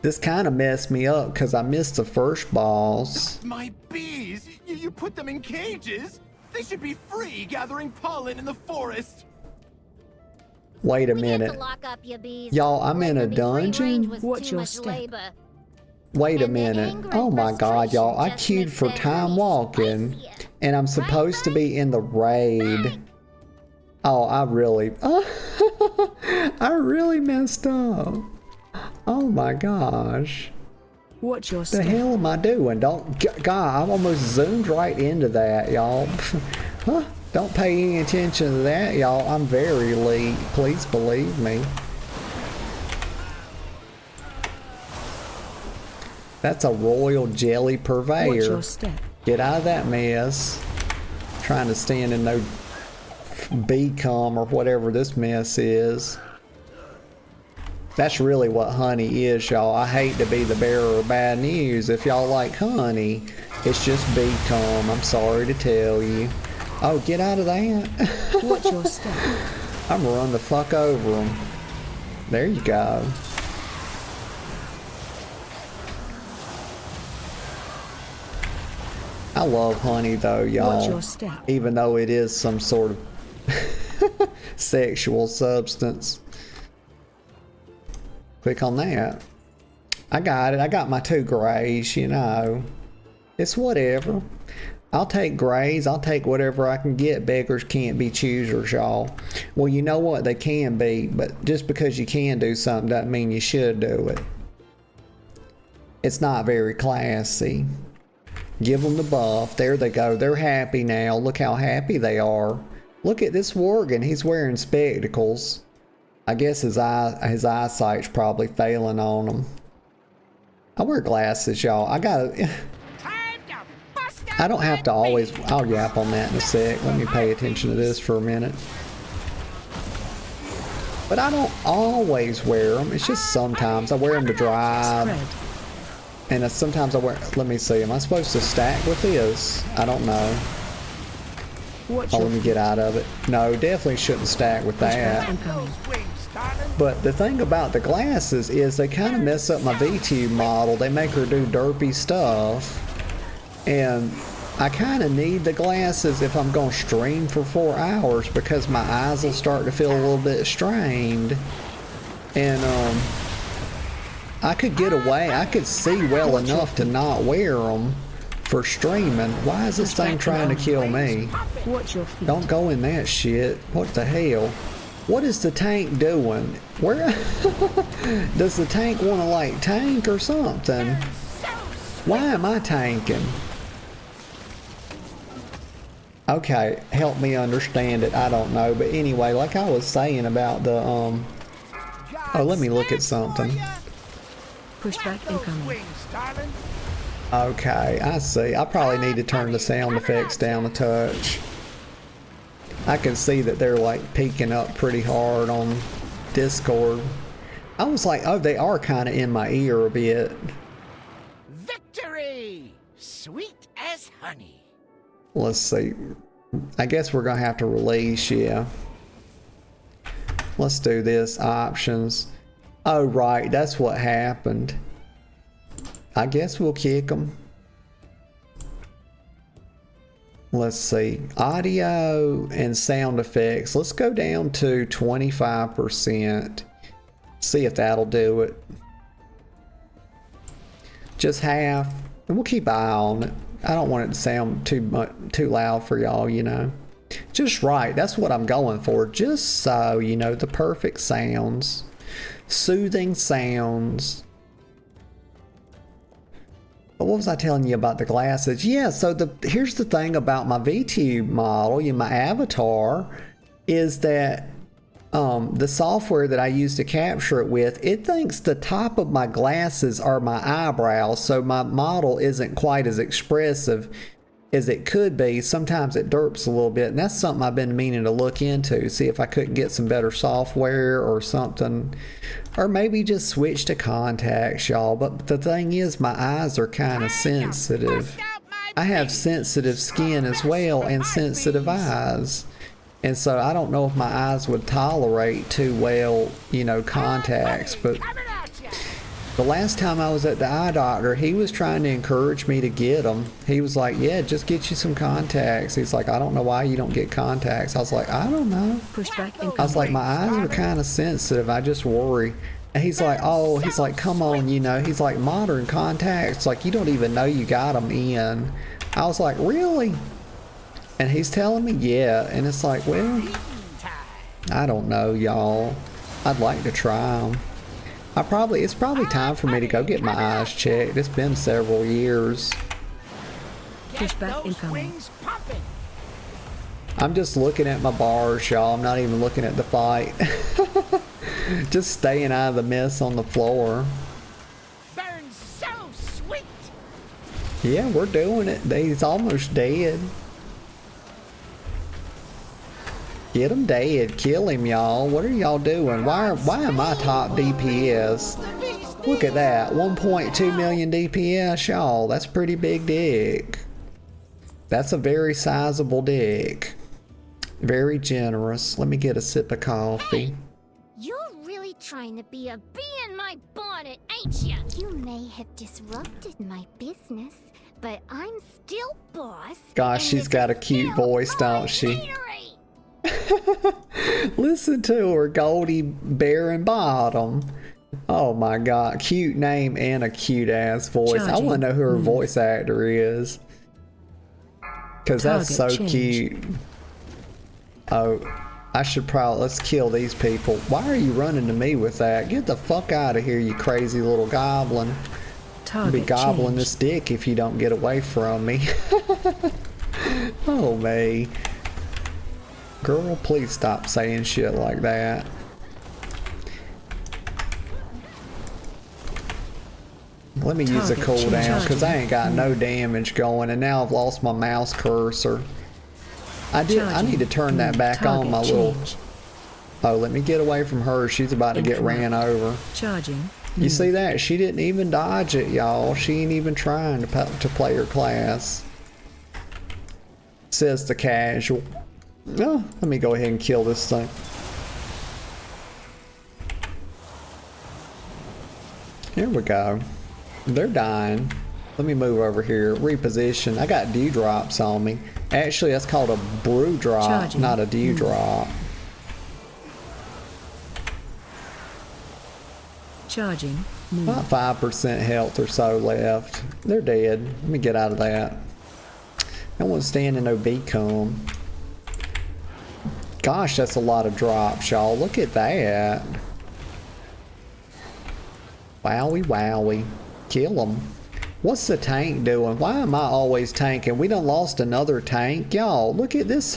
This kind of messed me up because I missed the first boss. My bees! You put them in cages? They should be free gathering pollen in the forest. Wait a We have minute. to lock up your bees. Y'all, I'm in a Letting them be free range dungeon? was Watch too your much step. labor. Wait a And the minute. anger Oh and my god, y'all. I frustration just queued makes for that time honey walking. spicier. And I'm supposed to be in the raid. Oh, I really messed up. Oh my gosh. Watch your The step. hell am I doing? God, I almost zoomed right into that, y'all. Huh? Don't pay any attention to that, y'all. I'm very late. Please believe me. That's a royal jelly Watch purveyor. your step. Get out of that mess. Trying to stand in no bee-cum or whatever this mess is. That's really what honey is, y'all. I hate to be the bearer of bad news. If y'all like honey, it's just bee-cum. I'm sorry to tell you. Oh, get out of that. Watch your step. I'm gonna run the fuck over them. There you go. I love honey though, Watch y'all. your step. Even though it is some sort of sexual substance. Click on that. I got it. I got my 2 grays, you know. It's whatever. I'll take grays. I'll take whatever I can get. Beggars can't be choosers, y'all. Well, you know what? They can be, but just because you can do something doesn't mean you should do it. It's not very classy. Give them the buff. There they go. They're happy now. Look how happy they are. Look at this Worgen. He's wearing spectacles. I guess his eyesight's probably failing on him. I wear glasses, y'all. I don't have to always. I'll yap on that in a sec. Let me pay attention to this for a minute. But I don't always wear them. It's just sometimes I wear them to drive. Spread. And sometimes I wear. Let me see. Am I supposed to stack with this? I don't know. Watch Oh, your let me get out of it. No, definitely shouldn't stack with that. incoming. But the thing about the glasses is they kind of mess up my VTube model. They make her do derpy stuff. And I kind of need the glasses if I'm going to stream for 4 hours because my eyes will start to feel a little bit strained. And I could get away. I could see well enough to not wear them for streaming. Why is this thing trying to kill me? Watch your feet. Don't go in that shit. What the hell? What is the tank doing? Where does the tank want to like tank or something? Why am I tanking? Okay, help me understand it. I don't know, but anyway, like I was saying about the oh, let me look at something. Pushback incoming. Okay, I see. I probably need to turn the sound effects down a touch. I can see that they're like peaking up pretty hard on Discord. I was like, oh, they are kind of in my ear a bit. Victory! Sweet as honey. Let's see. I guess we're gonna have to release, yeah. Let's do this. Options. Oh, right. That's what happened. I guess we'll kick them. Let's see. Audio and sound effects. Let's go down to 25%. See if that'll do it. Just half. And we'll keep an eye on it. I don't want it to sound too loud for y'all, you know. Just right. That's what I'm going for. Just so, you know, the perfect sounds. Soothing sounds. But what was I telling you about the glasses? Yeah, so here's the thing about my VTube model, my avatar, is that the software that I use to capture it with, it thinks the top of my glasses are my eyebrows, so my model isn't quite as expressive as it could be. Sometimes it derps a little bit, and that's something I've been meaning to look into, see if I couldn't get some better software or something, or maybe just switch to contacts, y'all. But the thing is, my eyes are kind of sensitive. I have sensitive skin as well, and sensitive eyes. And so I don't know if my eyes would tolerate too well, you know, contacts. But the last time I was at the eye doctor, he was trying to encourage me to get them. He was like, yeah, just get you some contacts. He's like, I don't know why you don't get contacts. I was like, I don't know. I was like, my eyes are kind of sensitive. I just worry. And he's like, oh, he's like, come on, you know. He's like, modern contacts, like, you don't even know you got them in. I was like, really? And he's telling me, yeah. And it's like, well, I don't know, y'all. I'd like to try them. It's probably time for me to go get my eyes checked. It's been several years. Pushback incoming. I'm just looking at my bars, y'all. I'm not even looking at the fight. Just staying out of the mess on the floor. Burns so sweet. Yeah, we're doing it. He's almost dead. Get him dead. Kill him, y'all. What are y'all doing? Why am I top DPS? Look at that. 1.2 million DPS, y'all. That's pretty big dick. That's a very sizable dick. Very generous. Let me get a sip of coffee. Hey, you're really trying to be a bee in my bonnet, ain't you? You may have disrupted my business, but I'm still boss. Gosh, she's got a cute voice, don't she? Listen to her, Goldie Baron Bottom. Oh my god, cute name and a cute ass voice. I want to know who her voice actor is, because that's so cute. Oh, I should probably, let's kill these people. Why are you running to me with that? Get the fuck out of here, you crazy little goblin. I'll be gobbling this dick if you don't get away from me. Oh me. Girl, please stop saying shit like that. Let me use a cooldown, because I ain't got no damage going, and now I've lost my mouse cursor. I need to turn that back on, my little... Oh, let me get away from her. She's about to get ran over. Charging. You see that? She didn't even dodge it, y'all. She ain't even trying to play her class. Says the casual. Oh, let me go ahead and kill this thing. Here we go. They're dying. Let me move over here. Reposition. I got dewdrops on me. Actually, that's called a brew drop, not a dewdrop. Charging. About 5% health or so left. They're dead. Let me get out of that. I don't want to stand in no beacon. Gosh, that's a lot of drops, y'all. Look at that. Wowie, wowie. Kill them. What's the tank doing? Why am I always tanking? We done lost another tank. Y'all, look at this.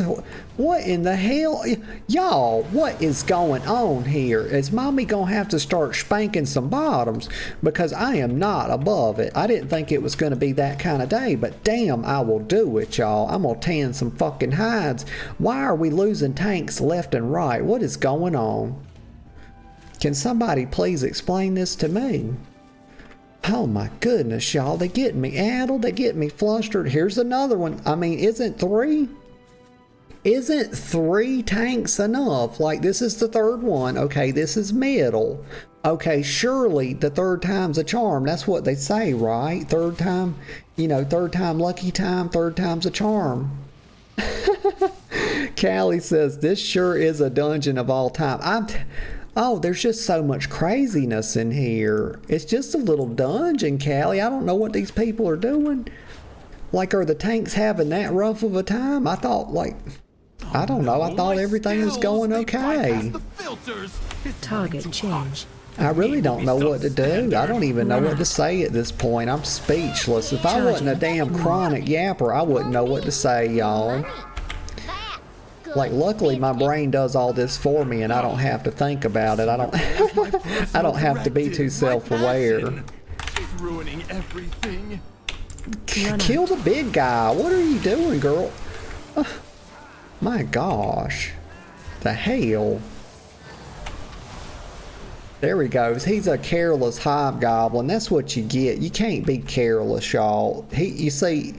What in the hell? Y'all, what is going on here? Is mommy gonna have to start spanking some bottoms? Because I am not above it. I didn't think it was gonna be that kind of day, but damn, I will do it, y'all. I'm gonna tan some fucking hides. Why are we losing tanks left and right? What is going on? Can somebody please explain this to me? Oh my goodness, y'all, they get me addled, they get me flustered. Here's another one. I mean, isn't 3? isn't 3 tanks enough? Like, this is the 3rd one. Okay, this is middle. Okay, surely the 3rd time's a charm. That's what they say, right? 3rd time, you know, 3rd time lucky time, 3rd time's a charm. Callie says, this sure is a dungeon of all time. Oh, there's just so much craziness in here. It's just a little dungeon, Callie. I don't know what these people are doing. Like, are the tanks having that rough of a time? I thought, like, I don't know. I thought everything was going okay. Target change. I really don't know what to do. I don't even know what to say at this point. I'm speechless. If I wasn't a damn chronic yapper, I wouldn't know what to say, y'all. Like, luckily my brain does all this for me and I don't have to think about it. I don't have to be too self-aware. She's ruining everything. Kill the big guy. What are you doing, girl? My gosh. The hell? There he goes. He's a careless hobgoblin. That's what you get. You can't be careless, y'all. You see,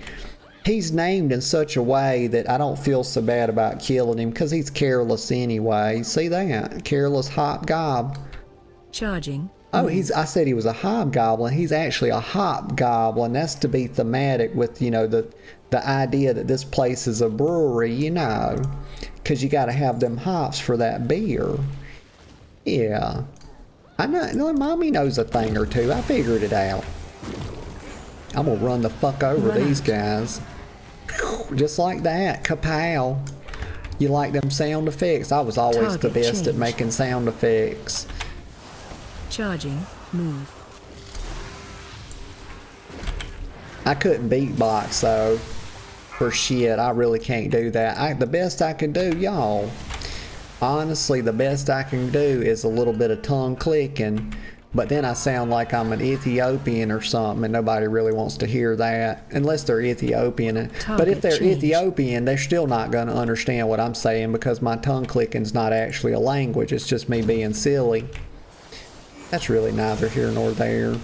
he's named in such a way that I don't feel so bad about killing him because he's careless anyway. See that? Careless hobgoblin. Charging. Oh, I said he was a hobgoblin. He's actually a hobgoblin. That's to be thematic with, you know, the idea that this place is a brewery, you know, because you got to have them hops for that beer. Yeah. I know, Mommy knows a thing or two. I figured it out. I'm gonna run the fuck over these guys. Just like that. Kapow. You like them sound effects? I was always the best at making sound effects. Charging. Move. I couldn't beatbox though. For shit, I really can't do that. The best I can do, y'all. Honestly, the best I can do is a little bit of tongue clicking, but then I sound like I'm an Ethiopian or something, and nobody really wants to hear that, unless they're Ethiopian. But if they're Ethiopian, they're still not going to understand what I'm saying because my tongue clicking's not actually a language, it's just me being silly. That's really neither here nor there.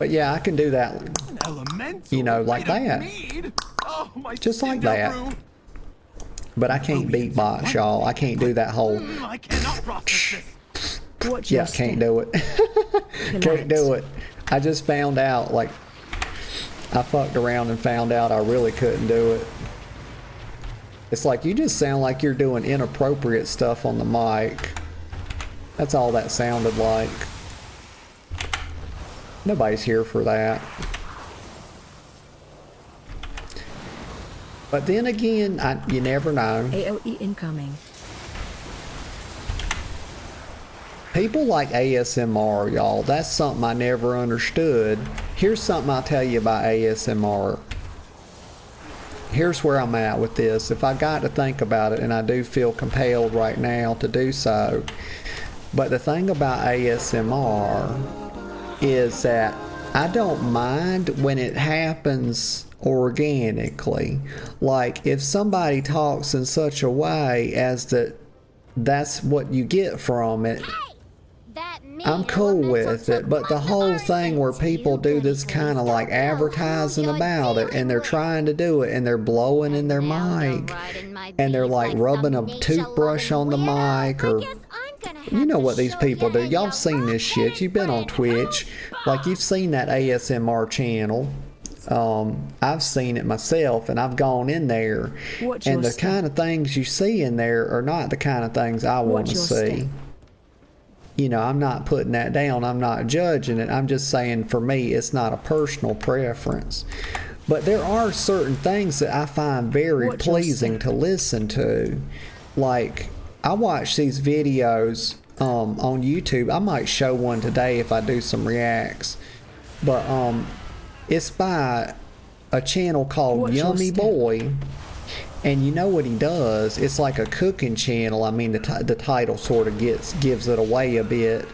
But yeah, I can do that, you know, like that. Just like that. But I can't beatbox, y'all. I can't do that whole... I cannot process this. Yeah, can't do it. Can't do it. I just found out, like, I fucked around and found out I really couldn't do it. It's like, you just sound like you're doing inappropriate stuff on the mic. That's all that sounded like. Nobody's here for that. But then again, you never know. AOE incoming. People like ASMR, y'all. That's something I never understood. Here's something I'll tell you about ASMR. Here's where I'm at with this. If I got to think about it, and I do feel compelled right now to do so. But the thing about ASMR is that I don't mind when it happens organically. Like, if somebody talks in such a way as that's what you get from it, I'm cool with it. But the whole thing where people do this kind of like advertising about it, and they're trying to do it, and they're blowing in their mic, and they're like rubbing a toothbrush on the mic, or you know what these people do. Y'all seen this shit. You've been on Twitch. Like, you've seen that ASMR channel. I've seen it myself, and I've gone in there, and the kind of things you see in there are not the kind of things I want to see. You know, I'm not putting that down. I'm not judging it. I'm just saying, for me, it's not a personal preference. But there are certain things that I find very pleasing to listen to. Like, I watch these videos on YouTube. I might show one today if I do some reacts. But it's by a channel called Yummy Boy. And you know what he does? It's like a cooking channel. I mean, the title sort of gives it away a bit.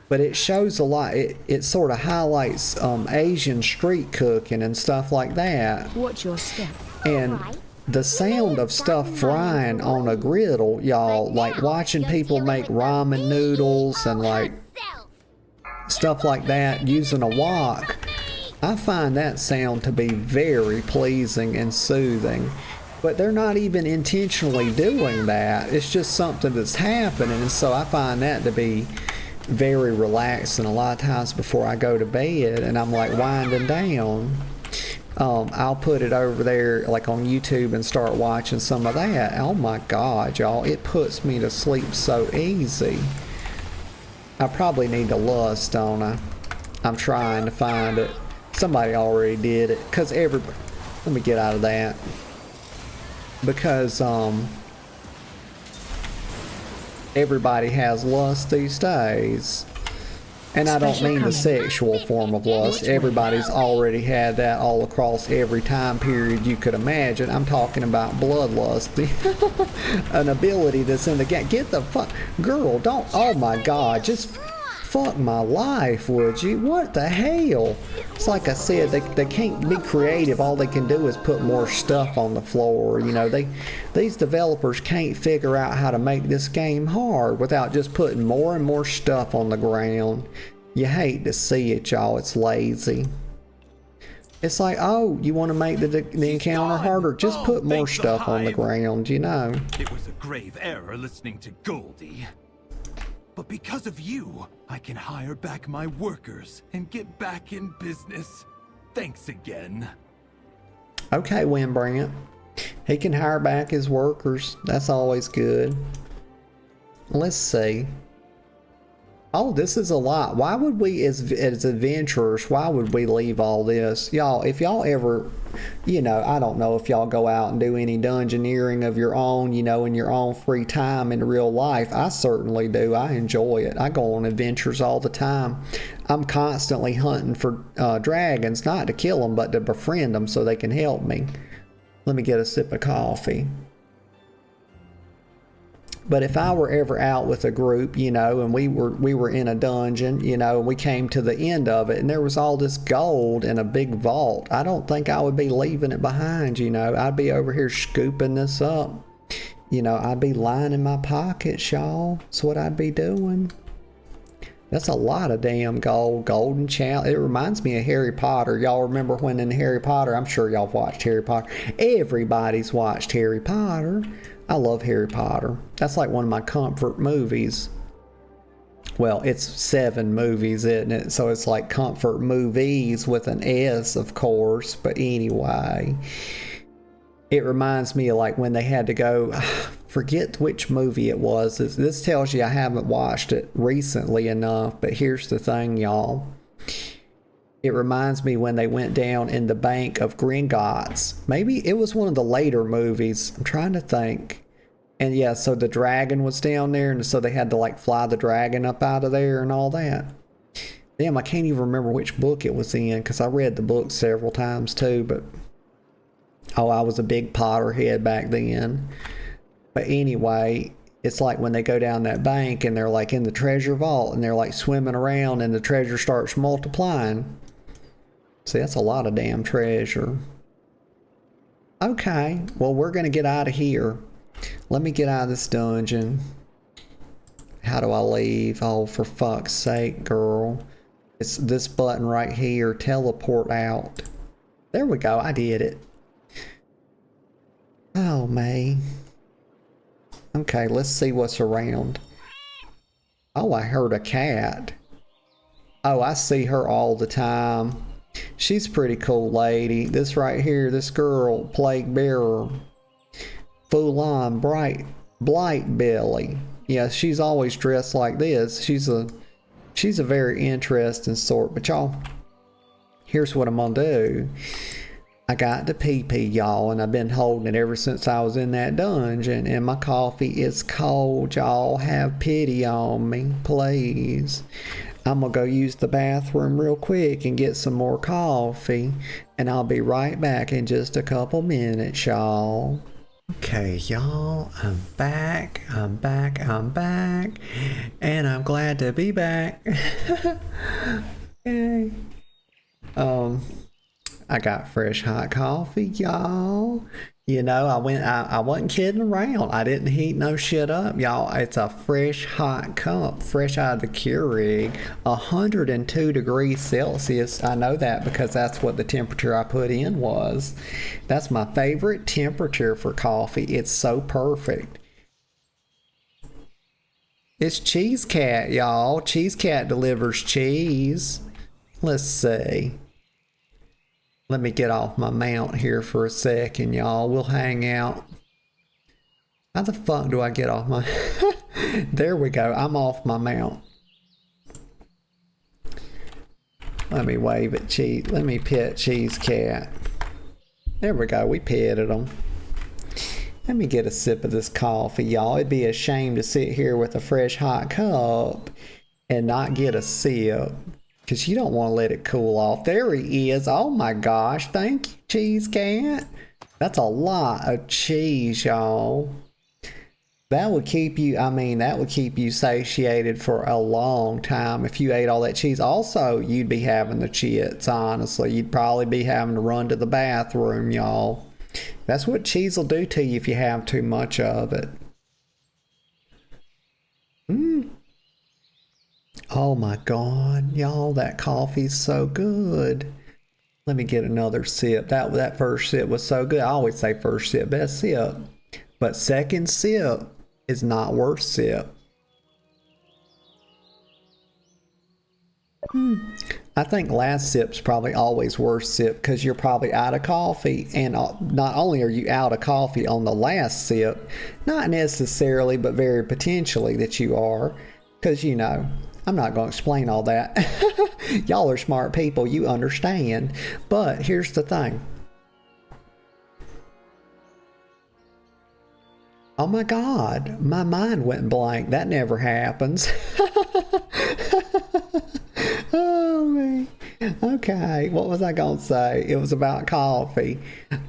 But it shows a lot. It sort of highlights Asian street cooking and stuff like that. Watch your step. And the sound of stuff frying on a griddle, y'all, like watching people make ramen noodles and like stuff like that using a wok. I find that sound to be very pleasing and soothing. But they're not even intentionally doing that. It's just something that's happening. And so I find that to be very relaxing a lot of times before I go to bed and I'm like winding down. I'll put it over there like on YouTube and start watching some of that. Oh my God, y'all. It puts me to sleep so easy. I probably need to lust, don't I? I'm trying to find it. Somebody already did it. Because everybody... Let me get out of that. Because everybody has lust these days. And I don't mean the sexual form of lust. Everybody's already had that all across every time period you could imagine. I'm talking about bloodlust. An ability that's in the game. Get the fuck... Girl, don't... Oh my God. Just fuck my life, would you? What the hell? It's like I said, they can't be creative. All they can do is put more stuff on the floor. You know, these developers can't figure out how to make this game hard without just putting more and more stuff on the ground. You hate to see it, y'all. It's lazy. It's like, oh, you want to make the encounter harder? Just put more stuff on the ground, you know. It was a grave error listening to Goldie. But because of you, I can hire back my workers and get back in business. Thanks again. Okay, Wimbrant. He can hire back his workers. That's always good. Let's see. Oh, this is a lot. Why would we, as adventurers, why would we leave all this? Y'all, if y'all ever, you know, I don't know if y'all go out and do any dungeoneering of your own, you know, in your own free time in real life. I certainly do. I enjoy it. I go on adventures all the time. I'm constantly hunting for dragons, not to kill them, but to befriend them so they can help me. Let me get a sip of coffee. But if I were ever out with a group, you know, and we were in a dungeon, you know, and we came to the end of it and there was all this gold in a big vault, I don't think I would be leaving it behind, you know. I'd be over here scooping this up. You know, I'd be lining my pockets, y'all. That's what I'd be doing. That's a lot of damn gold. Golden chalice. It reminds me of Harry Potter. Y'all remember when in Harry Potter? I'm sure y'all watched Harry Potter. Everybody's watched Harry Potter. I love Harry Potter. That's like one of my comfort movies. Well, it's 7 movies, isn't it? So it's like comfort movies with an S, of course. But anyway, it reminds me of like when they had to go, forget which movie it was. This tells you I haven't watched it recently enough. But here's the thing, y'all. It reminds me when they went down in the Bank of Gringotts. Maybe it was one of the later movies. I'm trying to think. And yeah, so the dragon was down there, and so they had to like fly the dragon up out of there and all that. Damn, I can't even remember which book it was in, because I read the book several times too, but oh, I was a big Potterhead back then. But anyway, it's like when they go down that bank and they're like in the treasure vault and they're like swimming around and the treasure starts multiplying. See, that's a lot of damn treasure. Okay, well, we're going to get out of here. Let me get out of this dungeon. How do I leave? Oh, for fuck's sake, girl. It's this button right here. Teleport out. There we go. I did it. Oh, May. Okay, let's see what's around. Oh, I heard a cat. Oh, I see her all the time. She's a pretty cool lady. This right here, this girl, Plague Bearer. Full on blight belly. Yeah, she's always dressed like this. She's a very interesting sort. But y'all, here's what I'm gonna do. I got the pee-pee, y'all, and I've been holding it ever since I was in that dungeon, and my coffee is cold, y'all. Have pity on me, please. I'm gonna go use the bathroom real quick and get some more coffee, and I'll be right back in just a couple minutes, y'all. Okay, y'all, I'm back, and I'm glad to be back. Okay. I got fresh hot coffee, y'all. You know, I wasn't kidding around. I didn't heat no shit up, y'all. It's a fresh, hot cup, fresh out of the Keurig, 102 degrees Celsius. I know that because that's what the temperature I put in was. That's my favorite temperature for coffee. It's so perfect. It's Cheese Cat, y'all. Cheese Cat delivers cheese. Let's see. Let me get off my mount here for a second, y'all. We'll hang out. How the fuck do I get off my... There we go. I'm off my mount. Let me wave at Cheese. Let me pet Cheese Cat. There we go. We petted him. Let me get a sip of this coffee, y'all. It'd be a shame to sit here with a fresh hot cup and not get a sip. Because you don't want to let it cool off. There he is. Oh my gosh. Thank you, Cheese Cat. That's a lot of cheese, y'all. That would keep you, that would keep you satiated for a long time if you ate all that cheese. Also, you'd be having the chits, honestly. You'd probably be having to run to the bathroom, y'all. That's what cheese will do to you if you have too much of it. Oh my god, y'all, that coffee's so good. Let me get another sip. That first sip was so good. I always say first sip, best sip. But second sip is not worst sip. I think last sip's probably always worst sip because you're probably out of coffee. And not only are you out of coffee on the last sip, not necessarily, but very potentially that you are. Because, you know, I'm not going to explain all that. Y'all are smart people. You understand. But here's the thing. Oh my God. My mind went blank. That never happens. Oh, man. Okay, what was I going to say? It was about coffee.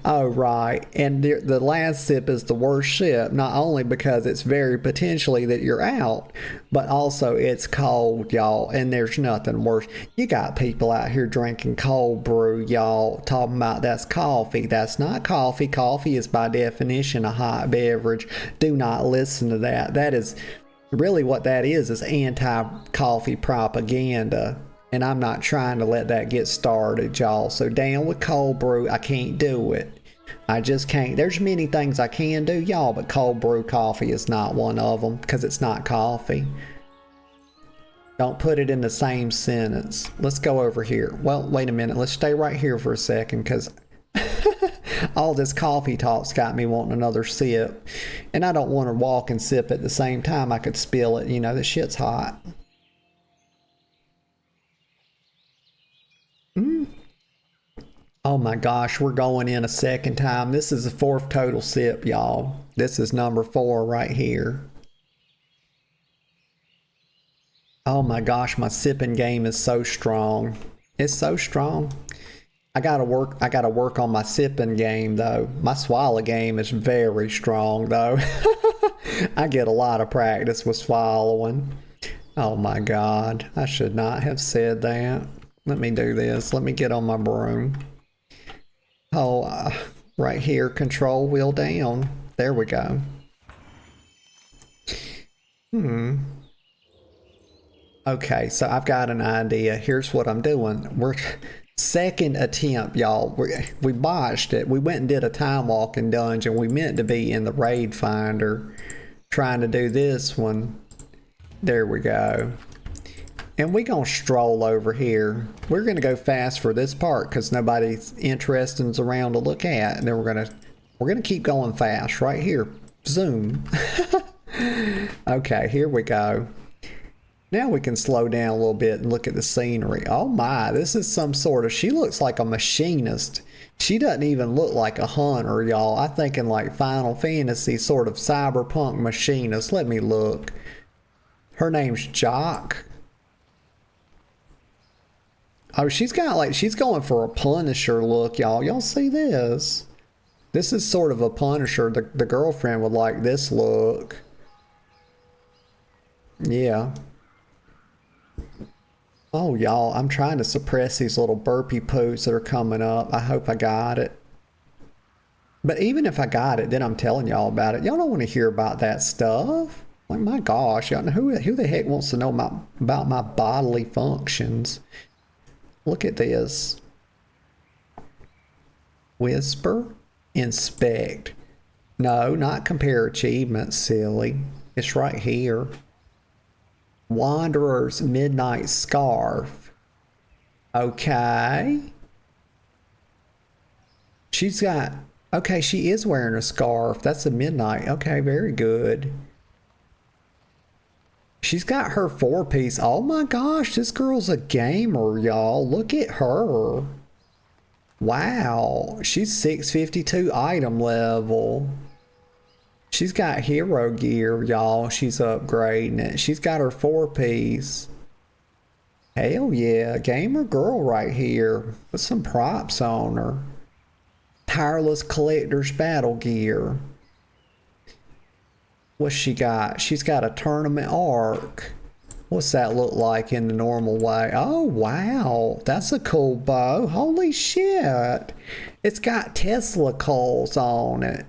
Oh, right. And the last sip is the worst sip, not only because it's very potentially that you're out, but also it's cold, y'all, and there's nothing worse. You got people out here drinking cold brew, y'all, talking about that's coffee. That's not coffee. Coffee is by definition a hot beverage. Do not listen to that. That is really what that is anti-coffee propaganda. And I'm not trying to let that get started, y'all. So down with cold brew. I can't do it. I just can't. There's many things I can do, y'all, but cold brew coffee is not one of them because it's not coffee. Don't put it in the same sentence. Let's go over here. Well, wait a minute. Let's stay right here for a second because all this coffee talk's got me wanting another sip. And I don't want to walk and sip at the same time. I could spill it. You know, the shit's hot. Oh my gosh, we're going in a second time. This is the fourth total sip, y'all. This is number 4 right here. Oh my gosh, my sipping game is so strong. It's so strong. I gotta work on my sipping game though. My swallow game is very strong though. I get a lot of practice with swallowing. Oh my God, I should not have said that. Let me do this. Let me get on my broom. Oh, right here, control wheel down. There we go. Okay, so I've got an idea. Here's what I'm doing. We're second attempt, y'all. We botched it. We went and did a time walking dungeon. We meant to be in the raid finder trying to do this one. There we go. And we're going to stroll over here. We're going to go fast for this part because nobody's interesting's around to look at. And then we're going to keep going fast right here. Zoom. Okay, here we go. Now we can slow down a little bit and look at the scenery. Oh my, this is some sort of, she looks like a machinist. She doesn't even look like a hunter, y'all. I'm thinking like Final Fantasy sort of cyberpunk machinist. Let me look. Her name's Jock. Oh, she's going for a Punisher look, y'all. Y'all see this? This is sort of a Punisher. The girlfriend would like this look. Yeah. Oh, y'all, I'm trying to suppress these little burpee poos that are coming up. I hope I got it. But even if I got it, then I'm telling y'all about it. Y'all don't want to hear about that stuff. Like, my gosh, y'all know who the heck wants to know about my bodily functions? Look at this. Whisper, inspect. No, not compare achievements, silly. It's right here. Wanderer's Midnight Scarf. Okay. She's got... Okay, she is wearing a scarf. That's a midnight. Okay, very good. She's got her 4-piece. Oh my gosh, this girl's a gamer, y'all. Look at her. Wow. She's 652 item level. She's got hero gear, y'all. She's upgrading it. She's got her 4-piece. Hell yeah. Gamer girl right here. Put some props on her. Tireless Collector's Battle Gear. What's she got? She's got a tournament arc. What's that look like in the normal way? Oh, wow. That's a cool bow. Holy shit. It's got Tesla coils on it.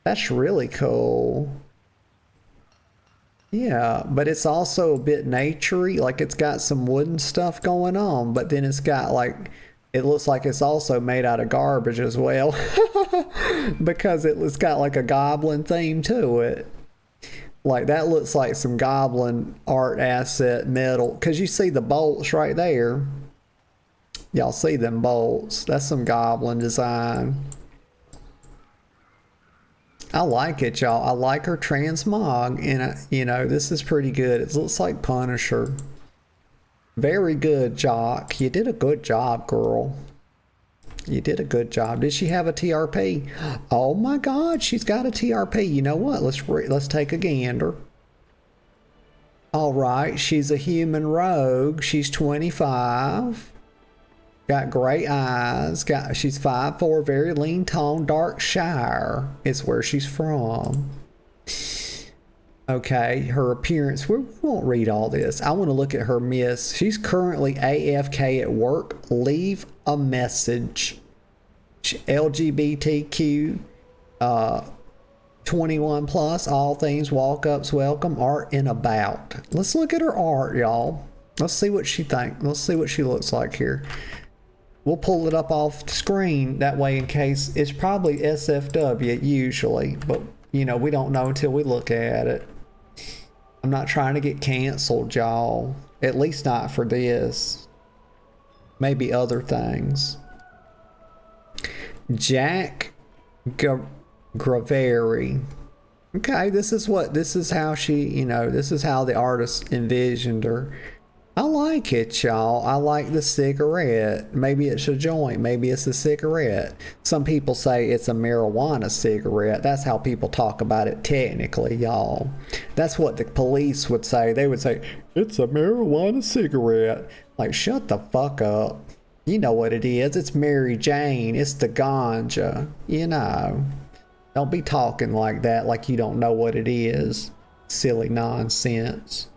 That's really cool. Yeah, but it's also a bit naturey. Like, it's got some wooden stuff going on, but then it's got like... It looks like it's also made out of garbage as well. Because it's got like a goblin theme to it. Like, that looks like some goblin art asset metal. Because you see the bolts right there. Y'all see them bolts. That's some goblin design. I like it, y'all. I like her transmog. And, you know, this is pretty good. It looks like Punisher. Very good, Jock. You did a good job, girl. You did a good job. Did she have a TRP? Oh my God, she's got a TRP. You know what? Let's take a gander. All right, she's a human rogue. She's 25. Got great eyes. She's 5'4", very lean tone, Darkshire. It's where she's from. Okay, her appearance, we won't read all this. I want to look at her miss. She's currently AFK at work. Leave a message. LGBTQ, 21 plus, all things, walk-ups, welcome, art and about. Let's look at her art, y'all. Let's see what she thinks. Let's see what she looks like here. We'll pull it up off the screen that way in case. It's probably SFW usually, but you know, we don't know until we look at it. I'm not trying to get canceled, y'all. At least not for this. Maybe other things. Jack Graveri. Okay, this is how she, you know, this is how the artist envisioned her. I like it, y'all. I like the cigarette. Maybe it's a joint. Maybe it's a cigarette. Some people say it's a marijuana cigarette. That's how people talk about it technically, y'all. That's what the police would say. They would say, it's a marijuana cigarette. Like, shut the fuck up. You know what it is. It's Mary Jane. It's the ganja. You know. Don't be talking like that like you don't know what it is. Silly nonsense.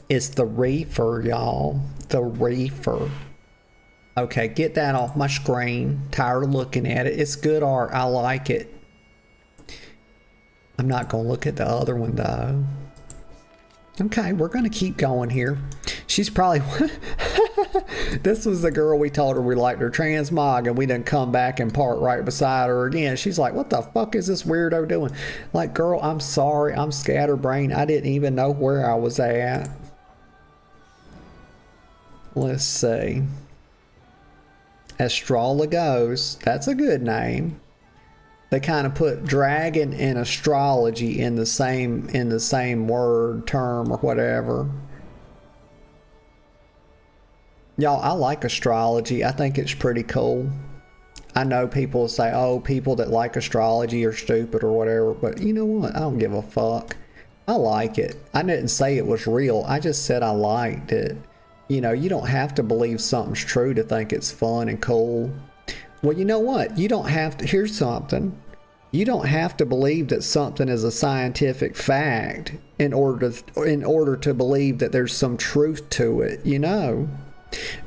It's the reefer, y'all. The reefer. Okay, get that off my screen. Tired of looking at it. It's good art. I like it. I'm not going to look at the other one, though. Okay, we're going to keep going here. She's probably... This was the girl we told her we liked her transmog, and we didn't come back and park right beside her again. She's like, what the fuck is this weirdo doing? Like, girl, I'm sorry. I'm scatterbrained. I didn't even know where I was at. Let's see. Astrologos. That's a good name. They kind of put dragon and astrology in the same word, term, or whatever. Y'all, I like astrology. I think it's pretty cool. I know people say, oh, people that like astrology are stupid or whatever, but you know what? I don't give a fuck. I like it. I didn't say it was real. I just said I liked it. You know, you don't have to believe something's true to think it's fun and cool. Well, you know what? You don't have to. Here's something. You don't have to believe that something is a scientific fact in order to believe that there's some truth to it, you know?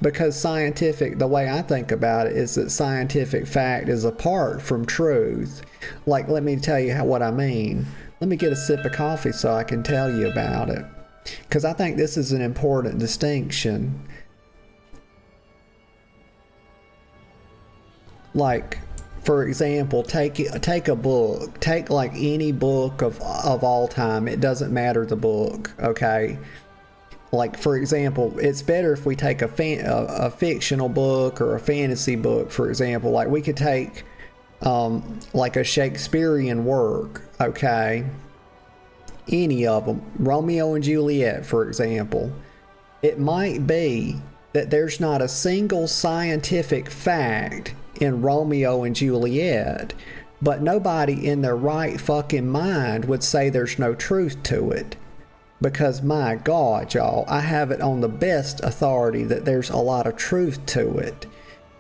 Because scientific, the way I think about it is that scientific fact is apart from truth. Like, let me tell you what I mean. Let me get a sip of coffee so I can tell you about it. Because I think this is an important distinction. Like, for example, take a book. Take like any book of all time. It doesn't matter the book, okay? Like, for example, it's better if we take a fictional book or a fantasy book, for example. Like, we could take like a Shakespearean work, okay? Any of them. Romeo and Juliet, for example. It might be that there's not a single scientific fact in Romeo and Juliet, but nobody in their right fucking mind would say there's no truth to it. Because my God, y'all, I have it on the best authority that there's a lot of truth to it.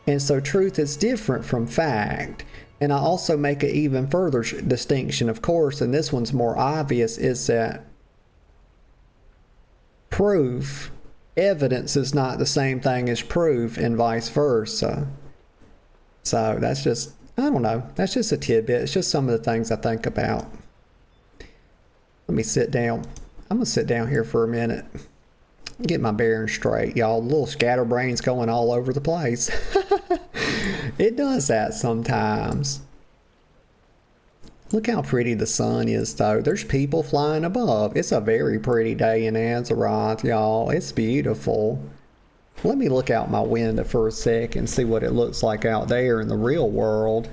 And so truth is different from fact. And I also make an even further distinction, of course, and this one's more obvious, is that proof, evidence is not the same thing as proof, and vice versa. So that's just, I don't know, that's just a tidbit. It's just some of the things I think about. Let me sit down. I'm going to sit down here for a minute. Get my bearings straight, y'all. Little scatterbrains going all over the place. It does that sometimes. Look how pretty the sun is, though. There's people flying above. It's a very pretty day in Azeroth, y'all. It's beautiful. Let me look out my window for a sec and see what it looks like out there in the real world.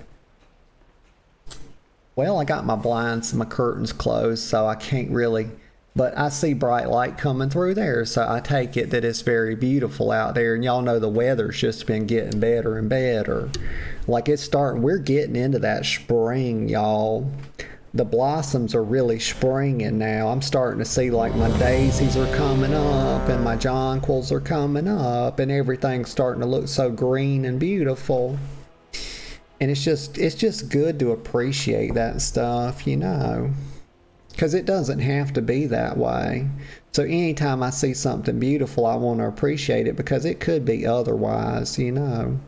Well, I got my blinds and my curtains closed, so I can't really... But I see bright light coming through there, so I take it that it's very beautiful out there. And y'all know the weather's just been getting better and better. Like, it's starting, we're getting into that spring, y'all. The blossoms are really springing now. I'm starting to see, like, my daisies are coming up and my jonquils are coming up and everything's starting to look so green and beautiful. And it's just good to appreciate that stuff, you know. Because it doesn't have to be that way. So anytime I see something beautiful, I want to appreciate it because it could be otherwise, you know.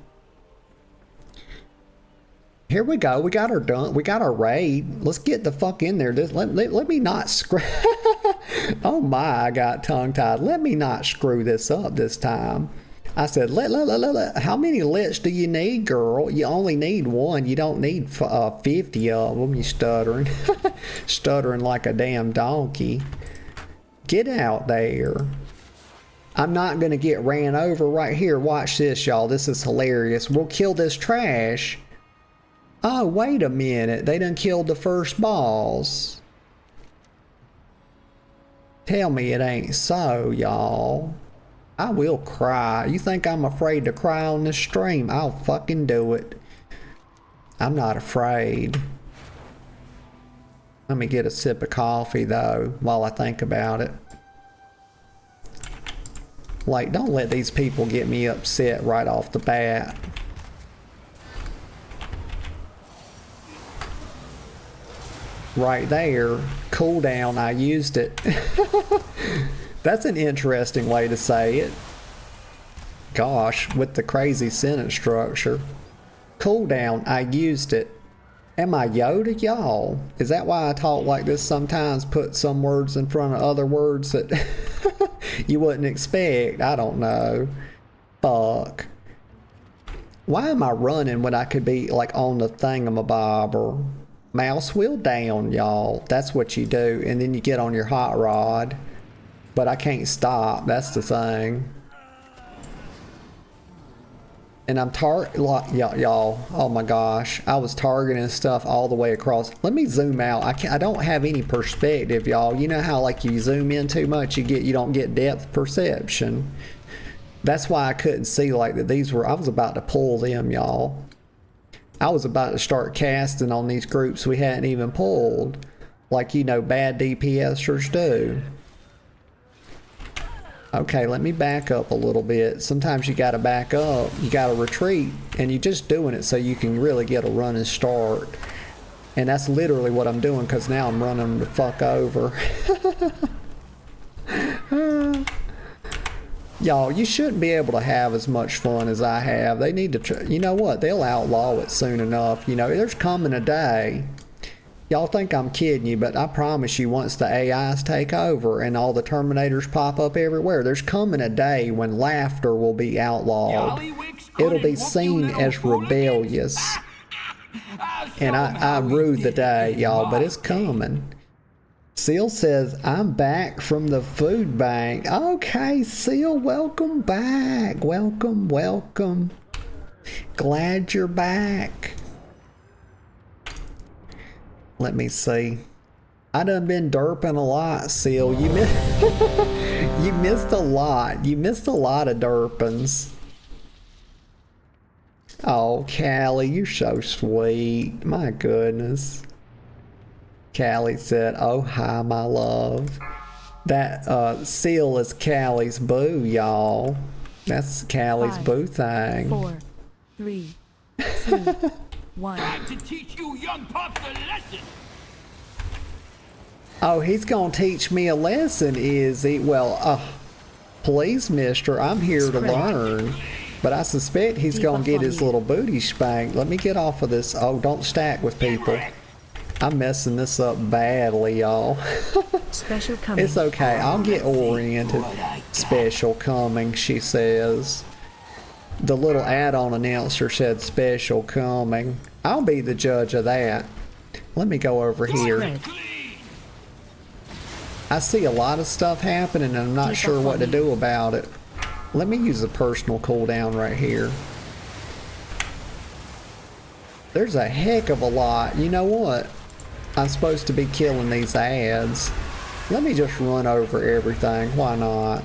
Here we go. We got our raid. Let's get the fuck in there. Let me not screw. Oh my, I got tongue-tied. Let me not screw this up this time. I said, how many lets do you need, girl? You only need one. You don't need 50 of them. You stuttering. Stuttering like a damn donkey. Get out there. I'm not going to get ran over right here. Watch this, y'all. This is hilarious. We'll kill this trash. Oh, wait a minute. They done killed the first boss. Tell me it ain't so, y'all. I will cry. You think I'm afraid to cry on this stream? I'll fucking do it. I'm not afraid. Let me get a sip of coffee, though, while I think about it. Like, don't let these people get me upset right off the bat. Right there. Cooldown, I used it. That's an interesting way to say it. Gosh, with the crazy sentence structure. Cooldown, I used it. Am I Yoda, y'all? Is that why I talk like this sometimes? Put some words in front of other words that you wouldn't expect. I don't know. Fuck. Why am I running when I could be like on the thingamabobber? Mouse wheel down, y'all. That's what you do. And then you get on your hot rod. But I can't stop. That's the thing. And I'm y'all. Oh my gosh. I was targeting stuff all the way across. Let me zoom out. I don't have any perspective, y'all. You know how like you zoom in too much, you don't get depth perception. That's why I couldn't see like that these were. I was about to pull them, y'all. I was about to start casting on these groups we hadn't even pulled. Like, you know, bad DPSers do. Okay, let me back up a little bit. Sometimes you gotta back up, you gotta retreat, and you're just doing it so you can really get a running start. And that's literally what I'm doing, because now I'm running the fuck over. Y'all, you shouldn't be able to have as much fun as I have. They need to, you know what? They'll outlaw it soon enough. You know, there's coming a day. Y'all think I'm kidding you, but I promise you, once the AIs take over and all the Terminators pop up everywhere, there's coming a day when laughter will be outlawed. It'll be seen as rebellious. And I rue the day, y'all, but it's coming. Seal says, I'm back from the food bank. Okay, Seal, welcome back. Welcome, welcome. Glad you're back. Let me see. I done been derping a lot, Seal. You missed a lot. You missed a lot of derpings. Oh, Callie, you're so sweet. My goodness. Callie said, oh, hi, my love. That Seal is Callie's boo, y'all. That's Callie's boo thing. 4, 3, 2, 1. Time to teach you young pups a lesson. Oh, he's gonna teach me a lesson, is he? Well, please, mister, I'm here to learn. But I suspect he's gonna get his little booty spanked. Let me get off of this. Oh, don't stack with people. I'm messing this up badly, y'all. Special coming. It's okay. I'll get oriented. Special coming, she says. The little add-on announcer said special coming. I'll be the judge of that. Let me go over here. I see a lot of stuff happening and I'm not sure what to do about it. Let me use a personal cooldown right here. There's a heck of a lot. You know what? I'm supposed to be killing these ads. Let me just run over everything. Why not?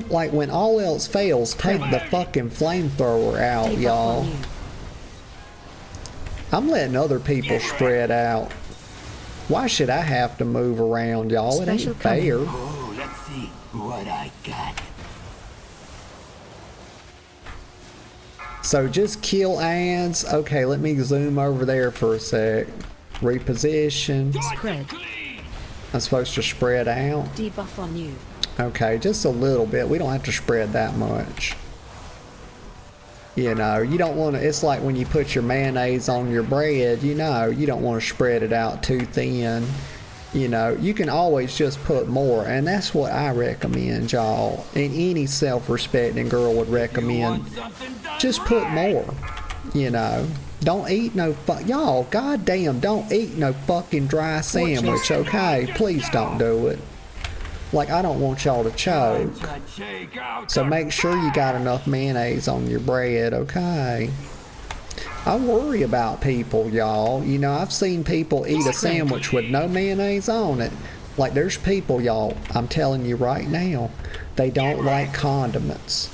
Like when all else fails, take the fucking flamethrower out, y'all. I'm letting other people spread out. Why should I have to move around, y'all? It ain't fair. Oh, let's see what I got. So just kill ads. Okay, let me zoom over there for a sec. Reposition. Spread. I'm supposed to spread out. Debuff on you. Okay, just a little bit. We don't have to spread that much. You know, you don't want to, it's like when you put your mayonnaise on your bread, you know, you don't want to spread it out too thin. You know, you can always just put more, and that's what I recommend, y'all. And any self-respecting girl would recommend. Just put more, you know. Don't eat no y'all, goddamn, don't eat no fucking dry sandwich, okay? Please don't do it. Like, I don't want y'all to choke. So make sure you got enough mayonnaise on your bread, okay? I worry about people, y'all. You know, I've seen people eat a sandwich with no mayonnaise on it. Like, there's people, y'all, I'm telling you right now, they don't like condiments.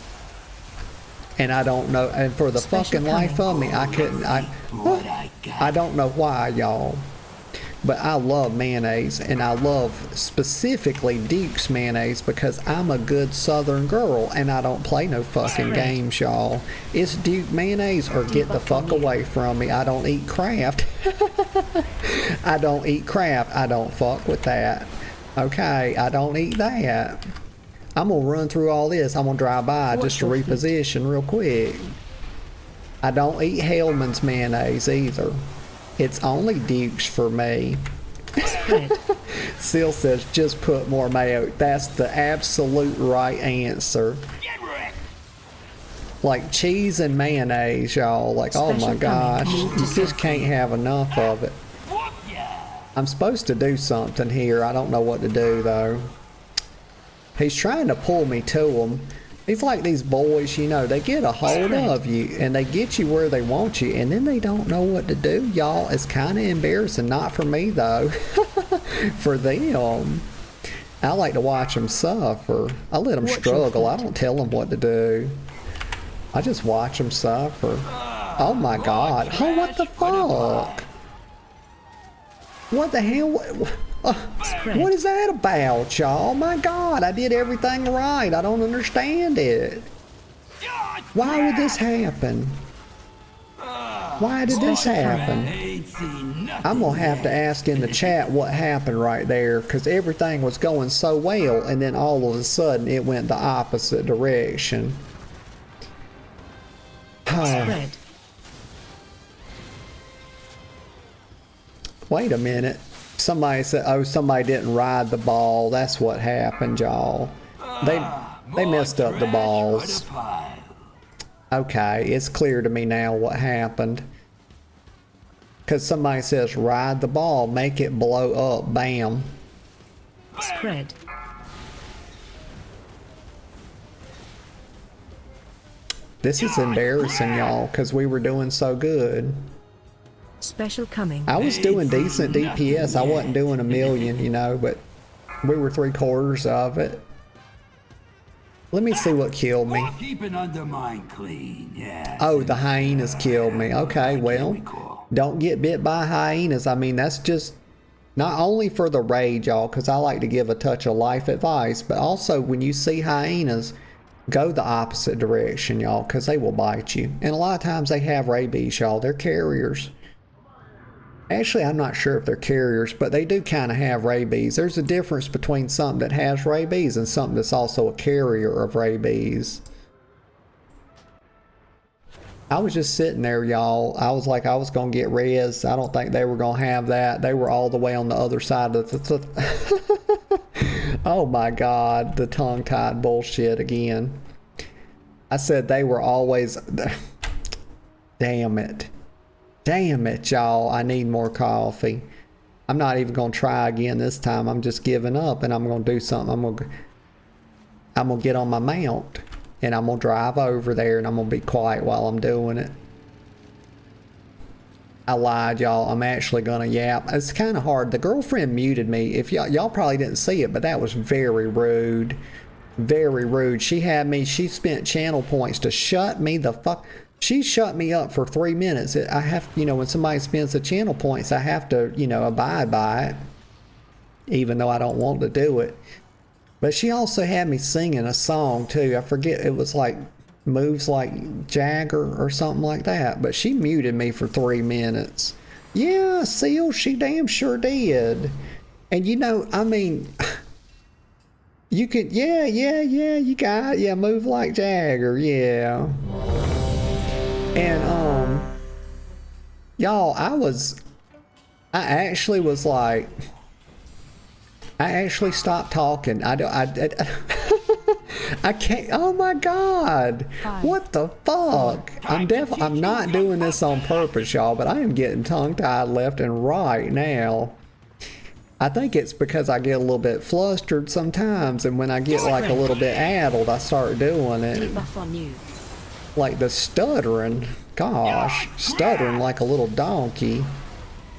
And I don't know, and for the fucking life of me, I couldn't, I don't know why, y'all. But I love mayonnaise, and I love specifically Duke's mayonnaise because I'm a good Southern girl, and I don't play no fucking games, y'all. It's Duke mayonnaise or get the fuck away from me. I don't eat Kraft. I don't eat Kraft. I don't fuck with that. Okay, I don't eat that. I'm gonna run through all this. I'm gonna drive by just to reposition real quick. I don't eat Hellman's mayonnaise either. It's only Duke's for me. Seal says just put more mayo. That's the absolute right answer. Like cheese and mayonnaise, y'all. Like, oh my gosh. You just can't have enough of it. I'm supposed to do something here. I don't know what to do though. He's trying to pull me to him. He's like these boys, you know, they get a hold of you and they get you where they want you and then they don't know what to do, y'all. It's kind of embarrassing. Not for me though. For them. I like to watch them suffer. I let them struggle. I don't tell them what to do. I just watch them suffer. Oh my God. Oh, what the fuck? What the hell? What is that about, y'all? My God, I did everything right. I don't understand it. Why would this happen? Why did this happen? Ain't seen nothing I'm gonna have to yet. ask in the chat what happened right there, because everything was going so well, and then all of a sudden it went the opposite direction. Spread. Wait a minute. Somebody said, oh, somebody didn't ride the ball. That's what happened, y'all. They More messed up the trash balls. for the pile. Okay, it's clear to me now what happened. Because somebody says, ride the ball, make it blow up, bam. Spread. This is embarrassing, y'all, because we were doing so good. Special coming. I was doing decent DPS. I wasn't doing a million, you know, but we were 3/4 of it. Let me see what killed me. Keeping Undermine clean, yeah. Oh, the hyenas killed me. Okay, well, Cool. don't get bit by hyenas. I mean, that's just not only for the raid, y'all, because I like to give a touch of life advice, but also when you see hyenas, go the opposite direction, y'all, because they will bite you. And a lot of times they have rabies, y'all. They're carriers. Actually, I'm not sure if they're carriers, but they do kind of have rabies. There's a difference between something that has rabies and something that's also a carrier of rabies. I was just sitting there, y'all. I was like, I was going to get res. I don't think they were going to have that. They were all the way on the other side of the... Oh my God, the tongue-tied bullshit again. I said they were always... Damn it. Damn it, y'all. I need more coffee. I'm not even going to try again this time. I'm just giving up, and I'm going to do something. I'm going to get on my mount, and I'm going to drive over there, and I'm going to be quiet while I'm doing it. I lied, y'all. I'm actually going to yap. It's kind of hard. The girlfriend muted me. If y'all probably didn't see it, but that was very rude. Very rude. She spent channel points to shut me the fuck... She shut me up for 3 minutes. I have, you know, when somebody spends the channel points, I have to, you know, abide by it, even though I don't want to do it. But she also had me singing a song too. I forget, it was like Moves Like Jagger or something like that. But she muted me for 3 minutes. Yeah, Seal, she damn sure did. And you know, I mean, you could, yeah, you got, yeah, Move Like Jagger, yeah. And, y'all, I actually stopped talking. I can't, oh my God. What the fuck? I'm not doing this on purpose, y'all, but I am getting tongue-tied left and right now. I think it's because I get a little bit flustered sometimes, and when I get like a little bit addled, I start doing it. Buff on you. Like the stuttering, gosh, stuttering like a little donkey.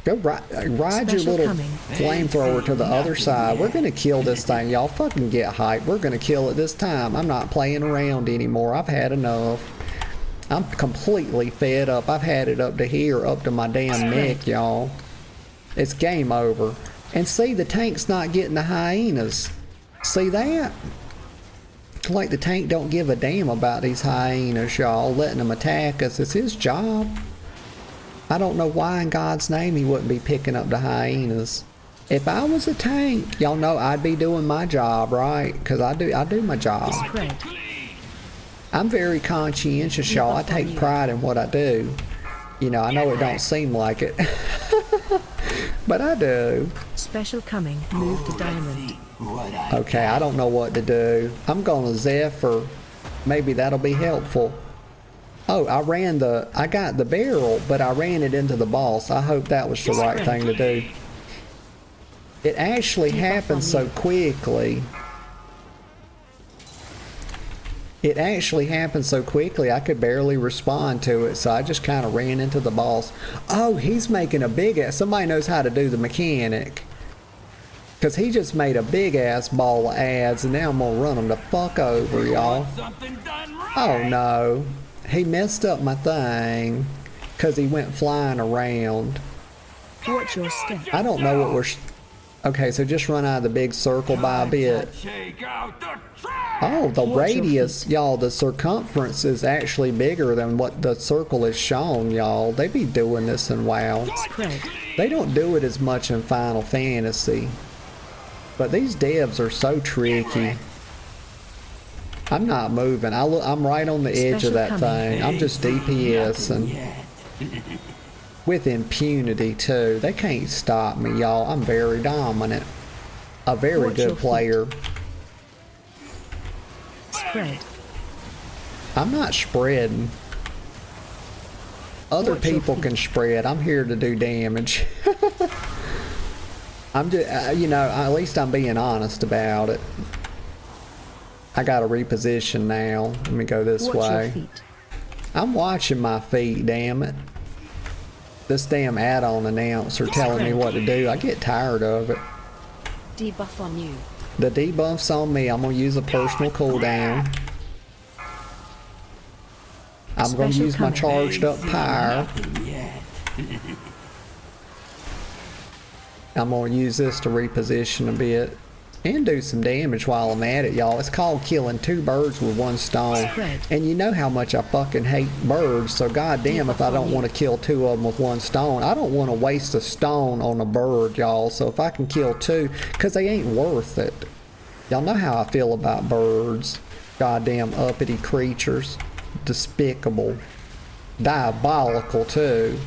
Go ride your little flamethrower to the other side. We're gonna kill this thing, y'all. Fucking get hyped. We're gonna kill it this time. I'm not playing around anymore. I've had enough. I'm completely fed up. I've had it up to here, up to my damn neck, y'all. It's game over. And see, the tank's not getting the hyenas. See that? Like the tank don't give a damn about these hyenas, y'all, letting them attack us. It's his job. I don't know why in God's name he wouldn't be picking up the hyenas. If I was a tank, y'all know I'd be doing my job, right? Because I do my job. Spread. I'm very conscientious, y'all. I take pride in what I do. You know, I know it don't seem like it. But I do. Special coming. Move to diamond. Okay, I don't know what to do. I'm gonna Zephyr. Maybe that'll be helpful. Oh, I got the barrel, but I ran it into the boss. I hope that was the right thing to do. It actually happened so quickly. It actually happened so quickly I could barely respond to it, so I just kind of ran into the boss. Oh, he's making a big ass... Somebody knows how to do the mechanic. Because he just made a big ass ball of ads, and now I'm going to run him the fuck over, y'all. Oh no. He messed up my thing because he went flying around. Watch your step. I don't know what we're... Okay, so just run out of the big circle by a bit. Take out the trash! Oh, the Watch your radius, y'all, the circumference is actually bigger than what the circle is shown, y'all. They be doing this in WoW. Spread. They don't do it as much in Final Fantasy. But these devs are so tricky. I'm not moving. I'm right on the edge of Special that coming. thing. I'm just DPSing. With impunity, too. They can't stop me, y'all. I'm very dominant. A very Watch your good feet. player. Spread. I'm not spreading. Other Watch your people feet. can spread. I'm here to do damage. I'm just, you know, at least I'm being honest about it. I gotta reposition now. Let me go this Watch your way. feet. I'm watching my feet, damn it. This damn add-on announcer telling me what to do. I get tired of it. Debuff on you. The debuff's on me. I'm gonna use a personal cooldown. I'm gonna Special use my coming. charged up pyre. I'm gonna use this to reposition a bit and do some damage while I'm at it, y'all. It's called killing 2 birds with 1 stone. Spread. And you know how much I fucking hate birds, so goddamn if I don't want to kill 2 of them with 1 stone. I don't want to waste a stone on a bird, y'all. So if I can kill 2, because they ain't worth it. Y'all know how I feel about birds. Goddamn uppity creatures. Despicable. Diabolical, too.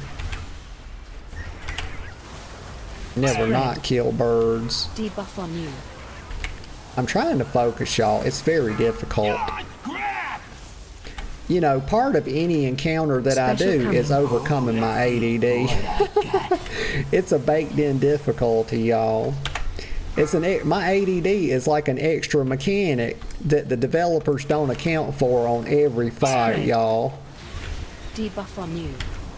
Never Spread. not kill birds. Debuff on you. I'm trying to focus, y'all. It's very difficult. You know, part of any encounter that I Special do is coming. overcoming my ADD. It's a baked-in difficulty, y'all. It's my ADD is like an extra mechanic that the developers don't account for on every fight, Spread. y'all. Debuff on you.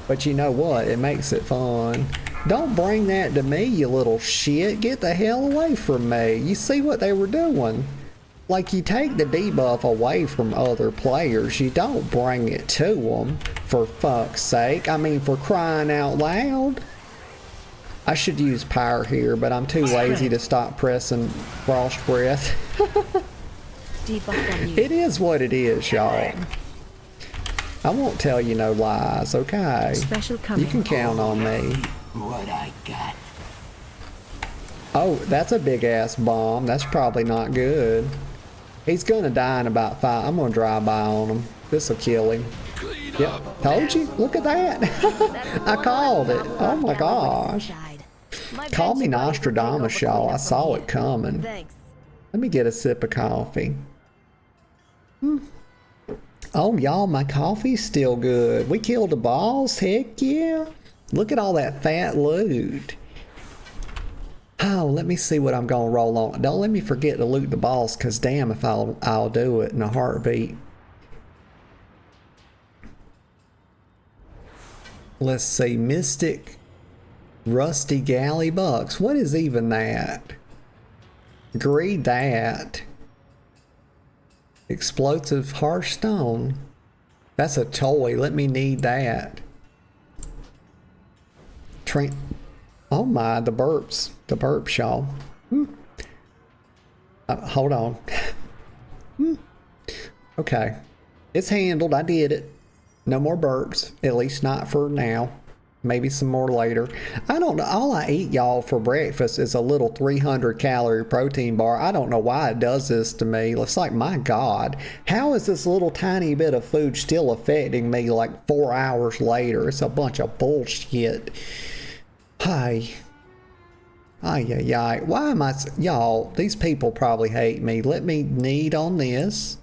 But you know what? It makes it fun. Don't bring that to me, you little shit. Get the hell away from me. You see what they were doing? Like, you take the debuff away from other players. You don't bring it to them, for fuck's sake. I mean, for crying out loud. I should use pyre here, but I'm too lazy to stop pressing frost breath. Debuff on you. It is what it is, y'all. I won't tell you no lies, okay? Special coming. You can count on me. What I got. Oh, that's a big ass bomb. That's probably not good. He's gonna die in about 5. I'm gonna drive by on him. This'll kill him. Yep, told you. Look at that. I called it. Oh my gosh. Call me Nostradamus, y'all. I saw it coming. Thanks. Let me get a sip of coffee. Oh, y'all, my coffee's still good. We killed the boss. Heck yeah. Look at all that fat loot. Oh, let me see what I'm going to roll on. Don't let me forget to loot the boss, because damn if I'll do it in a heartbeat. Let's see. Mystic Rusty Galley Bucks. What is even that? Greed that. Explosive harsh stone. That's a toy. Let me need that. Oh my, the burps. The burps, y'all. Hold on. Okay. It's handled. I did it. No more burps. At least not for now. Maybe some more later. I don't know. All I eat, y'all, for breakfast is a little 300 calorie protein bar. I don't know why it does this to me. It's like, my God, how is this little tiny bit of food still affecting me like 4 hours later? It's a bunch of bullshit. Hi. Ay, ay, ay. Why am I... Y'all, these people probably hate me. Let me knead on this.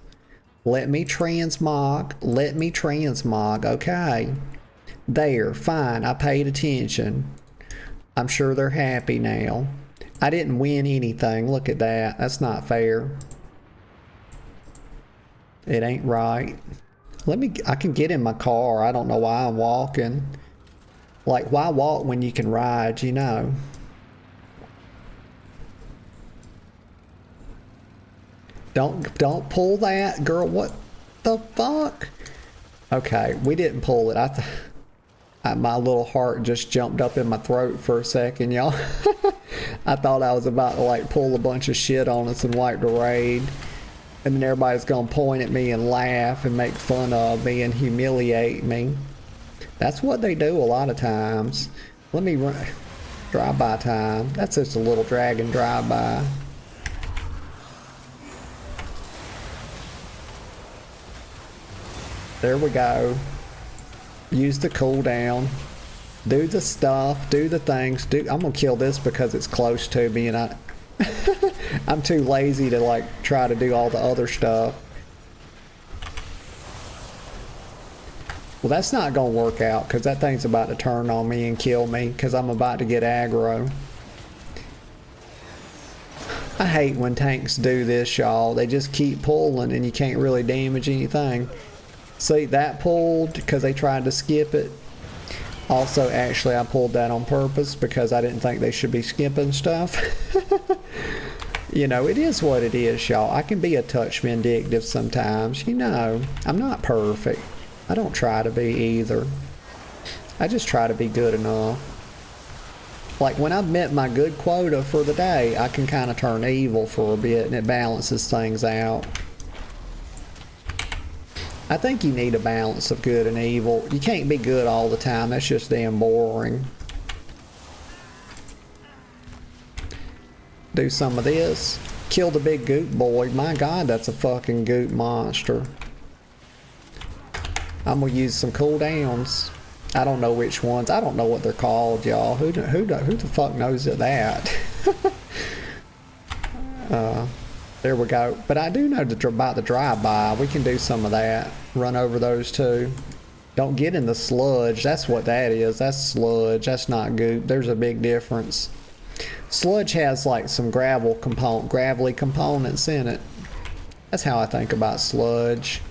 Let me transmog. Let me transmog, okay? There, fine, I paid attention. I'm sure they're happy now. I didn't win anything. Look at that. That's not fair. It ain't right. I can get in my car. I don't know why I'm walking. Like, why walk when you can ride, you know? Don't pull that, girl. What the fuck? Okay, we didn't pull it. My little heart just jumped up in my throat for a second, y'all. I thought I was about to like pull a bunch of shit on us and wipe the raid. And then everybody's gonna point at me and laugh and make fun of me and humiliate me. That's what they do a lot of times. Let me run. Drive-by time. That's just a little dragon drive-by. There we go. Use the cooldown. Do the stuff. Do the things. I'm gonna kill this because it's close to me and I'm too lazy to like try to do all the other stuff. Well, that's not gonna work out because that thing's about to turn on me and kill me because I'm about to get aggro. I hate when tanks do this, y'all. They just keep pulling and you can't really damage anything. See, that pulled because they tried to skip it. Also, actually, I pulled that on purpose because I didn't think they should be skipping stuff. You know, it is what it is, y'all. I can be a touch vindictive sometimes. You know, I'm not perfect. I don't try to be either. I just try to be good enough. Like when I've met my good quota for the day, I can kind of turn evil for a bit and it balances things out. I think you need a balance of good and evil. You can't be good all the time. That's just damn boring. Do some of this. Kill the big goop boy. My God, that's a fucking goop monster. I'm gonna use some cooldowns. I don't know which ones. I don't know what they're called, y'all. Who the fuck knows that? There we go. But I do know about the drive-by. We can do some of that. Run over those too. Don't get in the sludge. That's what that is. That's sludge. That's not goop. There's a big difference. Sludge has like some gravelly components in it. That's how I think about sludge.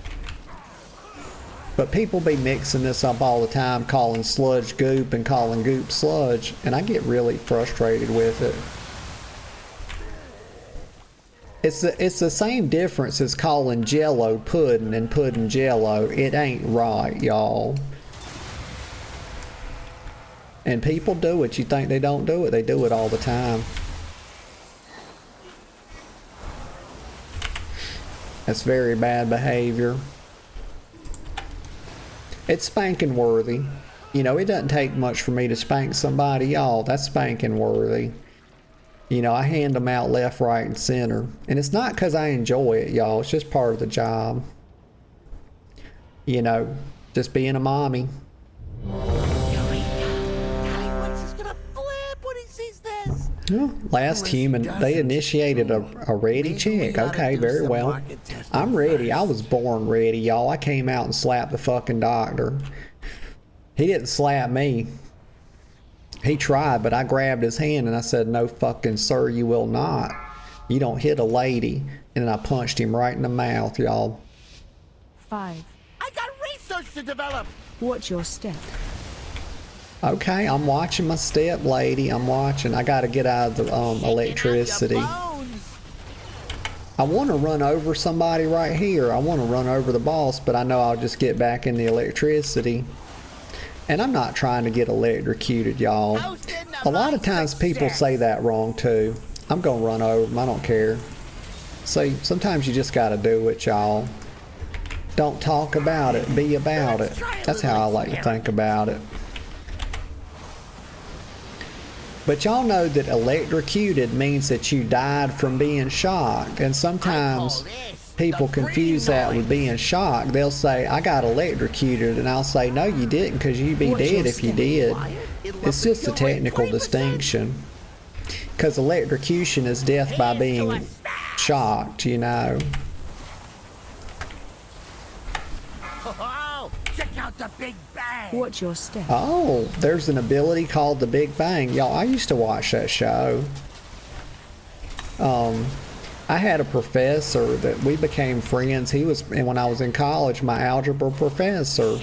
But people be mixing this up all the time, calling sludge goop and calling goop sludge, and I get really frustrated with it. It's the same difference as calling jello pudding and pudding jello. It ain't right, y'all. And people do it. You think they don't do it? They do it all the time. That's very bad behavior. It's spanking worthy. You know, it doesn't take much for me to spank somebody, y'all. That's spanking worthy. You know, I hand them out left, right, and center. And it's not because I enjoy it, y'all. It's just part of the job. You know, just being a mommy. Well, last human, they initiated a ready check. Okay, very well. I'm ready. I was born ready, y'all. I came out and slapped the fucking doctor. He didn't slap me. He tried, but I grabbed his hand and I said, "No fucking sir, you will not. You don't hit a lady." And then I punched him right in the mouth, y'all. 5. I got research to develop. Watch your step. Okay, I'm watching my step, lady. I'm watching. I gotta get out of the electricity. I want to run over somebody right here. I want to run over the boss, but I know I'll just get back in the electricity. And I'm not trying to get electrocuted, y'all. A lot of times people say that wrong too. I'm gonna run over them. I don't care. See, sometimes you just gotta do it, y'all. Don't talk about it. Be about it. That's how I like to think about it. But y'all know that electrocuted means that you died from being shocked. And sometimes people confuse that with being shocked. They'll say, "I got electrocuted," and I'll say, "No, you didn't, because you'd be dead if you did." It's just a technical distinction. Because electrocution is death by being shocked, you know. Check out the Big Bang. Watch your step. Oh, there's an ability called the Big Bang. Y'all, I used to watch that show. I had a professor that we became friends. And when I was in college, my algebra professor.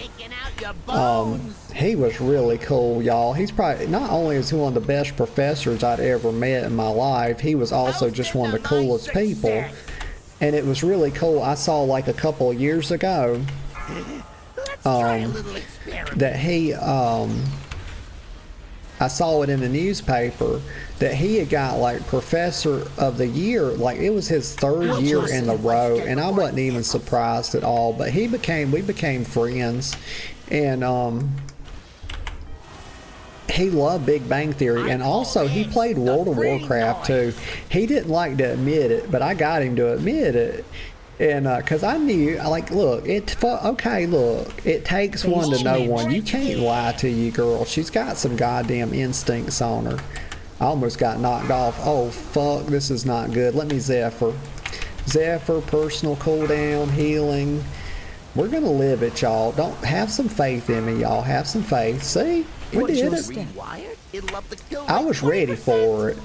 He was really cool, y'all. He's probably, not only is he one of the best professors I'd ever met in my life, he was also just one of the coolest people. And it was really cool. I saw like a couple of years ago that he I saw it in the newspaper that he had got like Professor of the Year, like it was his third year in a row, and I wasn't even surprised at all. But we became friends, and he loved Big Bang Theory, and also he played World of Warcraft too. He didn't like to admit it, but I got him to admit it. And because I knew, like, look, okay, look, it takes one to know one. You can't lie to you, girl. She's got some goddamn instincts on her. I almost got knocked off. Oh, fuck, this is not good. Let me Zephyr. Zephyr, personal cooldown, healing. We're going to live it, y'all. Don't have some faith in me, y'all. Have some faith. See? We did it. I was ready for it.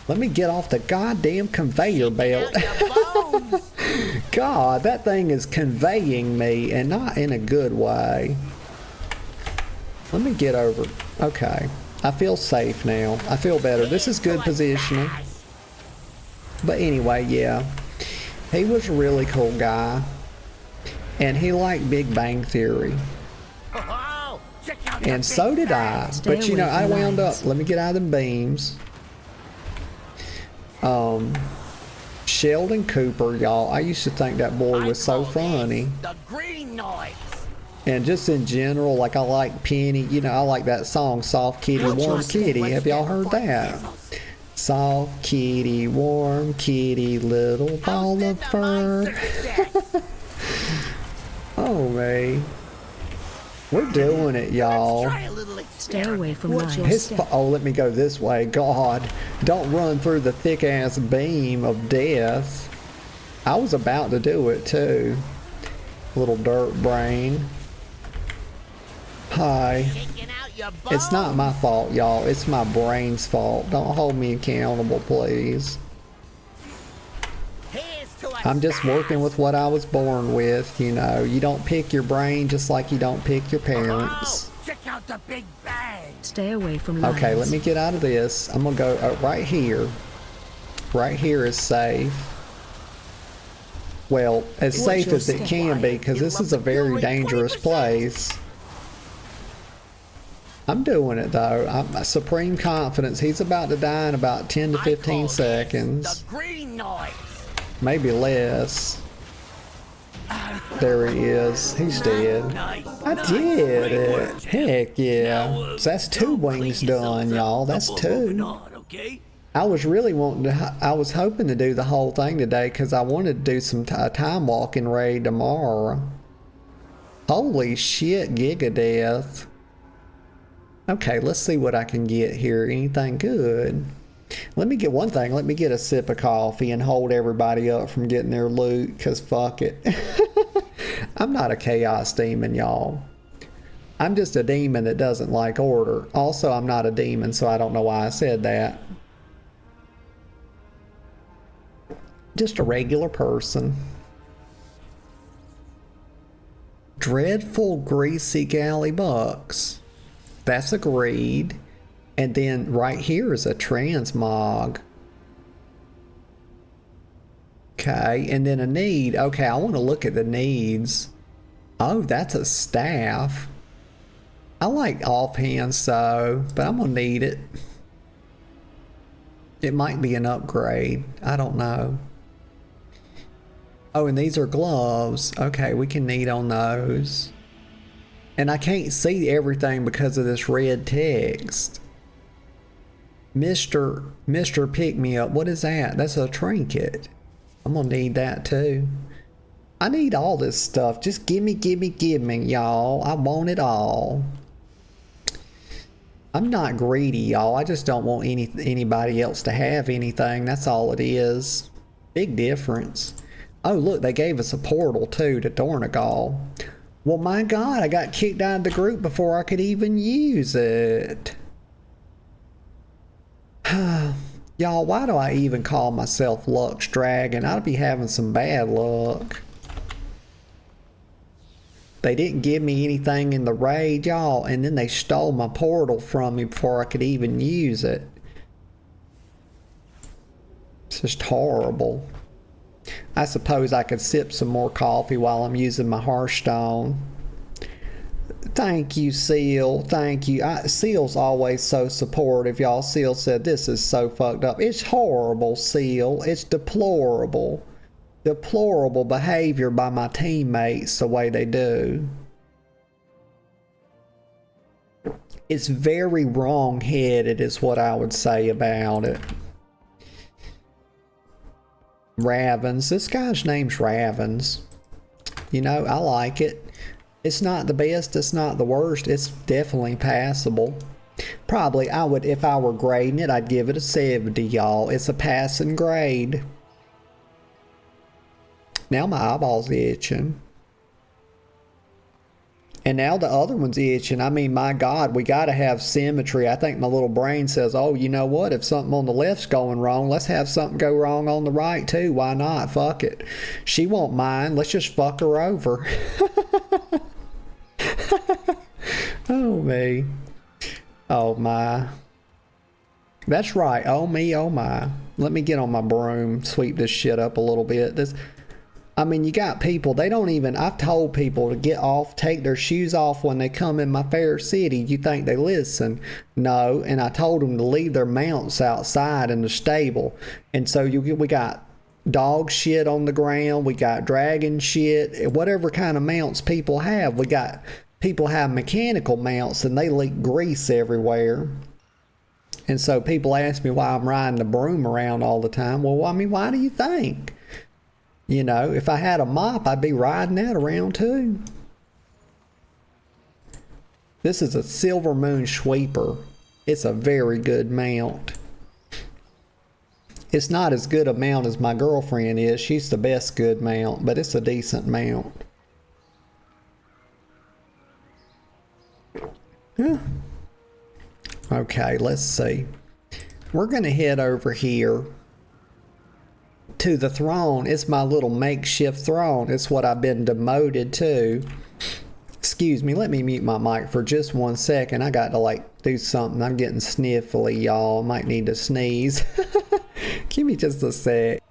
Let me get off the goddamn conveyor belt. God, that thing is conveying me, and not in a good way. Let me get over. Okay. I feel safe now. I feel better. This is good positioning. But anyway, yeah. He was a really cool guy. And he liked Big Bang Theory. And so did I. But you know, I wound up. Let me get out of the beams. Sheldon Cooper, y'all. I used to think that boy was so funny. The green noise. And just in general, like I like Penny. You know, I like that song, Soft Kitty, Warm Kitty. Have y'all heard that? Soft kitty, warm kitty, little ball of fur. Oh, man. We're doing it, y'all. Stay away from lions. Oh, let me go this way. God, don't run through the thick-ass beam of death. I was about to do it, too. Little dirt brain. Hi. It's not my fault, y'all. It's my brain's fault. Don't hold me accountable, please. I'm just working with what I was born with, you know. You don't pick your brain just like you don't pick your parents. Check out the Big Bang. Stay away from lions. Okay, let me get out of this. I'm gonna go right here. Right here is safe. Well, as safe as it can be, because this is a very dangerous place. I'm doing it though. I'm supreme confidence. He's about to die in about 10 to 15 seconds. The green noise. Maybe less. There he is. He's dead. I did it. Heck yeah. So that's 2 wings done, y'all. That's 2. I was really wanting to, I was hoping to do the whole thing today because I wanted to do some time walking raid tomorrow. Holy shit, Gigadeath. Okay, let's see what I can get here. Anything good? Let me get one thing. Let me get a sip of coffee and hold everybody up from getting their loot, because fuck it. I'm not a chaos demon, y'all. I'm just a demon that doesn't like order. Also, I'm not a demon, so I don't know why I said that. Just a regular person. Dreadful greasy galley bucks. That's agreed. And then right here is a transmog. Okay, and then a need. Okay, I want to look at the needs. Oh, that's a staff. I like offhand so, but I'm gonna need it. It might be an upgrade. I don't know. Oh, and these are gloves. Okay, we can need on those. And I can't see everything because of this red text. Mr. Pick Me Up. What is that? That's a trinket. I'm gonna need that too. I need all this stuff. Just gimme, y'all. I want it all. I'm not greedy, y'all. I just don't want anybody else to have anything. That's all it is. Big difference. Oh, look, they gave us a portal too to Dornagal. Well, my God, I got kicked out of the group before I could even use it. Y'all, why do I even call myself Lux Dragon? I'd be having some bad luck. They didn't give me anything in the raid, y'all, and then they stole my portal from me before I could even use it. It's just horrible. I suppose I could sip some more coffee while I'm using my Hearthstone. Thank you, Seal. Thank you. Seal's always so supportive, y'all. Seal said, this is so fucked up. It's horrible, Seal. It's deplorable. Deplorable behavior by my teammates, the way they do. It's very wrong-headed is what I would say about it. Ravens. This guy's name's Ravens. You know, I like it. It's not the best, it's not the worst, it's definitely passable. Probably, I would, if I were grading it, I'd give it a 70, y'all. It's a passing grade. Now my eyeball's itching. And now the other one's itching. I mean, my God, we gotta have symmetry. I think my little brain says, oh, you know what? If something on the left's going wrong, let's have something go wrong on the right too. Why not? Fuck it. She won't mind. Let's just fuck her over. Oh, me. Oh, my. That's right. Oh, me. Oh, my. Let me get on my broom, sweep this shit up a little bit. I mean, you got people, they don't even, I've told people to get off, take their shoes off when they come in my fair city. You think they listen? No. And I told them to leave their mounts outside in the stable. And so we got dog shit on the ground. We got dragon shit. Whatever kind of mounts people have. We got people have mechanical mounts and they leak grease everywhere. And so people ask me why I'm riding the broom around all the time. Well, I mean, why do you think? You know, if I had a mop, I'd be riding that around too. This is a Silver Moon Sweeper. It's a very good mount. It's not as good a mount as my girlfriend is. She's the best good mount, but it's a decent mount. Yeah. Okay, let's see. We're going to head over here to the throne. It's my little makeshift throne. It's what I've been demoted to. Excuse me, let me mute my mic for just 1 second. I got to like do something. I'm getting sniffly, y'all. Might need to sneeze. Give me just a sec.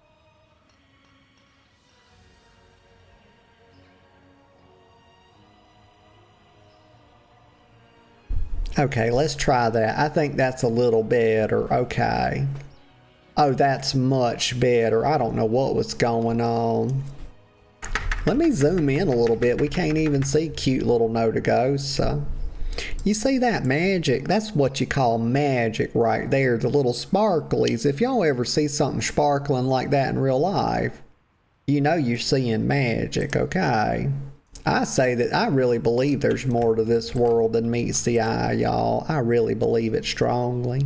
Okay, let's try that. I think that's a little better. Okay. Oh, that's much better. I don't know what was going on. Let me zoom in a little bit. We can't even see cute little Notago. So, you see that magic? That's what you call magic right there. The little sparklies. If y'all ever see something sparkling like that in real life, you know you're seeing magic, okay? I say that I really believe there's more to this world than meets the eye, y'all. I really believe it strongly.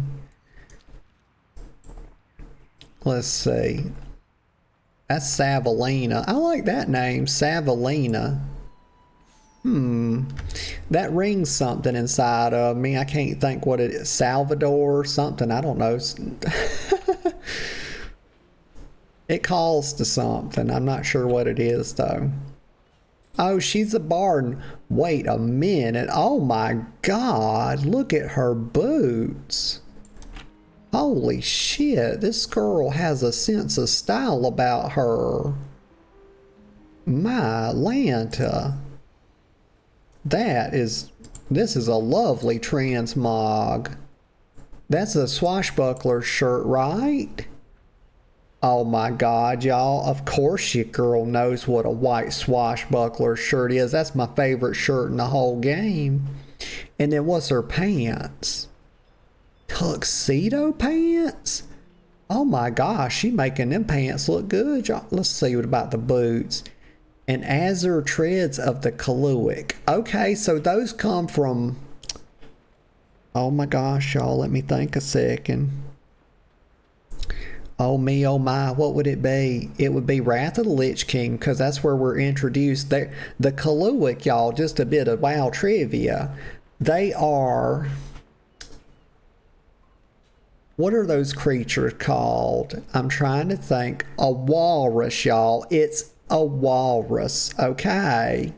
Let's see. That's Savalina. I like that name, Savalina. That rings something inside of me. I can't think what it is. Salvador or something. I don't know. It calls to something. I'm not sure what it is, though. Oh, she's a bard. Wait a minute. Oh, my God. Look at her boots. Holy shit, this girl has a sense of style about her. My Lanta. This is a lovely transmog. That's a swashbuckler shirt, right? Oh my God, y'all. Of course your girl knows what a white swashbuckler shirt is. That's my favorite shirt in the whole game. And then what's her pants? Tuxedo pants? Oh my gosh, she making them pants look good. Let's see what about the boots. And Azure treads of the Kaluic. Okay, so those come from... Oh my gosh, y'all, let me think a second. Oh me, oh my, what would it be? It would be Wrath of the Lich King, because that's where we're introduced. The Kaluic, y'all, just a bit of WoW trivia. They are... What are those creatures called? I'm trying to think. A walrus, y'all. It's a walrus, okay?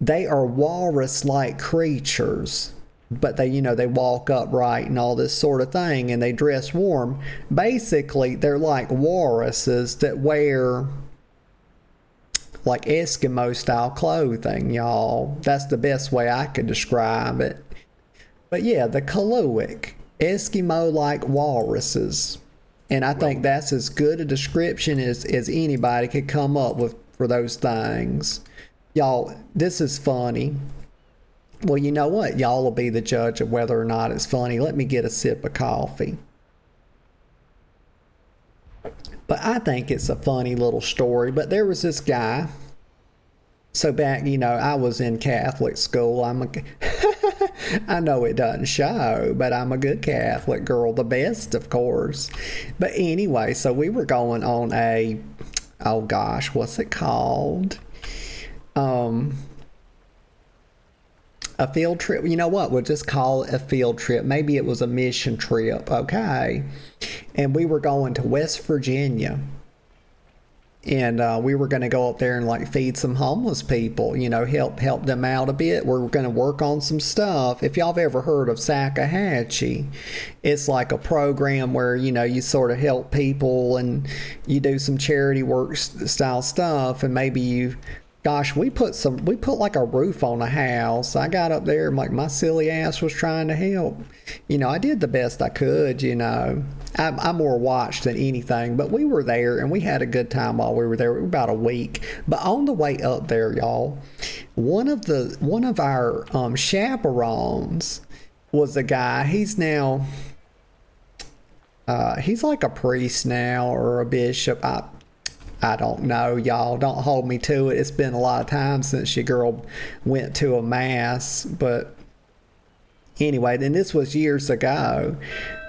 They are walrus-like creatures. But they, you know, they walk upright and all this sort of thing, and they dress warm. Basically, they're like walruses that wear... like Eskimo style clothing, y'all. That's the best way I could describe it. But yeah, the Kaluic, Eskimo like walruses. And I think that's as good a description as anybody could come up with for those things. Y'all, this is funny. Well, you know what? Y'all will be the judge of whether or not it's funny. Let me get a sip of coffee. But I think it's a funny little story. But there was this guy. So back, I was in Catholic school. I know it doesn't show, but I'm a good Catholic girl, the best, of course. But anyway, so we were going on oh gosh, what's it called? A field trip. You know what? We'll just call it a field trip. Maybe it was a mission trip, okay? And we were going to West Virginia. And we were going to go up there and like feed some homeless people, help them out a bit. We're going to work on some stuff. If y'all have ever heard of Sakahatchee, it's like a program where, you sort of help people and you do some charity work style stuff. And maybe we put like a roof on a house. I got up there and like my silly ass was trying to help. I did the best I could, I more watched than anything, but we were there and we had a good time while we were there. About a week. But on the way up there, y'all, one of our chaperones was a guy. He's now he's like a priest now or a bishop. I don't know, y'all. Don't hold me to it. It's been a lot of time since your girl went to a mass, but anyway, then this was years ago.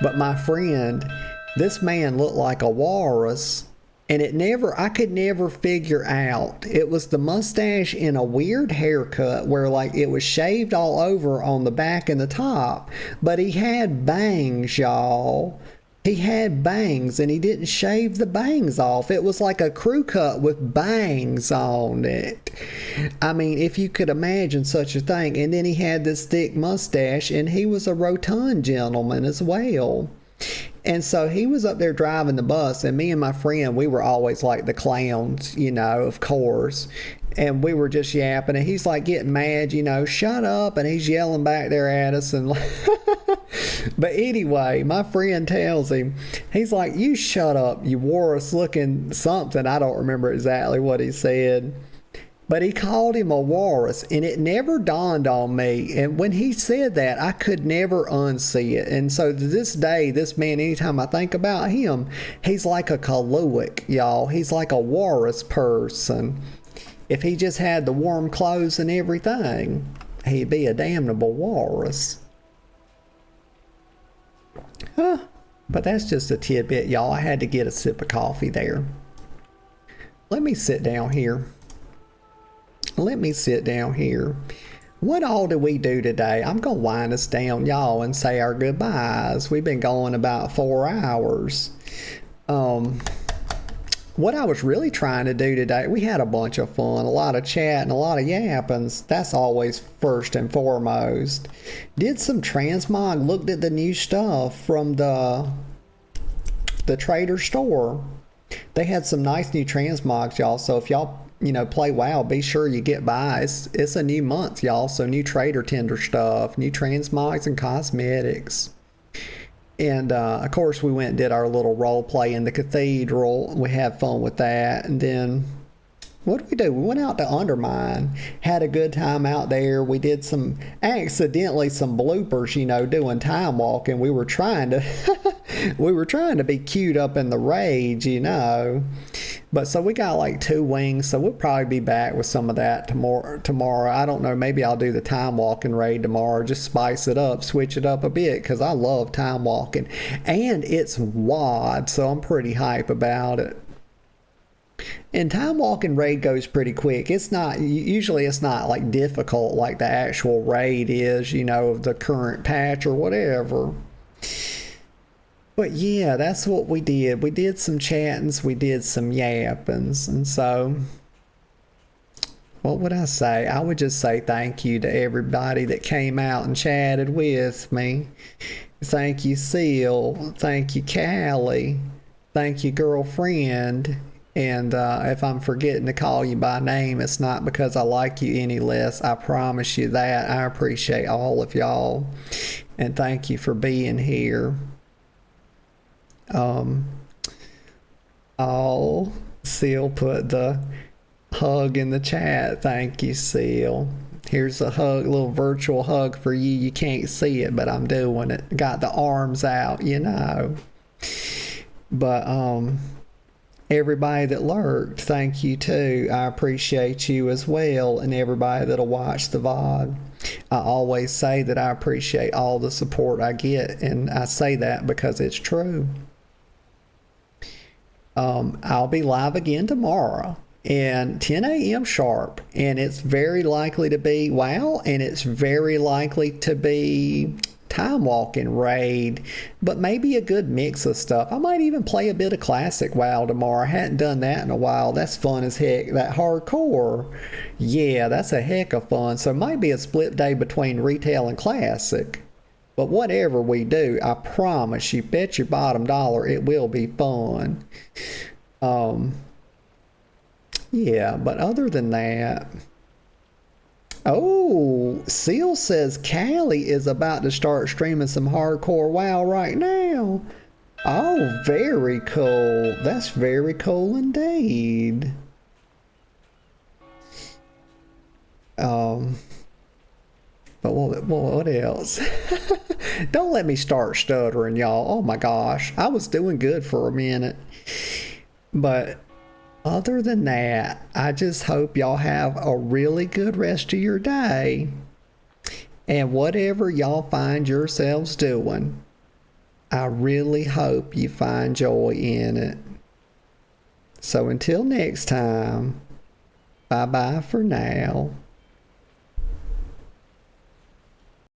But my friend, this man looked like a walrus, and I could never figure out. It was the mustache in a weird haircut where like it was shaved all over on the back and the top, but he had bangs, y'all. He had bangs and he didn't shave the bangs off. It was like a crew cut with bangs on it. I mean, if you could imagine such a thing. And then he had this thick mustache and he was a rotund gentleman as well. And so he was up there driving the bus, and me and my friend, we were always like the clowns, of course. And we were just yapping, and he's like getting mad, shut up, and he's yelling back there at us. And but anyway, my friend tells him, he's like, you shut up, you walrus looking something. I don't remember exactly what he said. But he called him a walrus, and it never dawned on me. And when he said that, I could never unsee it. And so to this day, this man, anytime I think about him, he's like a Kaluic, y'all. He's like a walrus person. If he just had the warm clothes and everything, he'd be a damnable walrus. Huh. But that's just a tidbit, y'all. I had to get a sip of coffee there. Let me sit down here. What all did we do today? I'm going to wind us down, y'all, and say our goodbyes. We've been going about 4 hours. What I was really trying to do today, we had a bunch of fun, a lot of chat and a lot of yappings. That's always first and foremost. Did some transmog, looked at the new stuff from the trader store. They had some nice new transmogs, y'all. So if y'all play WoW, be sure you get by. It's a new month, y'all, so new trader tender stuff, new transmogs and cosmetics. And of course we went and did our little role play in the cathedral. We had fun with that. And then what did we do? We went out to Undermine, had a good time out there. We did some bloopers, doing time walking. We were trying to be cute up in the rage, But so we got like 2 wings, so we'll probably be back with some of that tomorrow. I don't know, maybe I'll do the time walking raid tomorrow, just spice it up, switch it up a bit, because I love time walking. And it's WOD, so I'm pretty hype about it. And time walking raid goes pretty quick. Usually it's not like difficult like the actual raid is, of the current patch or whatever. But yeah, that's what we did. We did some chattings, we did some yappings. And so, what would I say? I would just say thank you to everybody that came out and chatted with me. Thank you, Seal. Thank you, Callie. Thank you, girlfriend. And if I'm forgetting to call you by name, it's not because I like you any less. I promise you that. I appreciate all of y'all. And thank you for being here. Oh, Seal put the hug in the chat. Thank you, Seal. Here's a hug, little virtual hug for you. You can't see it, but I'm doing it. Got the arms out, you know. But everybody that lurked, thank you too. I appreciate you as well, and everybody that'll watch the VOD. I always say that I appreciate all the support I get, and I say that because it's true. I'll be live again tomorrow and 10 a.m. sharp, and it's very likely to be WoW, and it's very likely to be time walking raid, but maybe a good mix of stuff. I might even play a bit of classic WoW tomorrow. I hadn't done that in a while. That's fun as heck. That hardcore, yeah, that's a heck of fun. So it might be a split day between retail and classic. But whatever we do, I promise you, bet your bottom dollar, it will be fun. Yeah, but other than that, oh, Seal says Callie is about to start streaming some hardcore WoW right now. Oh, very cool. That's very cool indeed. But what else? Don't let me start stuttering, y'all. Oh my gosh. I was doing good for a minute. But other than that, I just hope y'all have a really good rest of your day. And whatever y'all find yourselves doing, I really hope you find joy in it. So until next time, bye-bye for now.